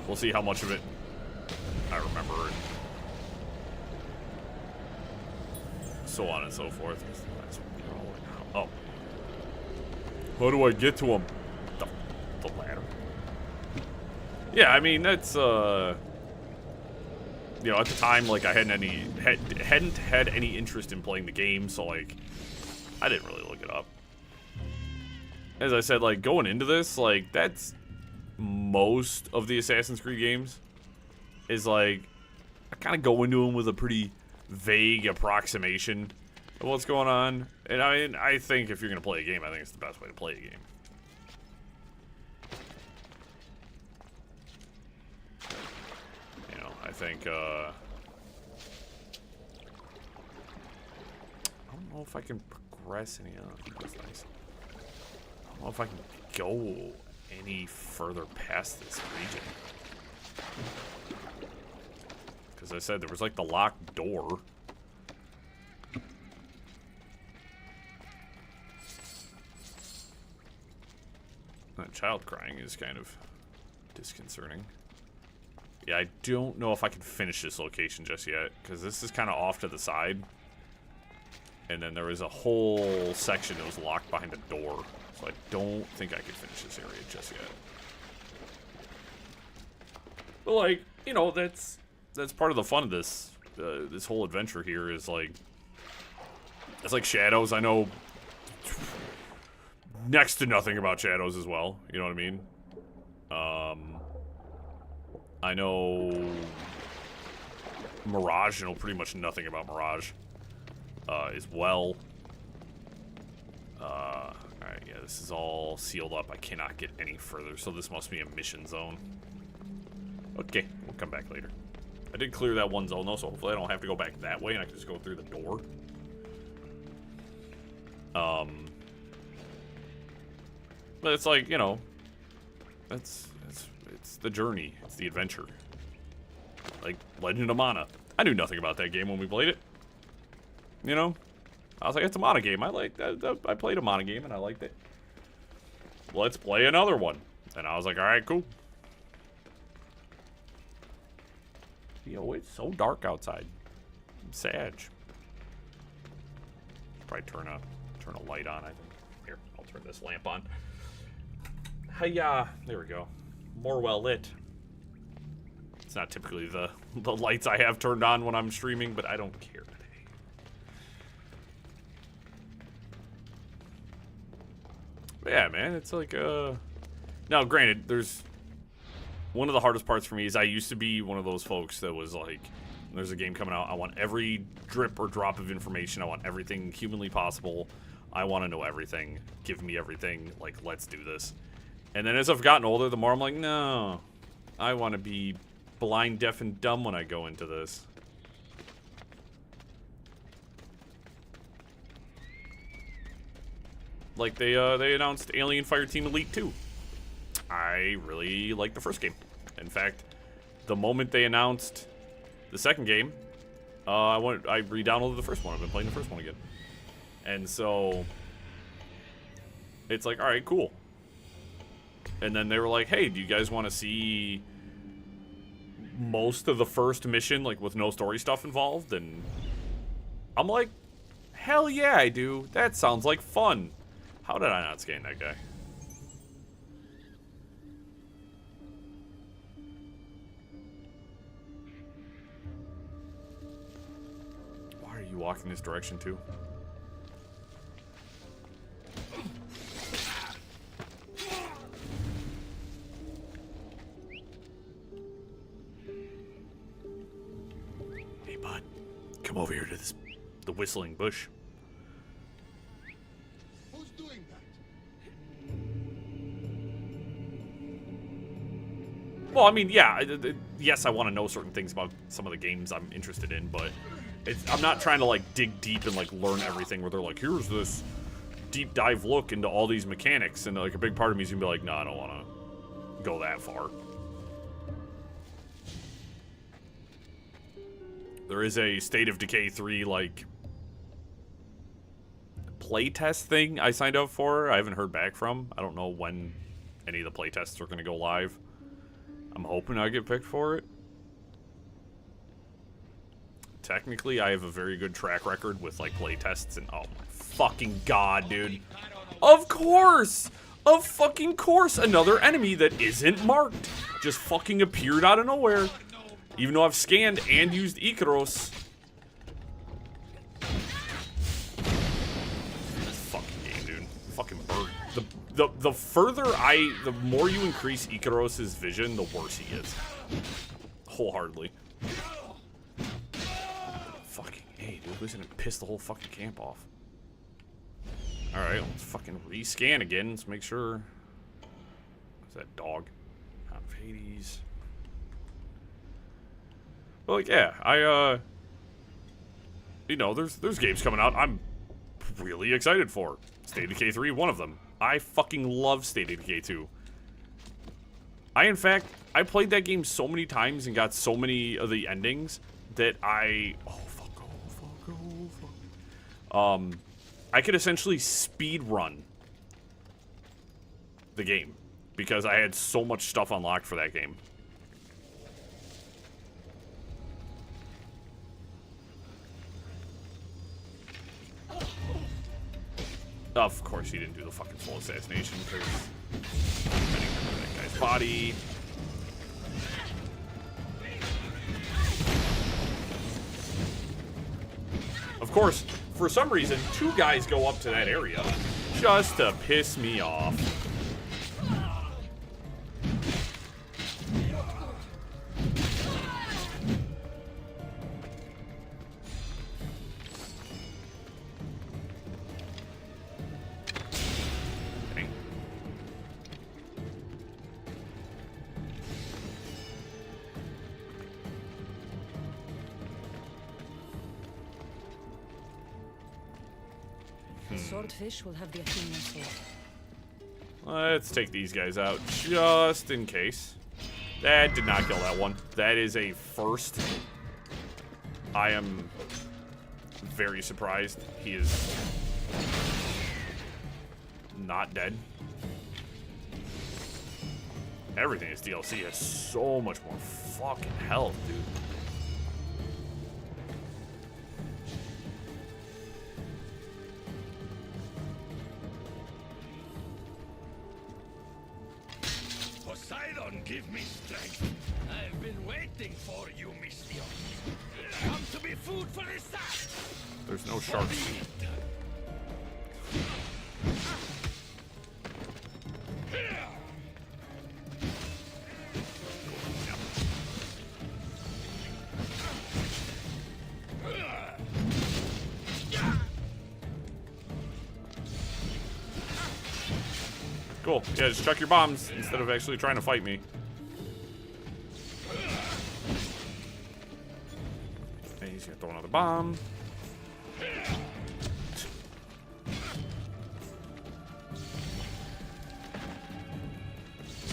We'll see how much of it I remember, and so on and so forth. Oh. How do I get to him? The ladder. Yeah, I mean, that's, you know, at the time, like, I hadn't had any interest in playing the game, so, like, I didn't really look it up. As I said, like, going into this, like, that's most of the Assassin's Creed games. Is, like, I kind of go into them with a pretty vague approximation of what's going on. And, I mean, I think if you're going to play a game, I think it's the best way to play a game. think, I don't know if I can progress any, that's nice. I don't know if I can go any further past this region. Because I said there was like the locked door. That child crying is kind of disconcerting. Yeah, I don't know if I can finish this location just yet, because this is kind of off to the side. And then there was a whole section that was locked behind a door. So I don't think I could finish this area just yet. But like, you know, that's part of the fun of this this whole adventure here is like, it's like Shadows. I know next to nothing about Shadows as well. You know what I mean? I know Mirage. I know pretty much nothing about Mirage as well. Alright, yeah, this is all sealed up. I cannot get any further, so this must be a mission zone. Okay, we'll come back later. I did clear that one zone though, so hopefully I don't have to go back that way and I can just go through the door. But it's like, you know, it's the journey, it's the adventure. Like Legend of Mana. I knew nothing about that game when we played it. You know? I was like, it's a Mana game. I played a Mana game and I liked it. Let's play another one. And I was like, alright, cool. Yo, it's so dark outside. I'm sad. Probably turn a light on, I think. Here, I'll turn this lamp on. Hiya! There we go. More well lit. It's not typically the lights I have turned on when I'm streaming, but I don't care today. But yeah, man, it's like now granted, there's one of the hardest parts for me is I used to be one of those folks that was like, there's a game coming out, I want every drip or drop of information, I want everything humanly possible, I want to know everything, give me everything, like, let's do this. And then as I've gotten older, the more I'm like, no, I want to be blind, deaf, and dumb when I go into this. Like they announced Alien Fireteam Elite 2. I really liked the first game. In fact, the moment they announced the second game, I re-downloaded the first one. I've been playing the first one again. And so it's like, all right, cool. And then they were like, hey, do you guys want to see most of the first mission, like, with no story stuff involved? And I'm like, hell yeah, I do. That sounds like fun. How did I not scan that guy? Why are you walking this direction too? Hey, bud. Come over here to the whistling bush. Who's doing that? Well, I mean, yeah, yes, I want to know certain things about some of the games I'm interested in, but I'm not trying to, like, dig deep and, like, learn everything where they're like, here's this deep dive look into all these mechanics, and, like, a big part of me is gonna be like, no, I don't want to go that far. There is a State of Decay 3, like, playtest thing I signed up for. I haven't heard back from. I don't know when any of the playtests are going to go live. I'm hoping I get picked for it. Technically, I have a very good track record with, like, playtests, and oh my fucking god, dude. Of course! Of fucking course, another enemy that isn't marked just fucking appeared out of nowhere. Even though I've scanned and used Icaros. This fucking game, dude. Fucking bird. The further the more you increase Icaros' vision, the worse he is. Wholeheartedly. Fucking hey, dude. Who's gonna piss the whole fucking camp off? Alright, let's fucking rescan again. Let's make sure. What's that dog? Out of Hades. Well, like, yeah, I, you know, there's games coming out I'm really excited for. State of Decay 3, one of them. I fucking love State of Decay 2. In fact, I played that game so many times and got so many of the endings that I could essentially speed run the game because I had so much stuff unlocked for that game. Of course, he didn't do the fucking full assassination because that guy's body. Of course, for some reason, 2 guys go up to that area just to piss me off. Swordfish will have the Athenian sword. Let's take these guys out just in case. That did not kill that one. That is a first. I am very surprised he is not dead. Everything in this DLC has so much more fucking health, dude. Give me strength. I've been waiting for you, Mistio. Come to be food for the side. There's no sharks. Cool. Yeah, just chuck your bombs instead of actually trying to fight me. And he's gonna throw another bomb.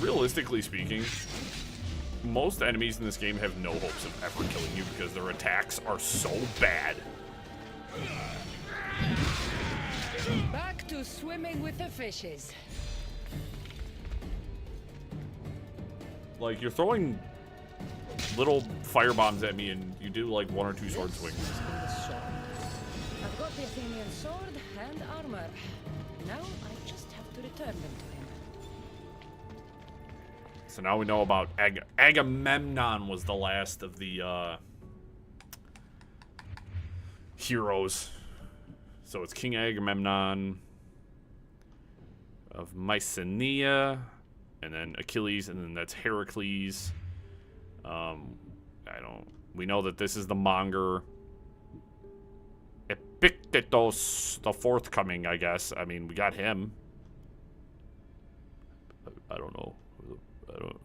Realistically speaking, most enemies in this game have no hopes of ever killing you because their attacks are so bad. Back to swimming with the fishes. Like, you're throwing little fire bombs at me and you do like 1 or 2 sword swings. I've got the Athenian sword and armor. Now I just have to return them to him. So now we know about Agamemnon was the last of the heroes. So it's King Agamemnon of Mycenae, and then Achilles, and then that's Heracles. We know that this is the Monger. Epictetus, the forthcoming, I guess. I mean, we got him. I don't know. I don't.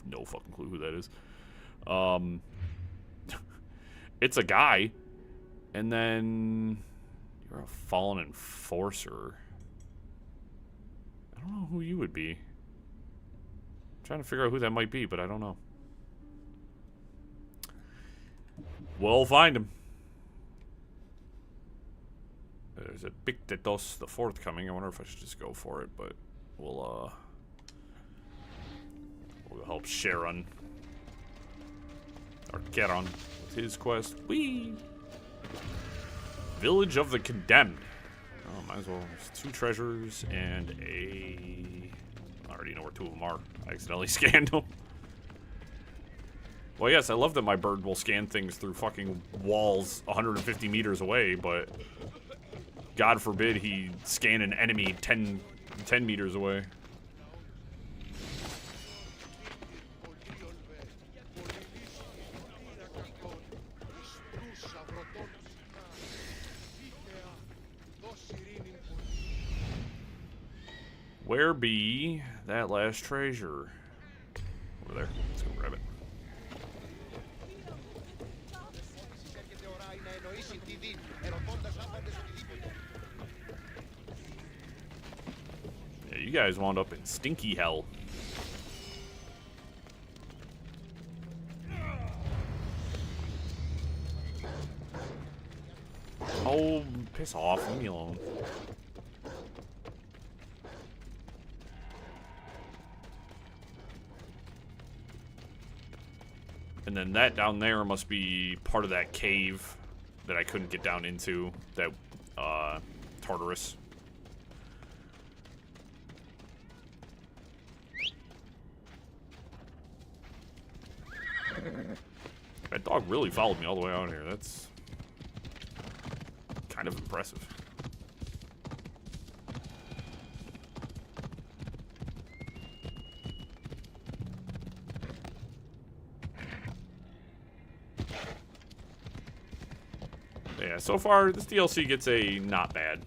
No fucking clue who that is. It's a guy, and then you're a fallen enforcer. I don't know who you would be. I'm trying to figure out who that might be, but I don't know. We'll find him. There's Epictetus, the forthcoming. I wonder if I should just go for it, but we'll help Sharon or Charon with his quest. Whee! Village of the Condemned. Oh, might as well. There's 2 treasures and a. I already know where 2 of them are. I accidentally scanned them. Well, yes, I love that my bird will scan things through fucking walls 150 meters away, but God forbid he scan an enemy 10 meters away. Where be that last treasure? Over there. Let's go grab it. Yeah, you guys wound up in stinky hell. Oh, piss off. Leave me alone. And then that down there must be part of that cave that I couldn't get down into. That, Tartarus. That dog really followed me all the way out here. That's kind of impressive. Yeah, so far this DLC gets a not bad.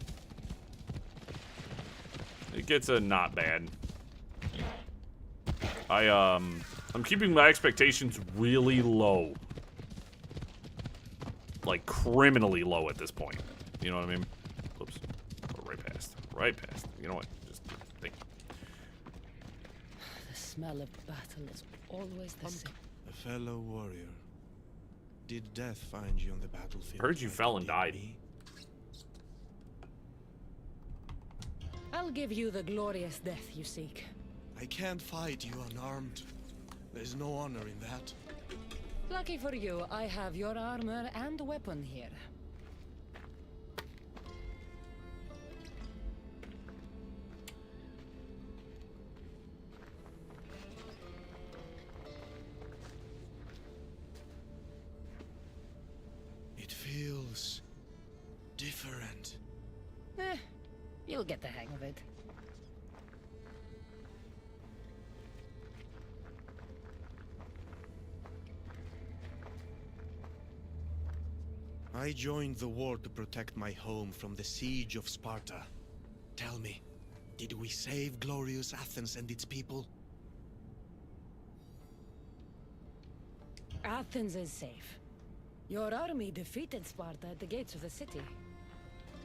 It gets a not bad. I'm keeping my expectations really low. Like criminally low at this point. You know what I mean? Oops. Oh, right past. Right past. You know what? Just think. The smell of battle is always the same. A fellow warrior. Did death find you on the battlefield? I heard you fell and died. I'll give you the glorious death you seek. I can't fight you unarmed. There's no honor in that. Lucky for you, I have your armor and weapon here. It feels different. You'll get the hang of it. I joined the war to protect my home from the siege of Sparta. Tell me, did we save glorious Athens and its people? Athens is safe. Your army defeated Sparta at the gates of the city.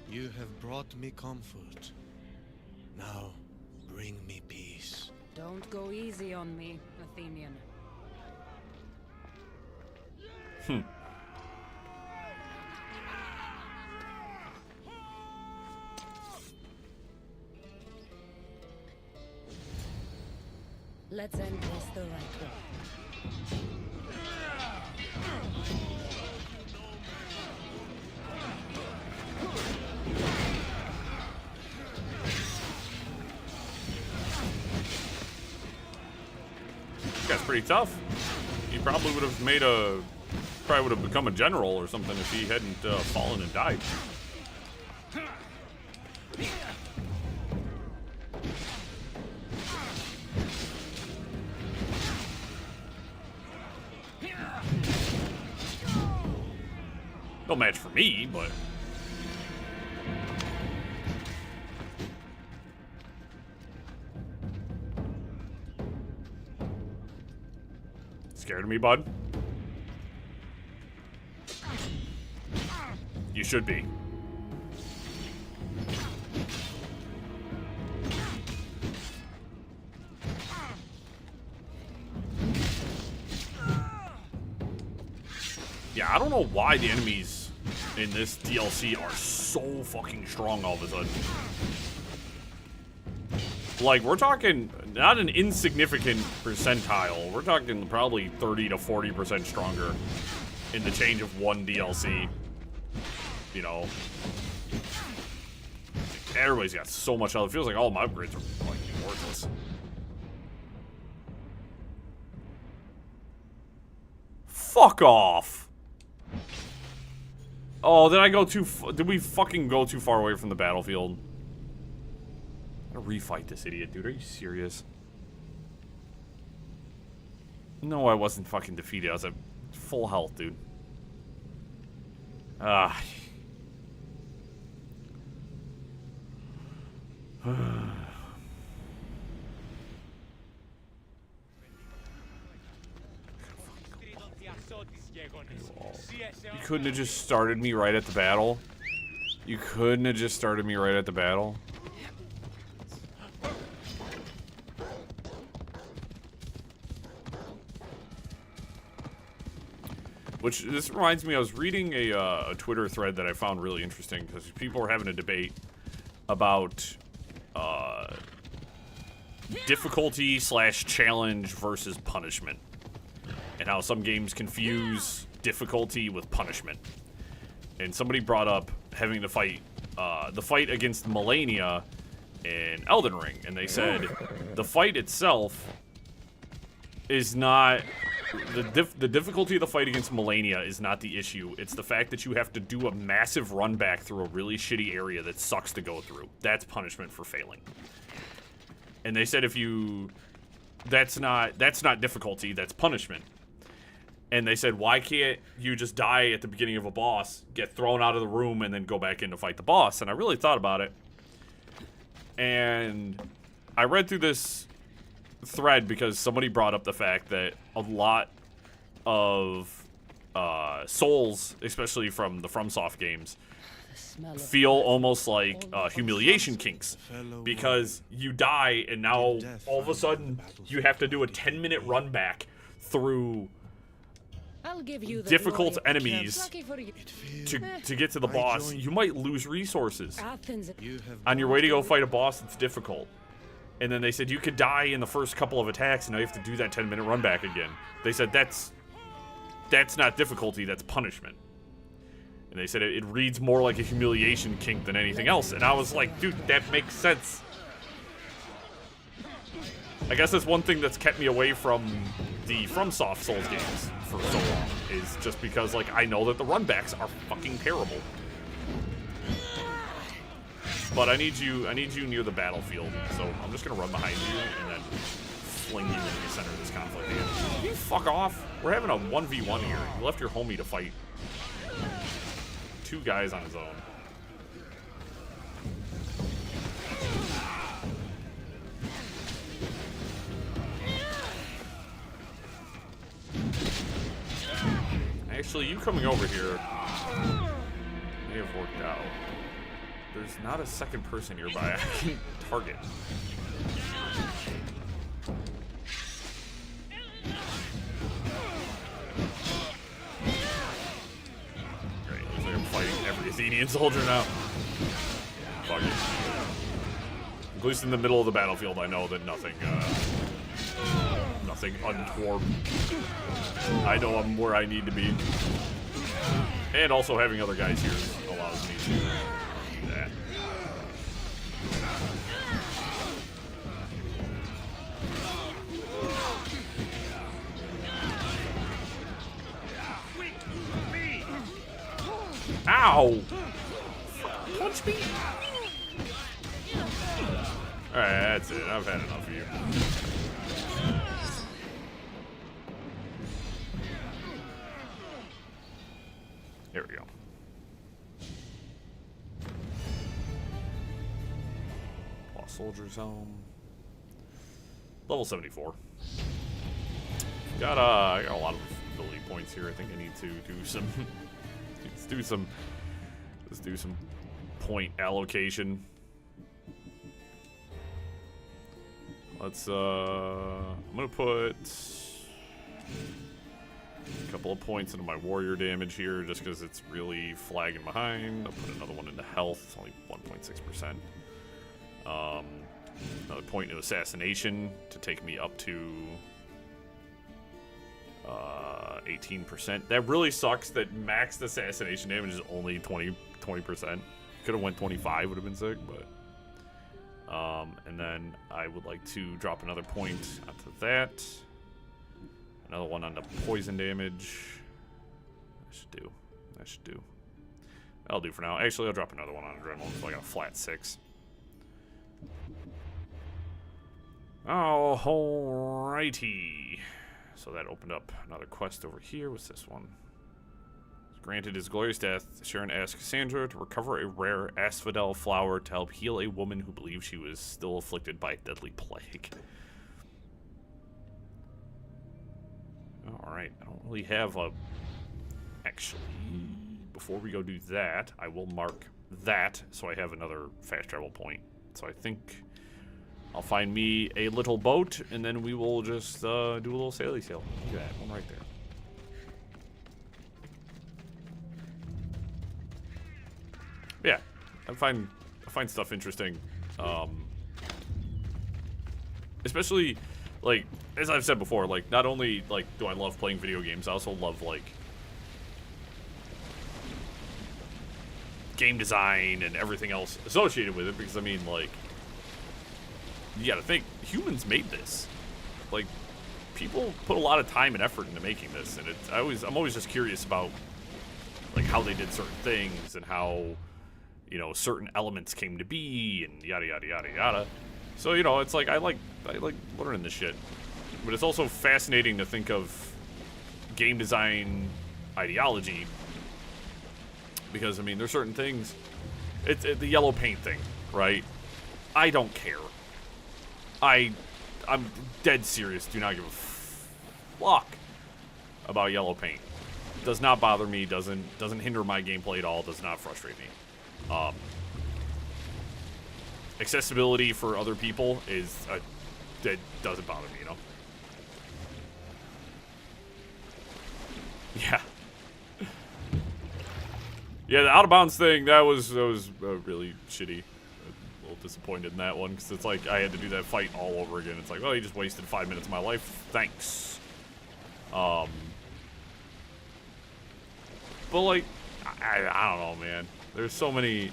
You have brought me comfort. Now, bring me peace. Don't go easy on me, Athenian. Let's end this the right way. This guy's pretty tough. He probably would have made a... Probably would have become a general or something if he hadn't fallen and died. No match for me, but... Scared of me, bud? You should be. Yeah, I don't know why the enemies in this DLC are so fucking strong all of a sudden. Like, we're talking not an insignificant percentile. We're talking probably 30 to 40% stronger in the change of one DLC. You know. Everybody's got so much health. It feels like all my upgrades are like worthless. Fuck off. Oh, did I go too did we fucking go too far away from the battlefield? I gotta refight this idiot, dude. Are you serious? No, I wasn't fucking defeated. I was at full health, dude. Ah. You couldn't have just started me right at the battle? You couldn't have just started me right at the battle? Which, this reminds me, I was reading a Twitter thread that I found really interesting, because people were having a debate about difficulty / challenge versus punishment, and how some games confuse difficulty with punishment. And somebody brought up having to fight the fight against Melania in Elden Ring, and they said the fight itself is not the difficulty of the fight against Melania is not the issue. It's the fact that you have to do a massive run back through a really shitty area that sucks to go through. That's punishment for failing. And they said that's not difficulty, that's punishment. And they said, why can't you just die at the beginning of a boss, get thrown out of the room, and then go back in to fight the boss? And I really thought about it. And I read through this thread because somebody brought up the fact that a lot of Souls, especially from the FromSoft games, feel almost like humiliation kinks, because you die and now all of a sudden you have to do a 10-minute run back through difficult enemies to get to the boss. You might lose resources on your way to go fight a boss that's difficult. And then they said you could die in the first couple of attacks and now you have to do that 10-minute run back again. They said that's not difficulty, that's punishment. And they said it reads more like a humiliation kink than anything else. And I was like, dude, that makes sense. I guess that's one thing that's kept me away from the FromSoft Souls games for so long, is just because, like, I know that the runbacks are fucking terrible. But I need you near the battlefield, so I'm just gonna run behind you and then fling you into the center of this conflict again. You fuck off. We're having a 1v1 here. You left your homie to fight 2 guys on his own. Actually, you coming over here may have worked out. There's not a second person nearby I can target. Great, looks like I'm fighting every Athenian soldier now. Fuck it. At least in the middle of the battlefield, I know that nothing untoward. I know I'm where I need to be. And also having other guys here allows me to do that. Ow! Punch me! Alright, that's it. I've had enough of you. There we go. Lost Soldier's Home. Level 74. Got I got a lot of ability points here. I think I need to do some let's do some point allocation. Let's I'm gonna put a couple of points into my warrior damage here, just because it's really flagging behind. I'll put another one into health. It's only 1.6%. Another point into assassination to take me up to 18%. That really sucks that maxed assassination damage is only 20%. Could have went 25, would have been sick, but and then I would like to drop another point onto that. Another one on the poison damage. That should do. That'll do for now. Actually, I'll drop another one on adrenaline, so I got a flat 6. Oh, alrighty. So that opened up another quest over here. What's this one? Granted his glorious death, Sharon asked Cassandra to recover a rare asphodel flower to help heal a woman who believed she was still afflicted by a deadly plague. Alright. right. I don't really have a... Actually, before we go do that, I will mark that so I have another fast travel point. So I think I'll find me a little boat, and then we will just do a little saily sail. Look at that one right there. Yeah, I find stuff interesting, especially like as I've said before. Like, not only like do I love playing video games, I also love like game design and everything else associated with it. Because I mean, like, you gotta think, humans made this. Like, people put a lot of time and effort into making this, and I'm always just curious about like how they did certain things and how, you know, certain elements came to be and yada yada yada yada. So, you know, it's like I like learning this shit. But it's also fascinating to think of game design ideology, because I mean, there's certain things. It's the yellow paint thing, right? I don't care. I'm dead serious. Do not give a fuck about yellow paint. It does not bother me. Doesn't hinder my gameplay at all. Does not frustrate me. Accessibility for other people is that doesn't bother me, you know. Yeah. Yeah, the out of bounds thing, that was really shitty. A little disappointed in that one, because it's like I had to do that fight all over again. It's like, oh, you just wasted 5 minutes of my life. Thanks. But like, I don't know, man. There's so many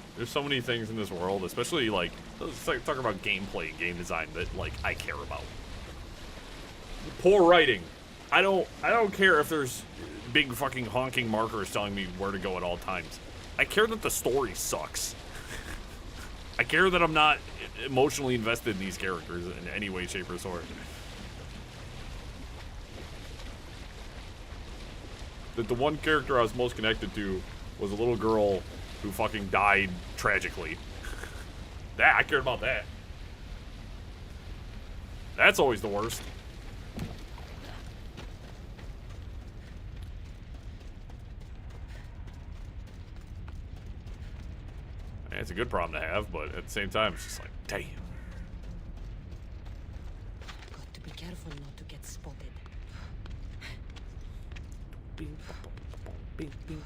things in this world, especially like, let's talk about gameplay and game design that like I care about. Poor writing. I don't care if there's big fucking honking markers telling me where to go at all times. I care that the story sucks. I care that I'm not emotionally invested in these characters in any way, shape, or sort. That the one character I was most connected to was a little girl who fucking died tragically. I cared about that. That's always the worst. And it's a good problem to have, but at the same time, it's just like, damn. Got to be careful not to get spotted. Bing, bing, bing.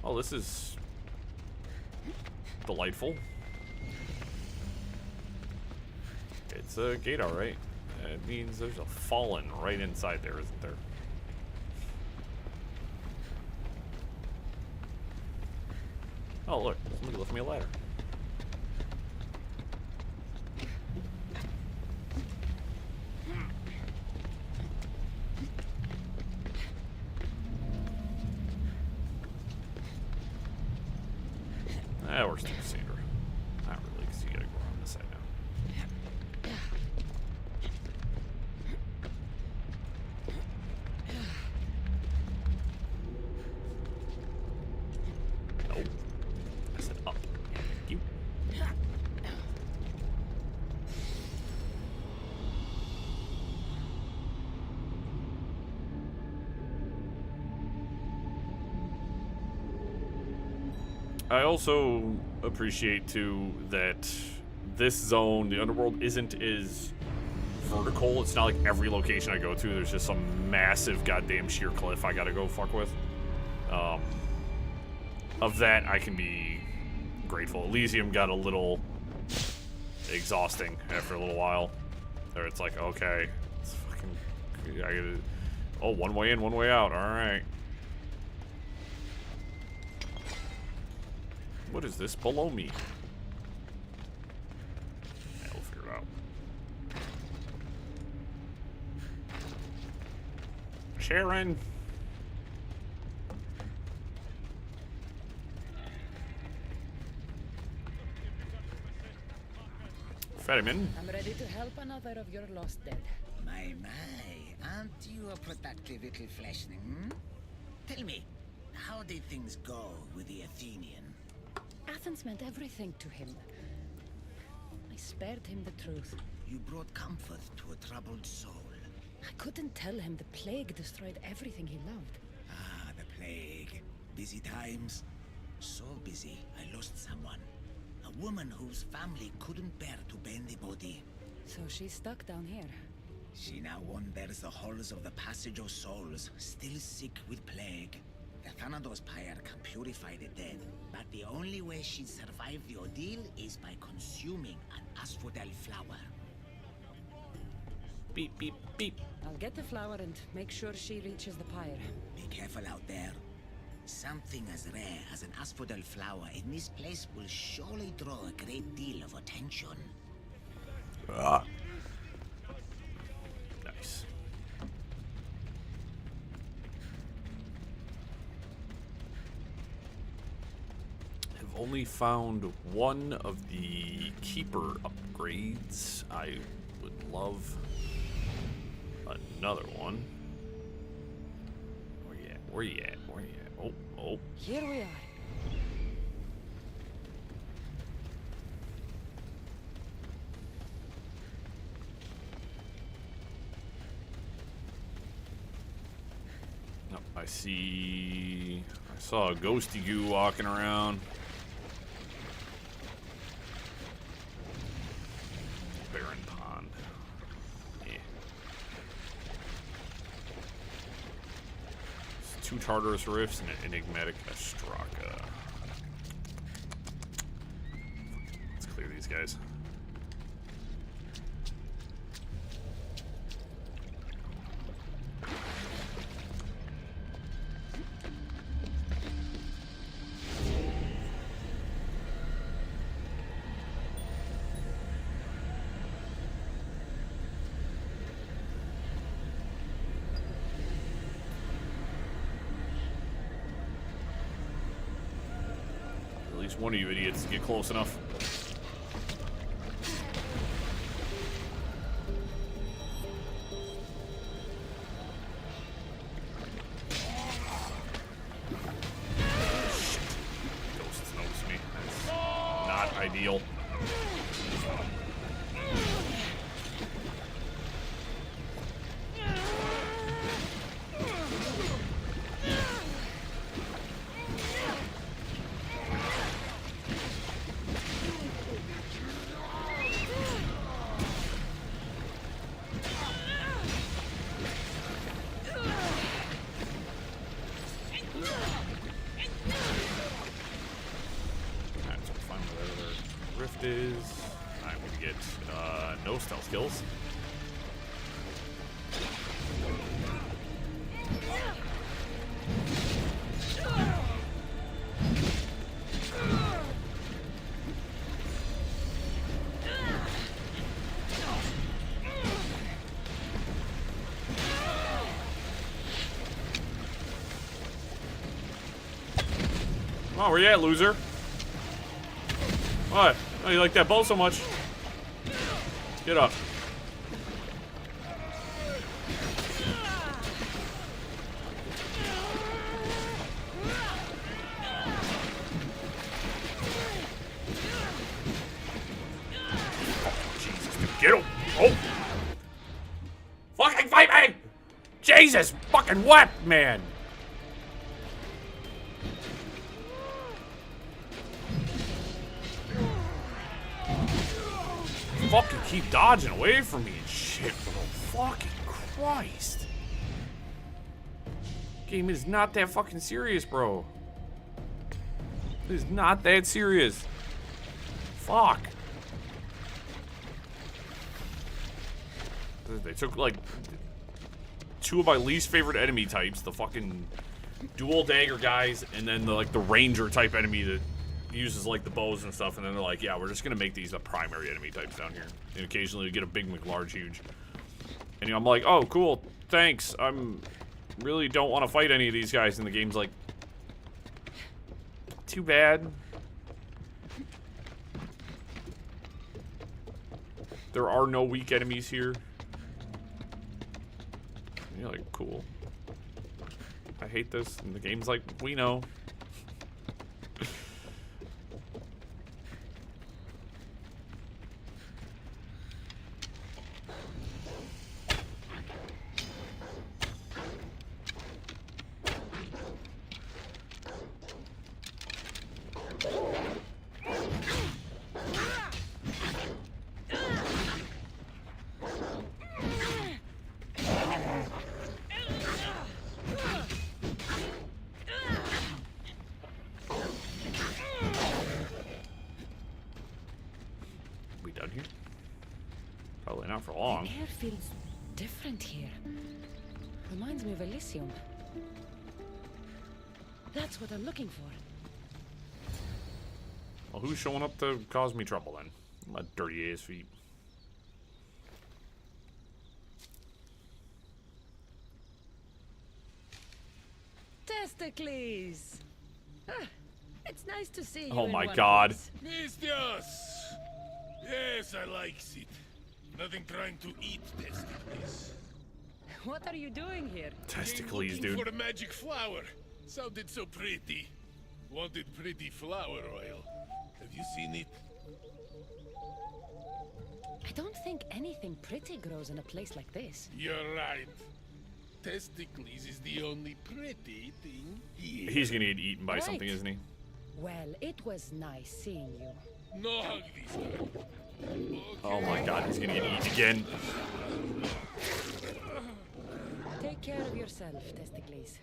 Oh, this is delightful. It's a gate, all right. It means there's a fallen right inside there, isn't there? Oh, look. Somebody left me a ladder. We're still seeing her. Not really, because you gotta go around this side now. Nope. I said up. Thank you. I also appreciate too that this zone, the underworld, isn't as vertical. It's not like every location I go to, there's just some massive goddamn sheer cliff I gotta go fuck with. Of that, I can be grateful. Elysium got a little exhausting after a little while. There, it's like, okay, it's fucking, I gotta, oh, one way in, one way out, alright. What is this below me? Yeah, we'll figure it out. Sharon! Fetterman. I'm ready to help another of your lost dead. My, aren't you a productive little fleshling, hmm? Tell me, how did things go with the Athenian? Athens meant everything to him. spared him the truth. You brought comfort to a troubled soul. I couldn't tell him the plague destroyed everything he loved. Ah, the plague. Busy times. So busy, I lost someone. A woman whose family couldn't bear to bury the body. So she's stuck down here. She now wanders the halls of the Passage of Souls, still sick with plague. The Thanatos pyre can purify the dead, but the only way she'd survive the ordeal is by consuming an asphodel flower. Beep, beep, beep. I'll get the flower and make sure she reaches the pyre. Be careful out there. Something as rare as an asphodel flower in this place will surely draw a great deal of attention. Ah. Nice. I've only found one of the keeper upgrades. I would love another one. Where you at? Where you at? Where you at? Oh, oh. Here we are. Oh, I saw a ghosty goo walking around. Barren Pond. Yeah. It's 2 Tartarus Rifts and an enigmatic Astraka. Let's clear these guys. At least one of you idiots get close enough. Ghosts notice me. That's not ideal. Is I'm gonna get no stealth kills. Come on, where you at, loser? What? Oh, you like that bow so much? Get up. Jesus, dude, get him. Oh. Fucking fight me! Jesus, fucking what, man? Fucking keep dodging away from me and shit, bro. Fucking Christ. Game is not that fucking serious, bro. It is not that serious. Fuck. They took like 2 of my least favorite enemy types, the fucking dual dagger guys, and then the ranger type enemy that uses like the bows and stuff, and then they're like, yeah, we're just gonna make these the primary enemy types down here, and occasionally we get a big McLarge huge. And I'm like, oh cool, thanks, I'm really don't want to fight any of these guys, and the game's like, too bad. There are no weak enemies here. And you're like, cool, I hate this, and the game's like, we know. down here. Probably not for long. The air feels different here. Reminds me of Elysium. That's what I'm looking for. Well, who's showing up to cause me trouble then? My dirty ass feet. Testicles! Ah, it's nice to see you. Oh in my one god. piece. Mistios! Yes, I likes it. Nothing trying to eat testicles. What are you doing here? Testicles, Looking dude. for a magic flower. Sounded so pretty. Wanted pretty flower oil. Have you seen it? I don't think anything pretty grows in a place like this. You're right. Testicles is the only pretty thing here. He's gonna get eaten by Right. something, isn't he? Well, it was nice seeing you. No hug this time. Oh my god, he's gonna get eaten again. Take care of yourself, Testicles.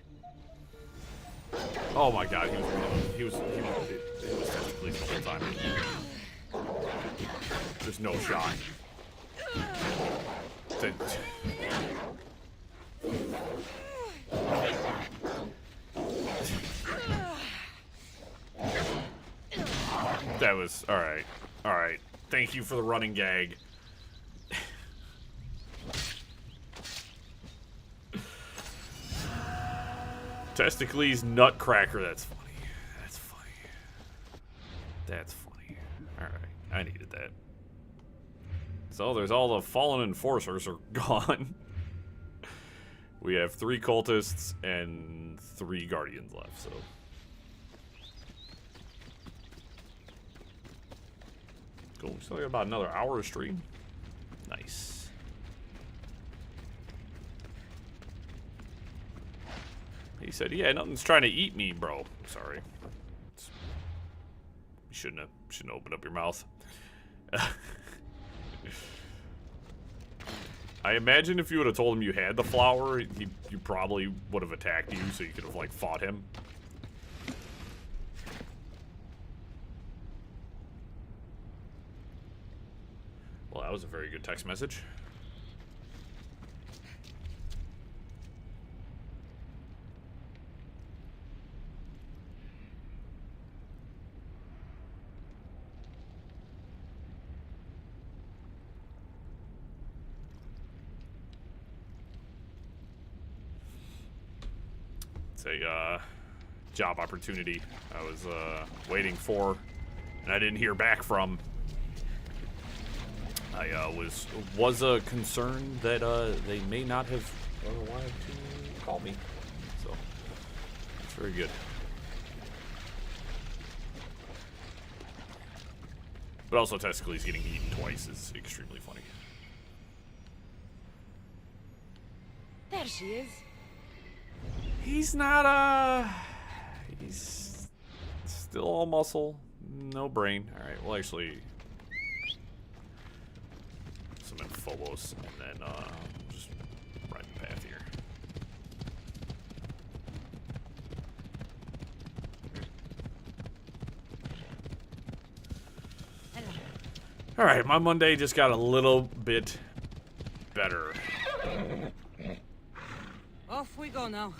Oh my god, it was Testicles the whole time. There's no shot. That was alright. Alright. Thank you for the running gag. Testicles nutcracker, that's funny. That's funny. That's funny. Alright. I needed that. So there's all the fallen enforcers are gone. We have 3 cultists and 3 guardians left, so. Cool. Still got about another hour of stream. Nice. He said, "Yeah, nothing's trying to eat me, bro." Sorry. You shouldn't open up your mouth. I imagine if you would have told him you had the flower, you probably would have attacked you, so you could have like fought him. Well, that was a very good text message. It's a job opportunity I was waiting for, and I didn't hear back from. I was concerned that they may not have wanted to call me, so it's very good. But also, Testicles getting eaten twice is extremely funny. There she is. He's not, he's still all muscle, no brain. Alright, well actually, summon Phobos, and then, just ride the path here. Alright, my Monday just got a little bit better. Off we go now.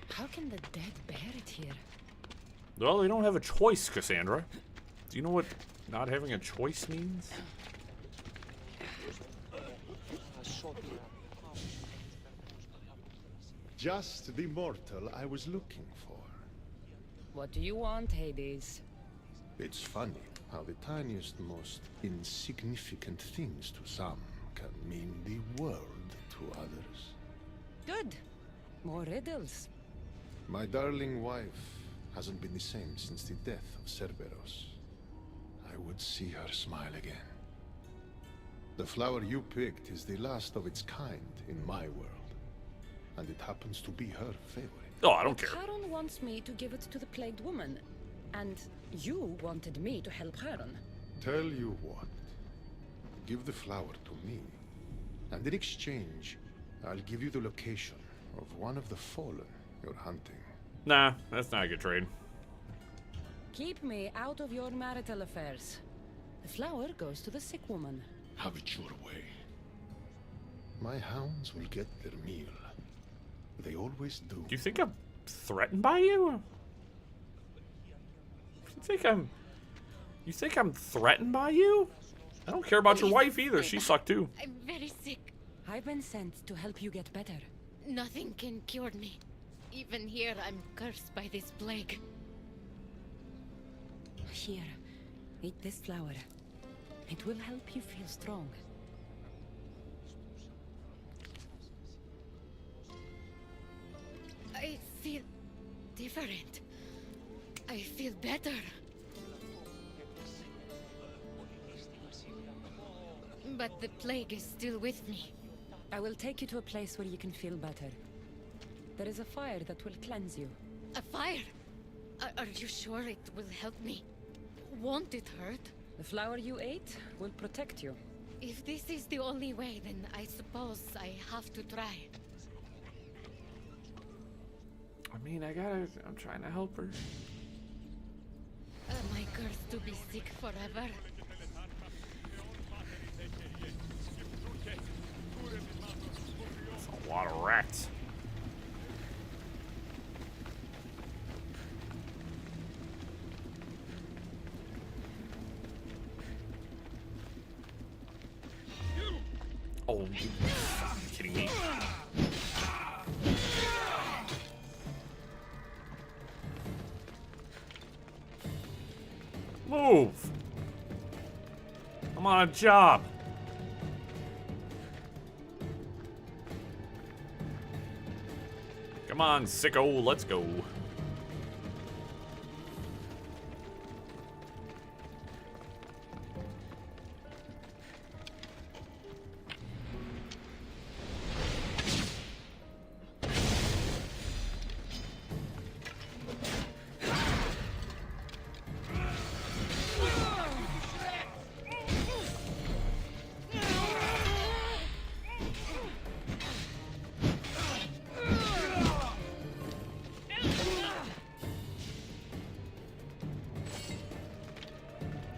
How can the dead bear it here? Well, they don't have a choice, Cassandra. Do you know what not having a choice means? Just the mortal I was looking for. What do you want, Hades? It's funny how the tiniest, most insignificant things to some can mean the world to others. Good. More riddles. My darling wife hasn't been the same since the death of Cerberus. I would see her smile again. The flower you picked is the last of its kind in my world. And it happens to be her favorite. Oh, I don't care. Charon wants me to give it to the plagued woman. And you wanted me to help Charon. Tell you what. give the flower to me. And in exchange, I'll give you the location of one of the fallen you're hunting. Nah, that's not a good trade. Keep me out of your marital affairs. The flower goes to the sick woman. Have it your way. My hounds will get their meal. They always do. Do you think I'm threatened by you? You think I'm threatened by you? I don't care about your wife either. She sucked too. I'm very sick. I've been sent to help you get better. Nothing can cure me. Even here, I'm cursed by this plague. Here, eat this flower. It will help you feel strong. I feel different. I feel better. But the plague is still with me. I will take you to a place where you can feel better. There is a fire that will cleanse you. A fire? Are you sure it will help me? Won't it hurt? The flower you ate will protect you. If this is the only way, then I suppose I have to try. I mean, I'm trying to help her. Am I cursed to be sick forever? That's a lot of rats. Oh, you kidding me? Move! I'm on a job. Come on, sicko, let's go.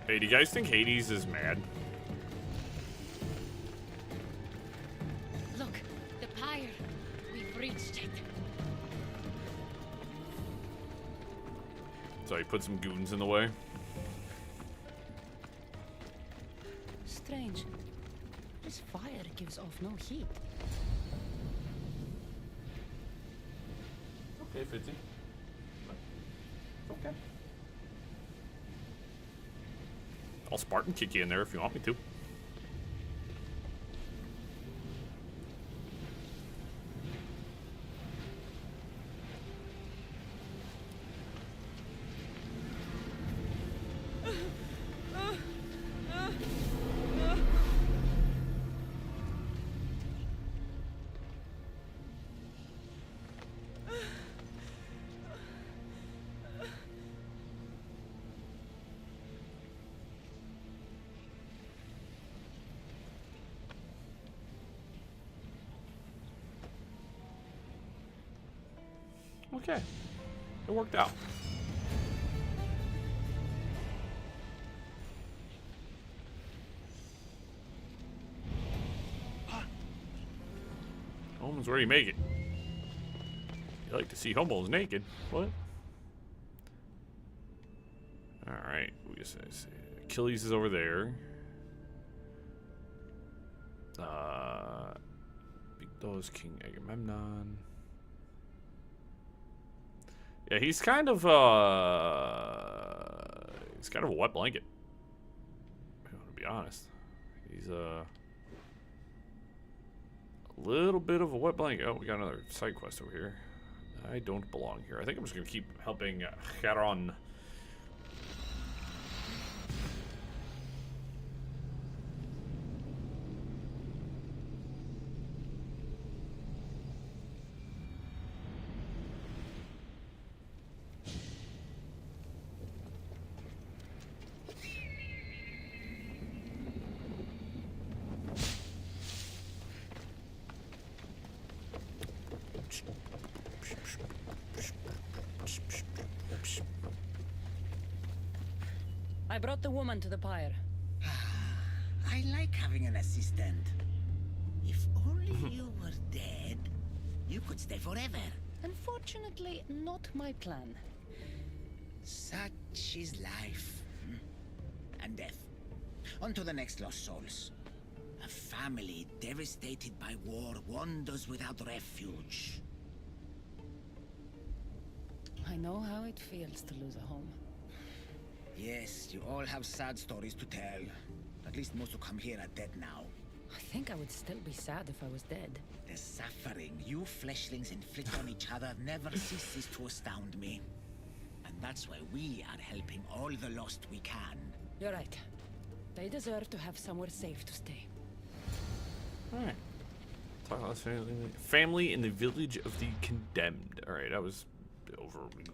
Hey, do you guys think Hades is mad? Look, the pyre. We've reached it. So he put some goons in the way. Strange. This fire gives off no heat. Okay, Fitzy. Okay. I'll Spartan kick you in there if you want me to. Okay, it worked out. Holmes, where do you make it? You like to see homos naked. What? Alright, we just say Achilles is over there. Big Dose, King Agamemnon. Yeah, he's kind of a wet blanket. To be honest, he's a little bit of a wet blanket. Oh, we got another side quest over here. I don't belong here. I think I'm just gonna keep helping Charon. I brought the woman to the pyre. I like having an assistant. If only you were dead, you could stay forever. Unfortunately, not my plan. Such is life. And death. On to the next lost souls. A family devastated by war wanders without refuge. I know how it feels to lose a home. Yes, you all have sad stories to tell. At least most who come here are dead now. I think I would still be sad if I was dead. The suffering you fleshlings inflict on each other never ceases to astound me. And that's why we are helping all the lost we can. You're right. They deserve to have somewhere safe to stay. Alright. Talk about this family in the village of the condemned. Alright, I was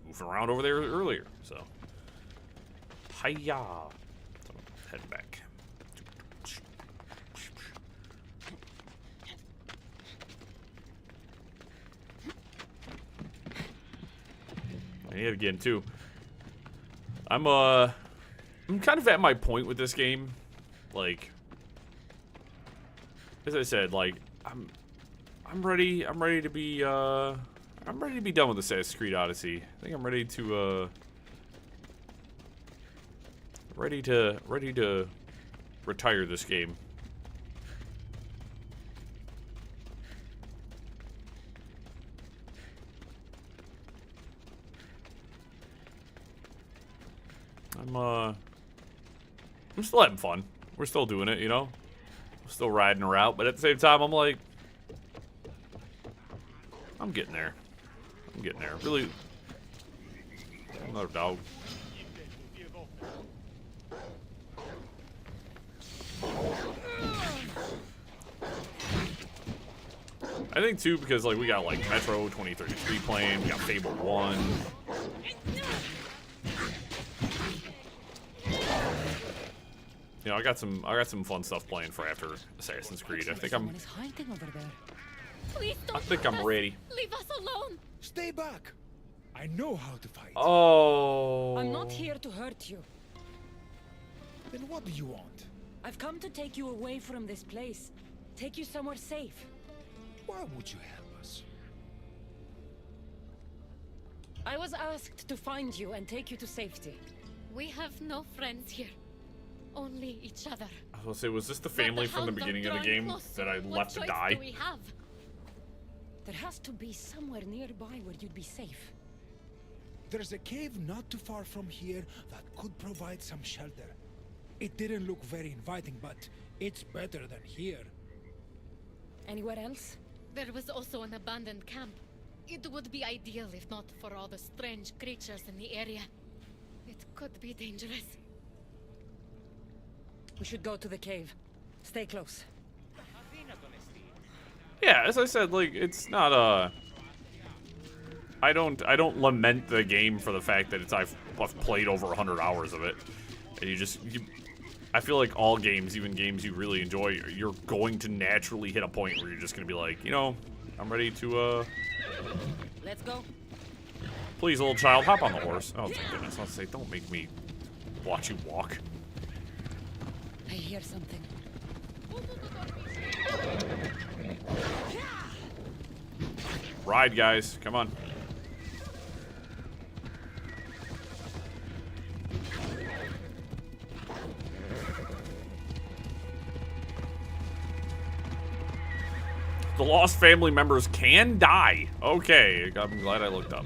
moving around over there earlier, so. Hiya! So, head back. And yet again, too. I'm kind of at my point with this game. Like, as I said, like, I'm ready to be done with Assassin's Creed Odyssey. I think I'm ready to retire this game. I'm still having fun. We're still doing it, you know? We're still riding her out, but at the same time, I'm like, I'm getting there. I'm getting there. Really. Another dog. I think too, because like we got like Metro 2033 playing, we got Fable 1. You know, I got some fun stuff playing for after Assassin's Creed. I think I'm ready. Leave us alone. Stay back. I know how to fight. Oh. I'm not here to hurt you. Then what do you want? I've come to take you away from this place. Take you somewhere safe. Why would you help us? I was asked to find you and take you to safety. We have no friends here. Only each other. I was gonna say, was this the family from the beginning of the game that I left to die? What choice do we have? There has to be somewhere nearby where you'd be safe. There's a cave not too far from here that could provide some shelter. It didn't look very inviting, but it's better than here. Anywhere else? There was also an abandoned camp. It would be ideal if not for all the strange creatures in the area. It could be dangerous. We should go to the cave. Stay close. Yeah, as I said, like, it's not I don't lament the game for the fact that I've played over 100 hours of it. And I feel like all games, even games you really enjoy, you're going to naturally hit a point where you're just gonna be like, you know, I'm ready to Let's go. Please, little child, hop on the horse. Oh thank goodness. I'll say, don't make me watch you walk. I hear something. Ride, guys. Come on. The lost family members can die. Okay, I'm glad I looked up.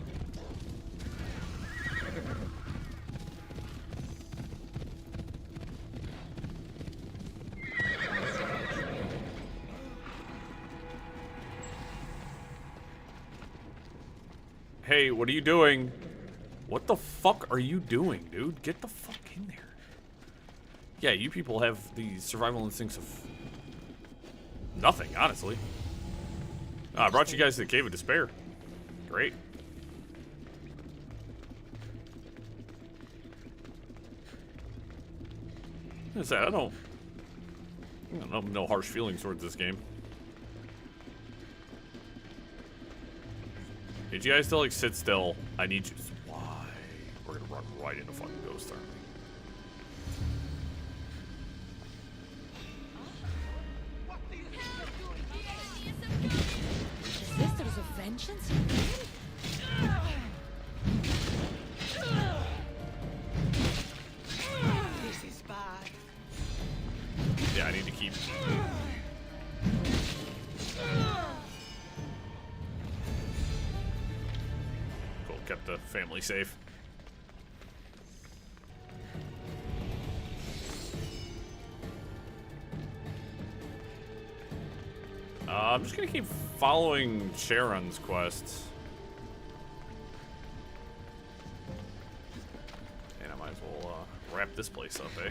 Hey, what are you doing? What the fuck are you doing, dude? Get the fuck in there. Yeah, you people have the survival instincts of nothing, honestly. I brought you guys to the Cave of Despair. Great. I said, I don't no harsh feelings towards this game. Did you guys still like sit still? I need you. Why? We're gonna run right into fucking ghost, aren't we? dimensions? This is bad. Yeah, I need to keep... Cool, kept the family safe. I'm just gonna keep following Sharon's quests. And I might as well wrap this place up, eh?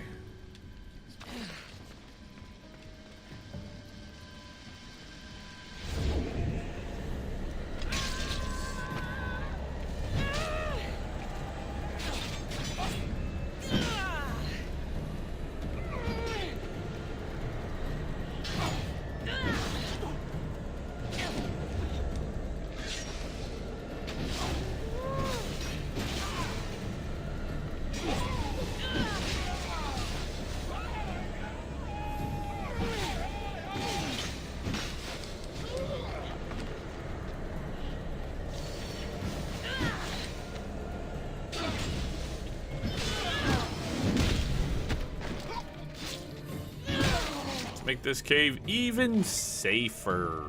Make this cave even safer.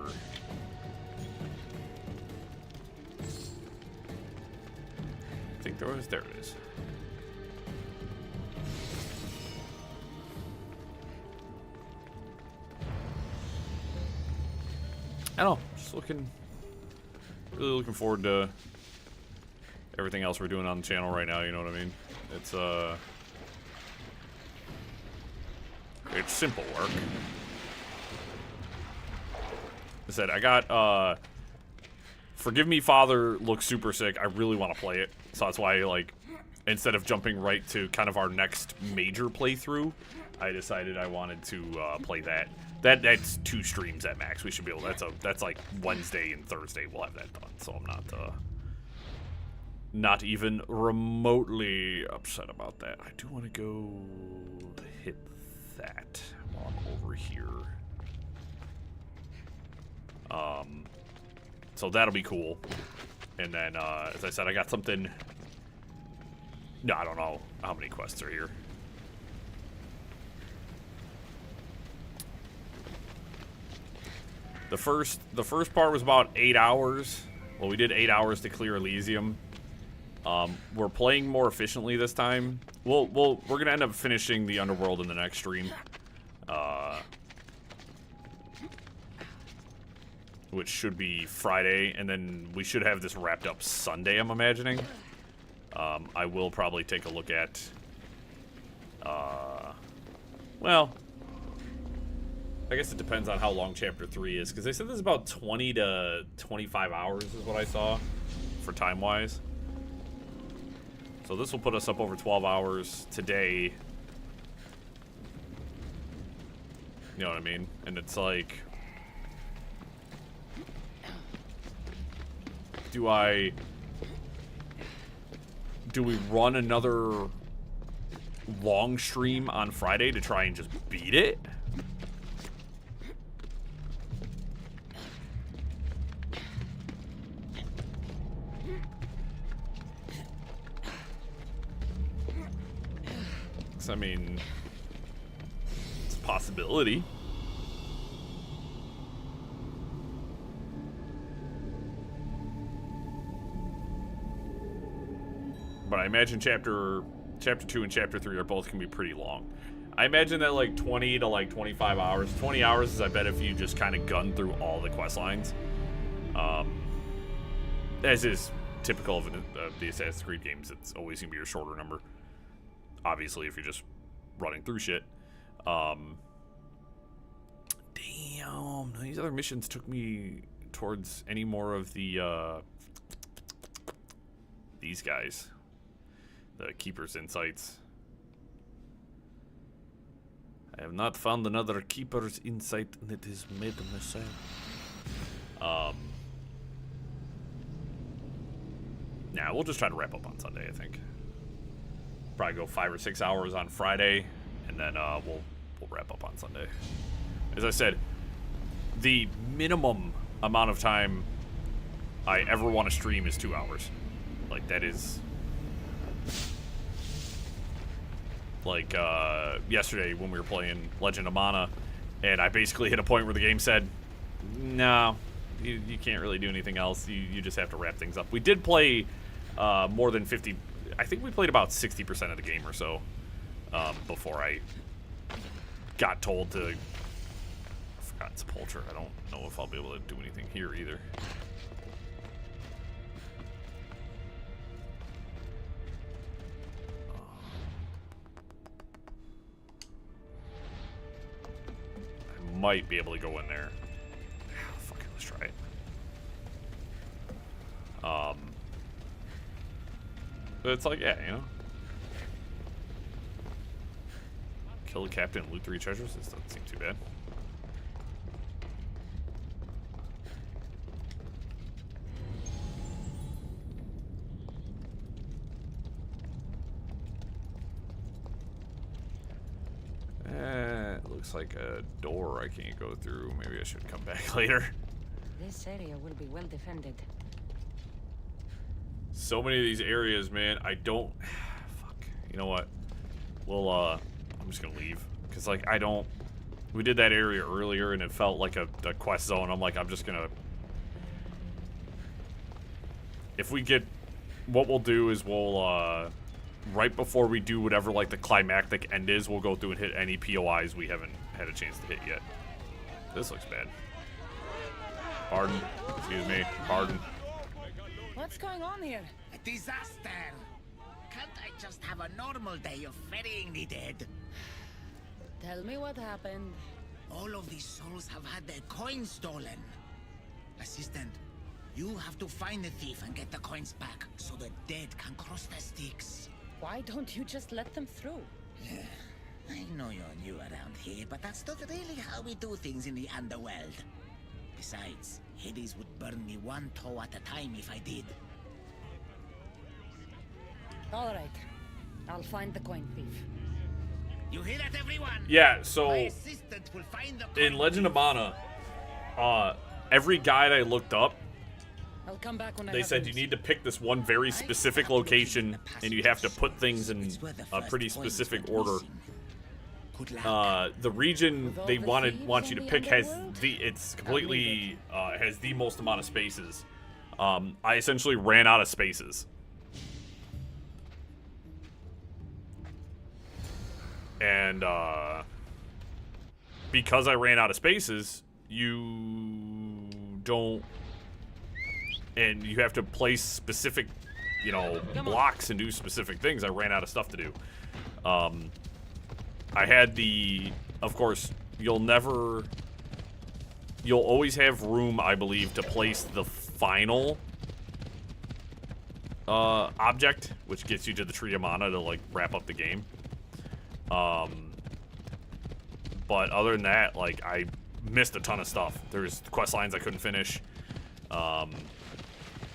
I think there it is. I don't know, just really looking forward to everything else we're doing on the channel right now, you know what I mean? It's simple work. I said, I got, Forgive Me Father looks super sick. I really want to play it. So that's why, like, instead of jumping right to kind of our next major playthrough, I decided I wanted to play that. That's 2 streams at max. We should be able, that's like Wednesday and Thursday we'll have that done. So I'm not even remotely upset about that. I do want to go hit that while I'm over here. So that'll be cool. And then, as I said, I got something. No, I don't know how many quests are here. The first part was about 8 hours. Well, we did 8 hours to clear Elysium. We're playing more efficiently this time. We're gonna end up finishing the Underworld in the next stream, which should be Friday, and then we should have this wrapped up Sunday, I'm imagining. I will probably take a look at, well, I guess it depends on how long Chapter 3 is, because they said this is about 20 to 25 hours is what I saw, for time-wise. So this will put us up over 12 hours today. You know what I mean? And it's like... Do we run another long stream on Friday to try and just beat it? I mean, it's a possibility. But I imagine chapter 2 and chapter 3 are both gonna be pretty long. I imagine that like 20 to like 25 hours. 20 hours is, I bet, if you just kind of gun through all the quest lines. As is typical of the Assassin's Creed games, it's always gonna be your shorter number. Obviously, if you're just running through shit. Damn, these other missions took me towards any more of the, these guys. The Keeper's Insights. I have not found another Keeper's Insight, and it is made myself. Nah, we'll just try to wrap up on Sunday, I think. Probably go 5 or 6 hours on Friday, and then we'll wrap up on Sunday. As I said, the minimum amount of time I ever want to stream is 2 hours. Like, that is... Like, yesterday when we were playing Legend of Mana, and I basically hit a point where the game said, no, you can't really do anything else. You just have to wrap things up. We did play more than 50... I think we played about 60% of the game or so before I got told to... I forgot Sepulcher. I don't know if I'll be able to do anything here either. I might be able to go in there. Fuck it, let's try it. But it's like, yeah, you know. Kill the captain, loot 3 treasures. This doesn't seem too bad. It looks like a door I can't go through. Maybe I should come back later. This area will be well defended. So many of these areas, man, I don't... Fuck. You know what? Well, I'm just gonna leave. Because, like, I don't... We did that area earlier, and it felt like a quest zone. I'm like, I'm just gonna... If we get... What we'll do is we'll, right before we do whatever, like, the climactic end is, we'll go through and hit any POIs we haven't had a chance to hit yet. This looks bad. Pardon. Excuse me. Pardon. What's going on here? A disaster! Can't I just have a normal day of ferrying the dead? Tell me what happened. All of these souls have had their coins stolen. Assistant, you have to find the thief and get the coins back so the dead can cross the sticks. Why don't you just let them through? I know you're new around here, but that's not really how we do things in the underworld. Besides, Hades would burn me one toe at a time if I did. All right. I'll find the coin thief. You hear that, everyone? Yeah, so My assistant will find the in Legend of Mana, every guide I looked up, I'll come back when they said you need to pick this one very specific location, and you have to put things in a pretty specific order. The region they want you to pick has it's completely has the most amount of spaces. I essentially ran out of spaces. And because I ran out of spaces, you don't, and you have to place specific, you know, blocks and do specific things. I ran out of stuff to do. I had the, of course, you'll always have room, I believe, to place the final object, which gets you to the Tree of Mana to, like, wrap up the game. But other than that, like, I missed a ton of stuff. There's quest lines I couldn't finish.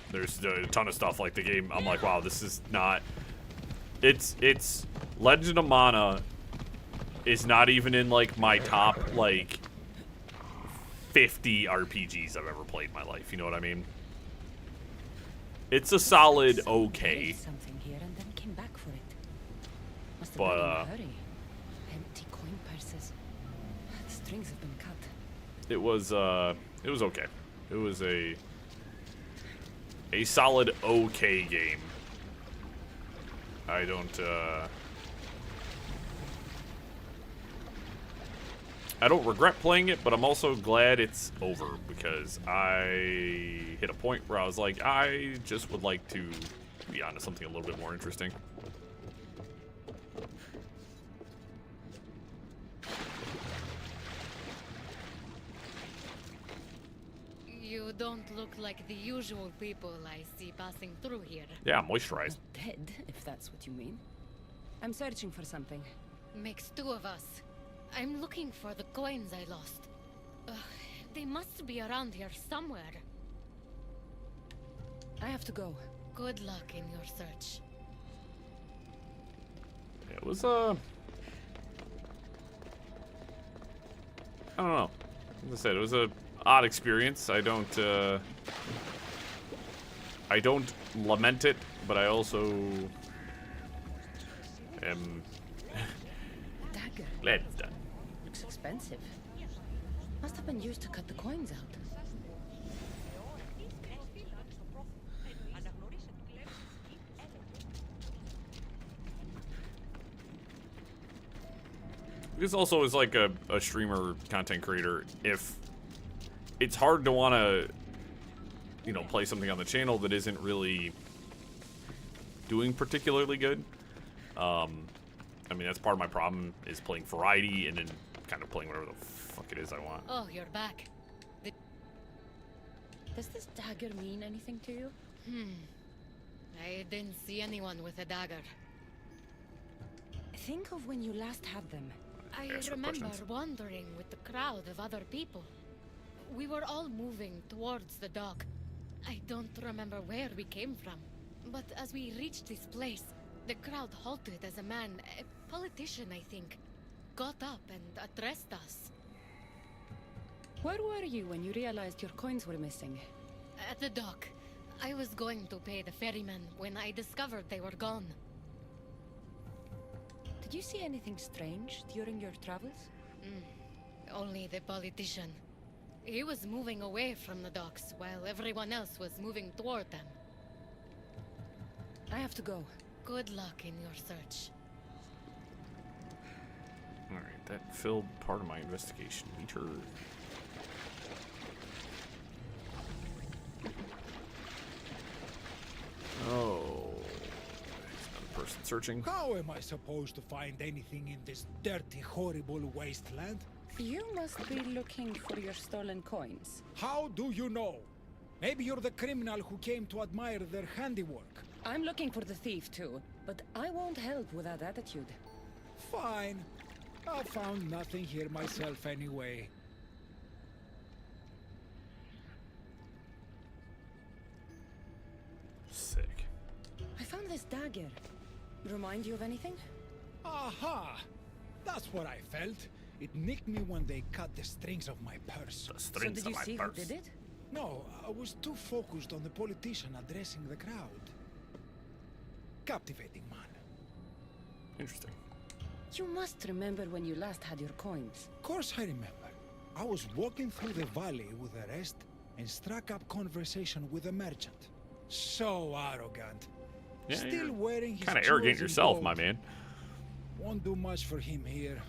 There's a ton of stuff, like, the game, I'm like, wow, this is not, it's Legend of Mana is not even in, like, my top, like, 50 RPGs I've ever played in my life, you know what I mean? It's a solid okay. Something here and then came back for it. Must have But, been in a hurry. Empty coin purses. The strings have been cut. it was okay. It was a solid okay game. I don't regret playing it, but I'm also glad it's over because I hit a point where I was like, I just would like to be on to something a little bit more interesting. You don't look like the usual people I see passing through here. Yeah, moisturized. Dead, if that's what you mean. I'm searching for something. Makes 2 of us. I'm looking for the coins I lost. They must be around here somewhere. I have to go. Good luck in your search. It was I don't know. As I said, it was a odd experience. I don't I don't lament it, but I also am Dagger. glad it's done. Looks expensive. Must have been used to cut the coins out. This also is like a streamer content creator. If it's hard to want to, you know, play something on the channel that isn't really doing particularly good. I mean, that's part of my problem is playing variety and then kind of playing whatever the fuck it is I want. Oh, you're back. Does this dagger mean anything to you? I didn't see anyone with a dagger. Think of when you last had them. I remember wandering with the crowd of other people. We were all moving towards the dock. I don't remember where we came from. But as we reached this place, the crowd halted as a man, a politician I think, got up and addressed us. Where were you when you realized your coins were missing? At the dock. I was going to pay the ferryman when I discovered they were gone. Did you see anything strange during your travels? Only the politician. He was moving away from the docks while everyone else was moving toward them. I have to go. Good luck in your search. Alright, that filled part of my investigation meter. Oh. There's another person searching. How am I supposed to find anything in this dirty, horrible wasteland? You must be looking for your stolen coins. How do you know? Maybe you're the criminal who came to admire their handiwork. I'm looking for the thief too, but I won't help with that attitude. Fine. I found nothing here myself anyway. Sick. I found this dagger. Remind you of anything? Aha! That's what I felt. It nicked me when they cut the strings of my purse. The strings of my purse. So did you see who did it? No, I was too focused on the politician addressing the crowd. Captivating man. Interesting. You must remember when you last had your coins. Of course I remember. I was walking through the valley with the rest and struck up conversation with a merchant. So arrogant. Yeah, Still wearing his kind of arrogant jewels in yourself, gold. my man. Won't do much for him here.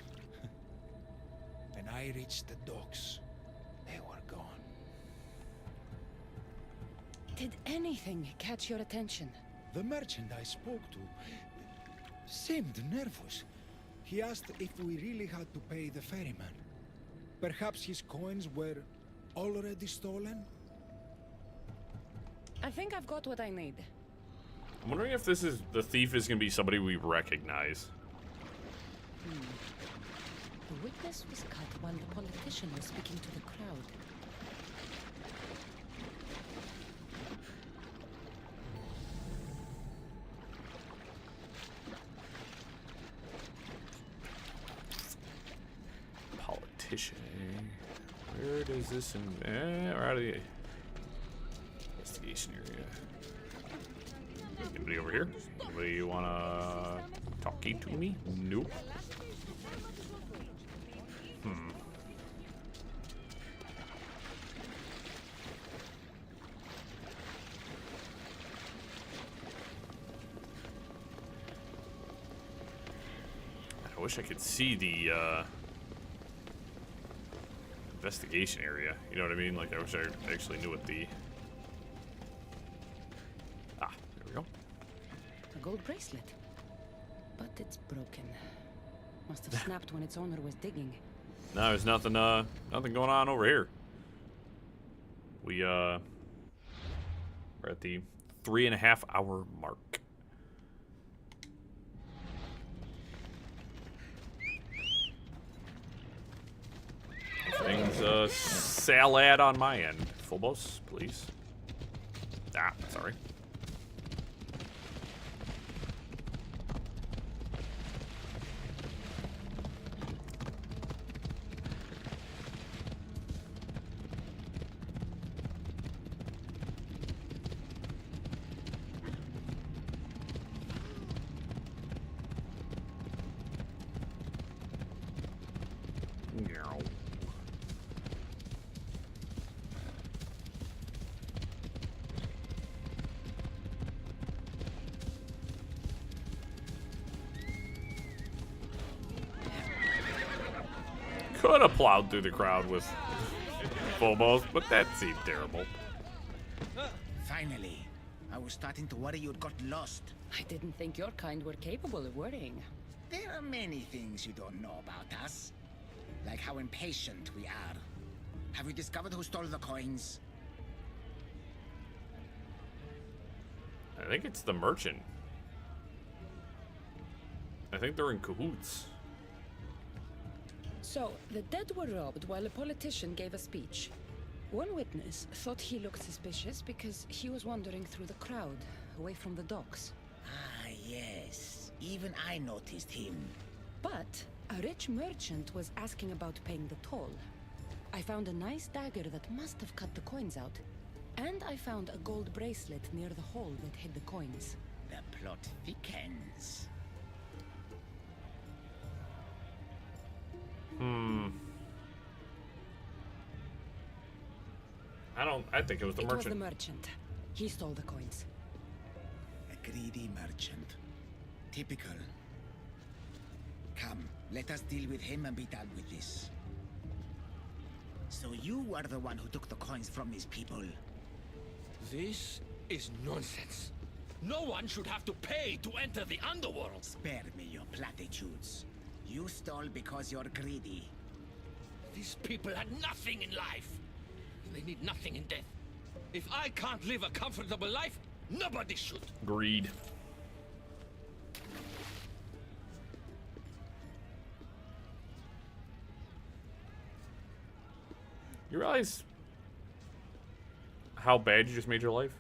And I reached the docks. They were gone. Did anything catch your attention? The merchant I spoke to seemed nervous. He asked if we really had to pay the ferryman. Perhaps his coins were already stolen? I think I've got what I need. I'm wondering if this is the thief is gonna be somebody we recognize. The witness was cut while the politician was speaking to the crowd. Politician. Where does this we're out of the investigation area. Anybody over here? Anybody wanna talkie to me? Nope. I wish I could see the investigation area. You know what I mean? Like, I wish I actually knew what the... Ah, there we go. A gold bracelet. But it's broken. Must have snapped when its owner was digging. No, there's nothing nothing going on over here. We're at the 3.5 hour mark. Things salad on my end. Phobos, please. Ah, sorry. No. Could have plowed through the crowd with phobos, but that seemed terrible. Finally. I was starting to worry you'd got lost. I didn't think your kind were capable of worrying. There are many things you don't know about us. Like how impatient we are. Have you discovered who stole the coins? I think it's the merchant. I think they're in cahoots. So, the dead were robbed while a politician gave a speech. One witness thought he looked suspicious because he was wandering through the crowd, away from the docks. Ah, yes. Even I noticed him. But a rich merchant was asking about paying the toll. I found a nice dagger that must have cut the coins out. And I found a gold bracelet near the hole that hid the coins. The plot thickens. I think it was the merchant. It was the merchant. He stole the coins. A greedy merchant. Typical. Come, let us deal with him and be done with this. So you were the one who took the coins from these people. This is nonsense. No one should have to pay to enter the underworld. Spare me your platitudes. You stole because you're greedy. These people had nothing in life. They need nothing in death. If I can't live a comfortable life, nobody should. Greed. You realize how bad you just made your life?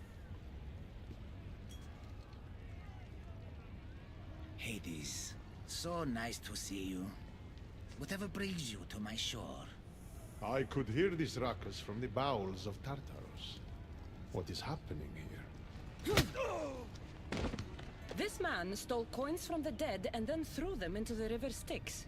Hades, so nice to see you. Whatever brings you to my shore? I could hear this ruckus from the bowels of Tartarus. What is happening here? This man stole coins from the dead and then threw them into the river Styx.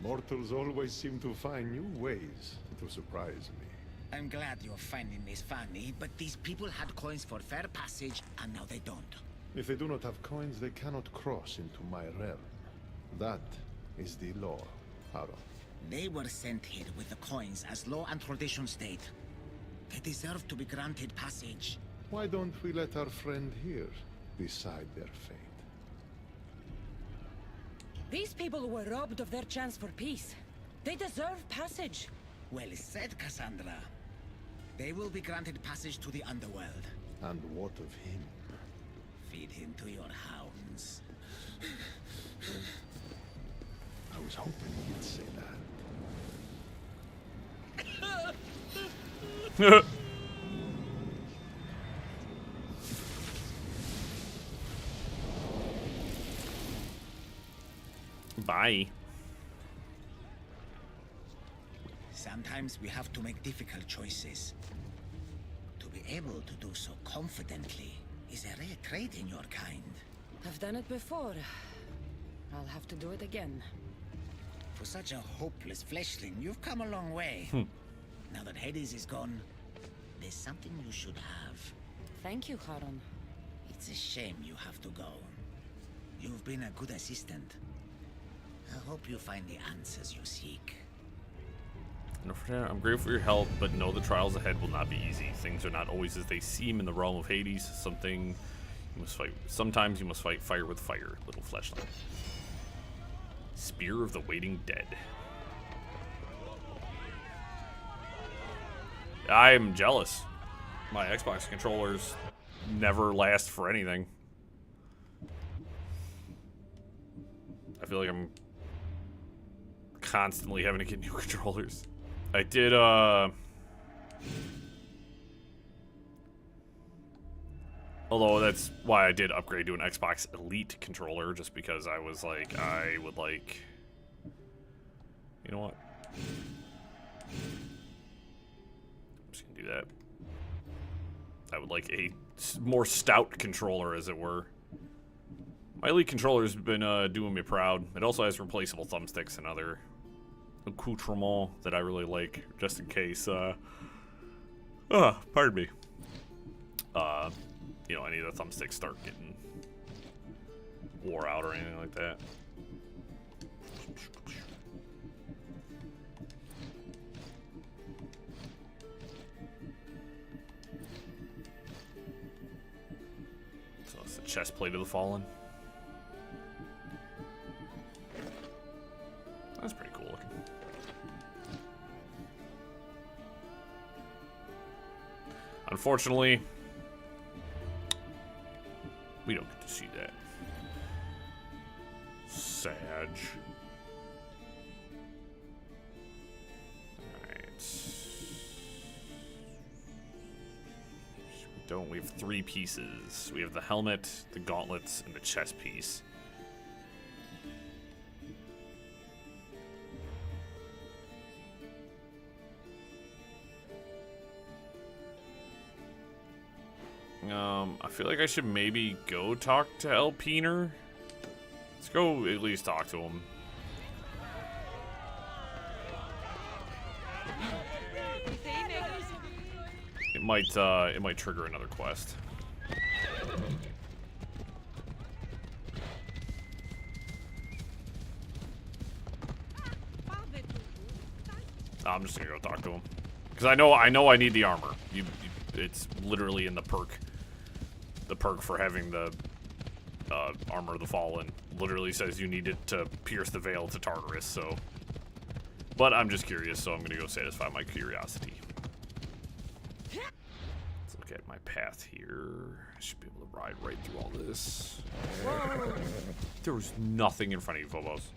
Mortals always seem to find new ways to surprise me. I'm glad you're finding this funny, but these people had coins for fair passage, and now they don't. If they do not have coins, they cannot cross into my realm. That is the law, Haron. They were sent here with the coins as law and tradition state. They deserve to be granted passage. Why don't we let our friend here decide their fate? These people were robbed of their chance for peace. They deserve passage. Well said, Cassandra. They will be granted passage to the underworld. And what of him? Feed him to your hounds. I was hoping you'd say that. Bye. Sometimes we have to make difficult choices. To be able to do so confidently is a rare trait in your kind. I've done it before. I'll have to do it again. For such a hopeless fleshling, you've come a long way. Now that Hades is gone, there's something you should have. Thank you, Haron. It's a shame you have to go. You've been a good assistant. I hope you find the answers you seek. No, for now, I'm grateful for your help, but know the trials ahead will not be easy. Things are not always as they seem in the realm of Hades. Sometimes you must fight fire with fire, little fleshling. Spear of the Waiting Dead. I'm jealous. My Xbox controllers never last for anything. I feel like I'm constantly having to get new controllers. I did, although that's why I did upgrade to an Xbox Elite controller, just because I was like, I would like, you know what? I'm just gonna do that. I would like a more stout controller, as it were. My Elite controller's been doing me proud. It also has replaceable thumbsticks and other accoutrements that I really like, just in case, pardon me. You know, any of the thumbsticks start getting wore out or anything like that. So it's the chest plate of the Fallen. That's pretty cool looking. Unfortunately, we don't get to see that. Sag. Alright. We have 3 pieces. We have the helmet, the gauntlets, and the chest piece. I feel like I should maybe go talk to Elpiner. Let's go at least talk to him. It might trigger another quest. I'm just gonna go talk to him because I know I need the armor. It's literally in the perk. The perk for having the armor of the Fallen literally says you need it to pierce the veil to Tartarus. So, but I'm just curious, so I'm gonna go satisfy my curiosity. Let's look at my path here. I should be able to ride right through all this. Whoa. There was nothing in front of you, Phobos.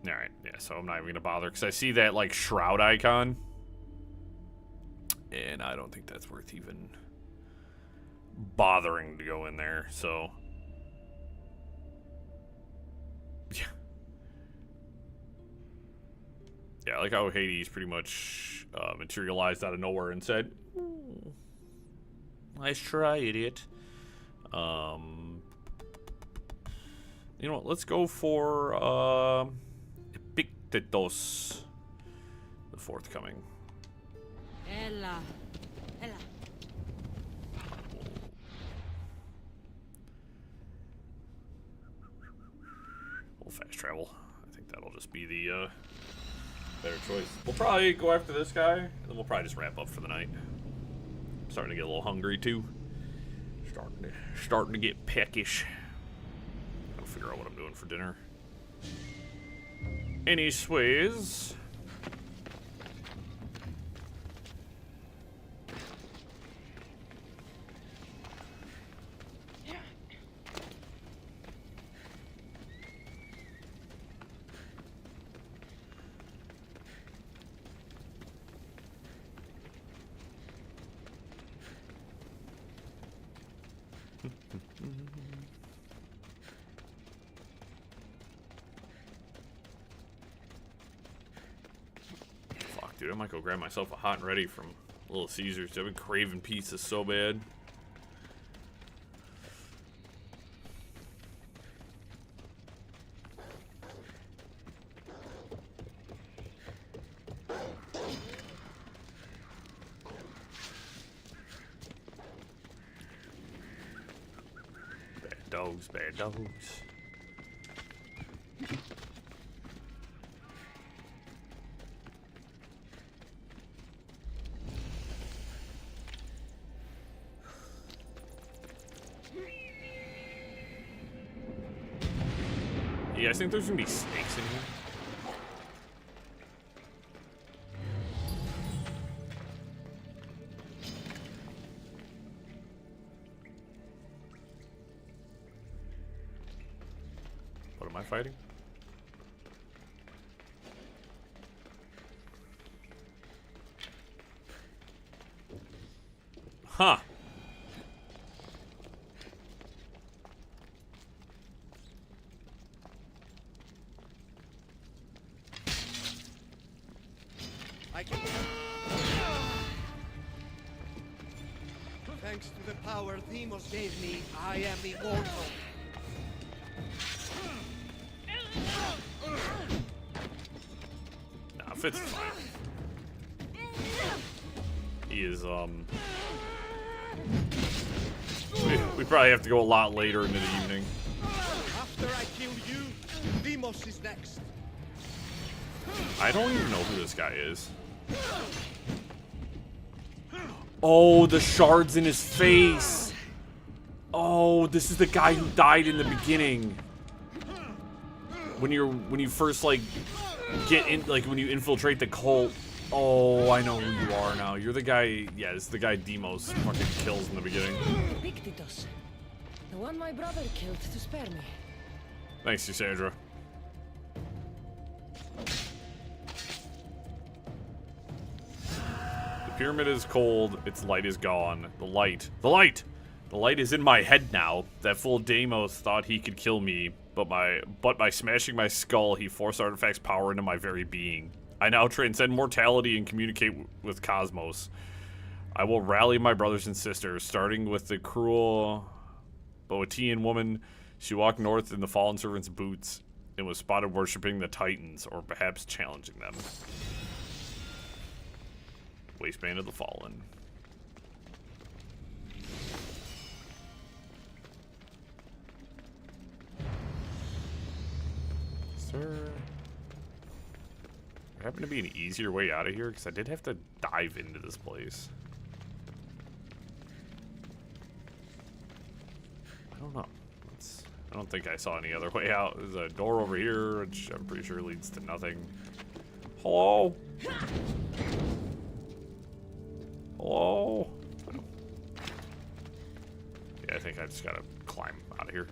Alright, yeah, so I'm not even gonna bother because I see that like shroud icon and I don't think that's worth even bothering to go in there, so yeah, I like how Hades pretty much materialized out of nowhere and said, nice try, idiot. You know what, let's go for Epictetus, the forthcoming. Ella. We'll fast travel. I think that'll just be the better choice. We'll probably go after this guy, and then we'll probably just wrap up for the night. I'm starting to get a little hungry too. Starting to get peckish. Gotta figure out what I'm doing for dinner. Any sways? Dude, I might go grab myself a hot and ready from Little Caesars. I've been craving pizza so bad. Bad dogs, bad dogs. You guys think there's gonna be snakes in here? I fighting? Huh. I can... Thanks to the power Demos gave me, I am immortal. Nah, Fate's fine. He is, we probably have to go a lot later into the evening. After I kill you, Demos is next. I don't even know who this guy is. Oh, the shards in his face. Oh, this is the guy who died in the beginning. When you first like get in, like when you infiltrate the cult. Oh, I know who you are now. You're the guy. Yeah, it's the guy Demos fucking kills in the beginning. Pictitus, the one my brother killed to spare me. Thanks, Cassandra. The pyramid is cold. Its light is gone. The light is in my head now. That fool Deimos thought he could kill me, but by smashing my skull, he forced Artifact's power into my very being. I now transcend mortality and communicate with Cosmos. I will rally my brothers and sisters, starting with the cruel Boeotian woman. She walked north in the fallen servant's boots and was spotted worshipping the Titans, or perhaps challenging them. Waistband of the Fallen. Sir, there happened to be an easier way out of here, because I did have to dive into this place. I don't know. I don't think I saw any other way out. There's a door over here, which I'm pretty sure leads to nothing. Hello? Hello? Yeah, I think I just gotta climb out of here.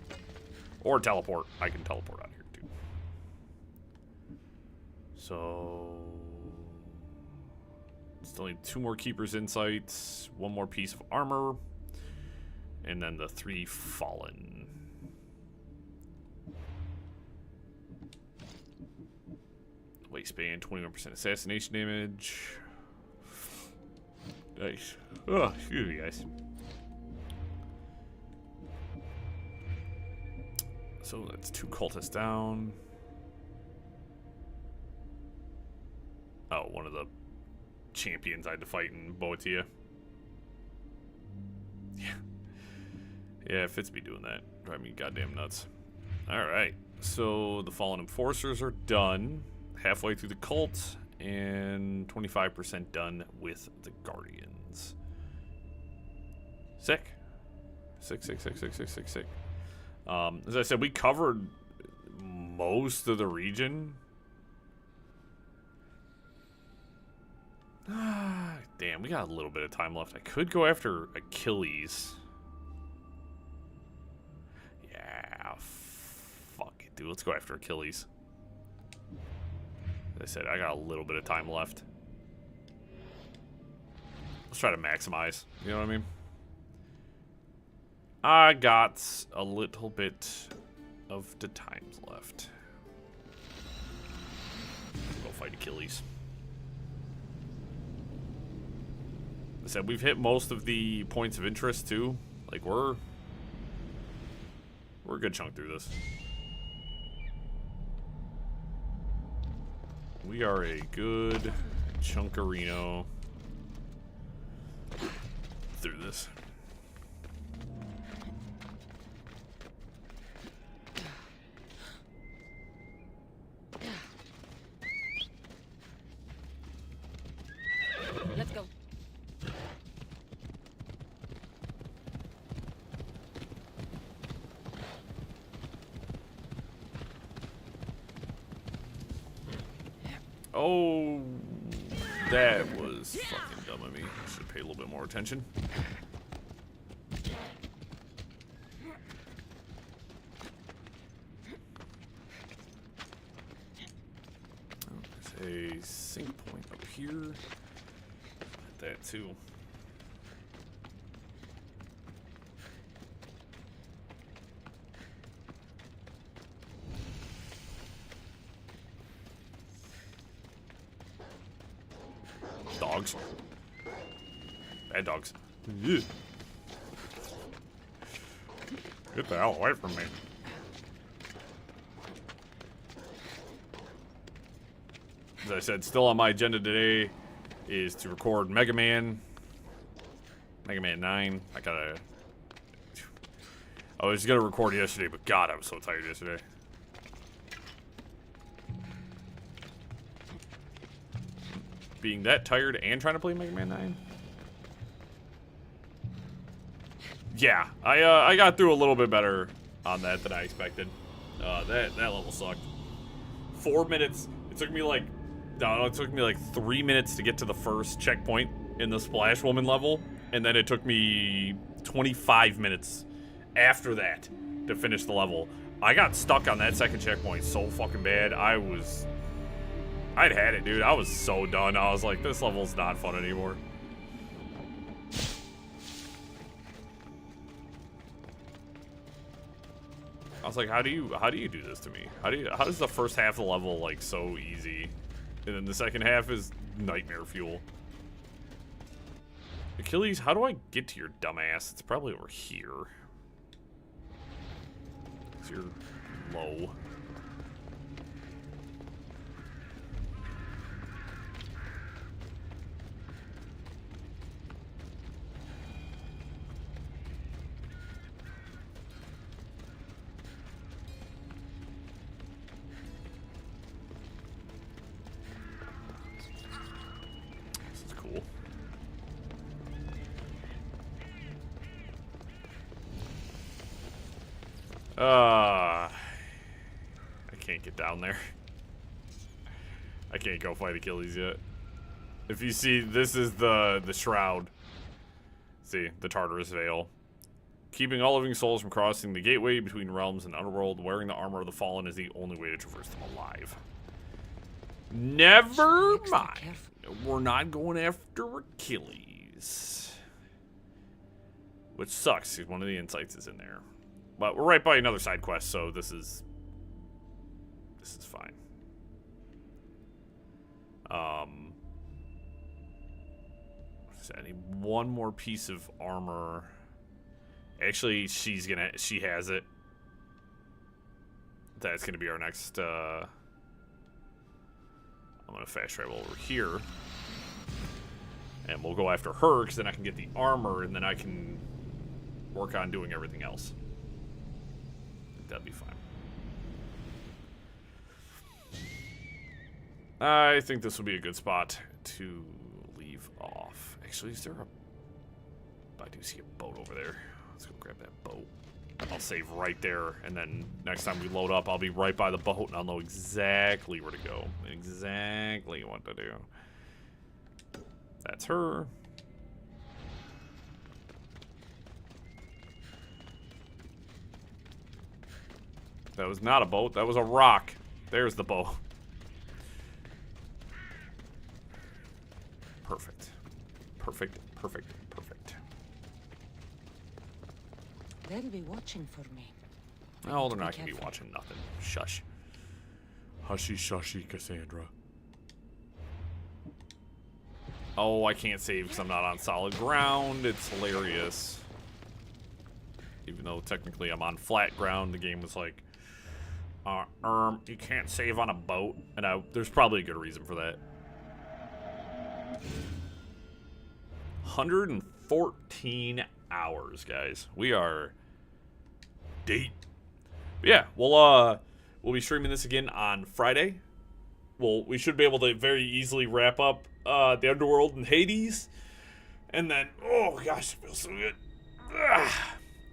Or teleport. I can teleport out of here, too. So... still need 2 more Keeper's Insights, 1 more piece of armor, and then the 3 Fallen. Waistband, 21% assassination damage. Nice. Oh, excuse me, guys. So that's 2 cultists down. Oh, one of the champions I had to fight in Boeotia. Yeah. Yeah, it fits me doing that. Drive me goddamn nuts. Alright. So the Fallen Enforcers are done. Halfway through the cult, and 25% done with the Guardians. Sick. Sick. As I said, we covered most of the region. Damn, we got a little bit of time left. I could go after Achilles. Yeah, fuck it, dude. Let's go after Achilles. As I said, I got a little bit of time left. Let's try to maximize. You know what I mean? I got a little bit of the times left. Go fight Achilles. As I said, we've hit most of the points of interest too. Like we're a good chunk through this. We are a good chunkerino through this. Let's go. Oh, that was fucking dumb of me. Should pay a little bit more attention. a sync point up here. That too. Dogs. Bad dogs. Ugh. Get the hell away from me. As I said, still on my agenda today is to record Mega Man 9. I was gonna record yesterday, but God, I was so tired yesterday. Being that tired and trying to play Mega Man 9? Yeah, I got through a little bit better on that than I expected. That level sucked. 4 minutes. It took me like 3 minutes to get to the first checkpoint in the Splash Woman level, and then it took me 25 minutes after that to finish the level. I got stuck on that second checkpoint so fucking bad. I'd had it, dude. I was so done. I was like, this level's not fun anymore. I was like, how do you do this to me? How does the first half of the level like so easy, and then the second half is nightmare fuel? Achilles, how do I get to your dumbass? It's probably over here. 'Cause you're low. I can't get down there. I can't go fight Achilles yet. If you see, this is the shroud. See, the Tartarus Veil. Keeping all living souls from crossing the gateway between realms and underworld, wearing the armor of the fallen is the only way to traverse them alive. Never mind. We're not going after Achilles. Which sucks, because one of the insights is in there. But we're right by another side quest, so this is fine. I need one more piece of armor. Actually, she has it. That's gonna be our next. I'm gonna fast travel over here, and we'll go after her, because then I can get the armor, and then I can work on doing everything else. That'd be fine. I think this will be a good spot to leave off. Actually, is there I do see a boat over there. Let's go grab that boat. I'll save right there, and then next time we load up, I'll be right by the boat, and I'll know exactly where to go. Exactly what to do. That's her. That was not a boat. That was a rock. There's the boat. Perfect. Perfect, perfect, perfect. They'll be watching for me. Oh, they're not going to be watching nothing. Shush. Hushy, shushy, Cassandra. Oh, I can't save because I'm not on solid ground. It's hilarious. Even though technically I'm on flat ground, the game was like, you can't save on a boat. And there's probably a good reason for that. 114 hours, guys. We are deep. But yeah, we'll be streaming this again on Friday. We should be able to very easily wrap up the Underworld and Hades. And then, oh gosh, it feels so good.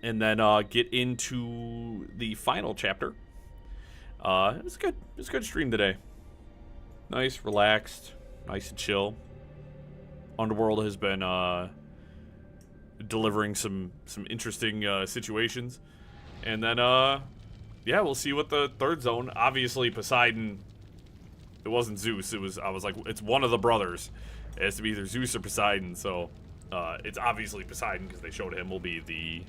And then get into the final chapter. It was good. It was a good stream today. Nice, relaxed, nice and chill. Underworld has been delivering some interesting situations, and then yeah, we'll see what the third zone. Obviously, Poseidon It wasn't Zeus. I was like, it's one of the brothers. It has to be either Zeus or Poseidon. So it's obviously Poseidon because they showed him will be the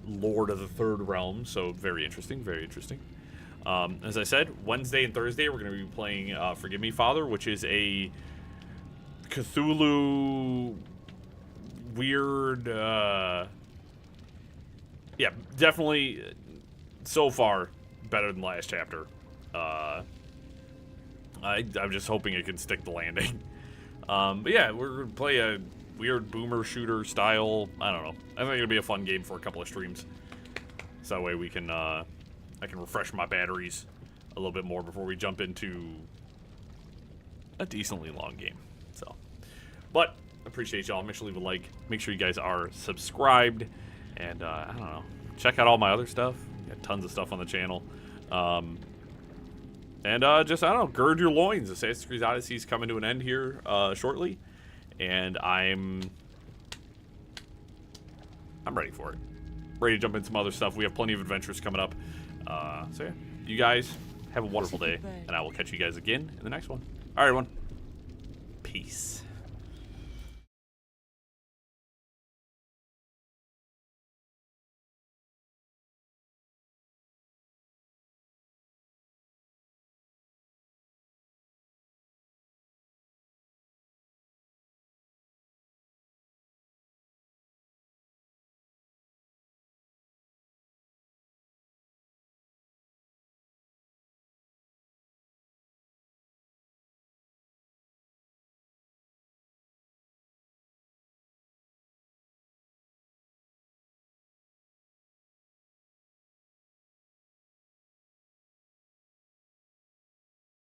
Lord of the Third Realm. So very interesting, very interesting. As I said, Wednesday and Thursday we're going to be playing Forgive Me, Father, which is a Cthulhu weird. Yeah, definitely so far better than last chapter. I'm just hoping it can stick the landing. But yeah, we're going to play a weird boomer shooter style. I don't know. I think it'll be a fun game for a couple of streams. So that way we can, I can refresh my batteries a little bit more before we jump into a decently long game. So, but appreciate y'all. Make sure to leave a like. Make sure you guys are subscribed. And, I don't know. Check out all my other stuff. Got tons of stuff on the channel. And just, I don't know, gird your loins. Assassin's Creed Odyssey is coming to an end here shortly. And I'm ready for it. Ready to jump into some other stuff. We have plenty of adventures coming up. So yeah, you guys have a wonderful day. And I will catch you guys again in the next one. All right, everyone. Peace.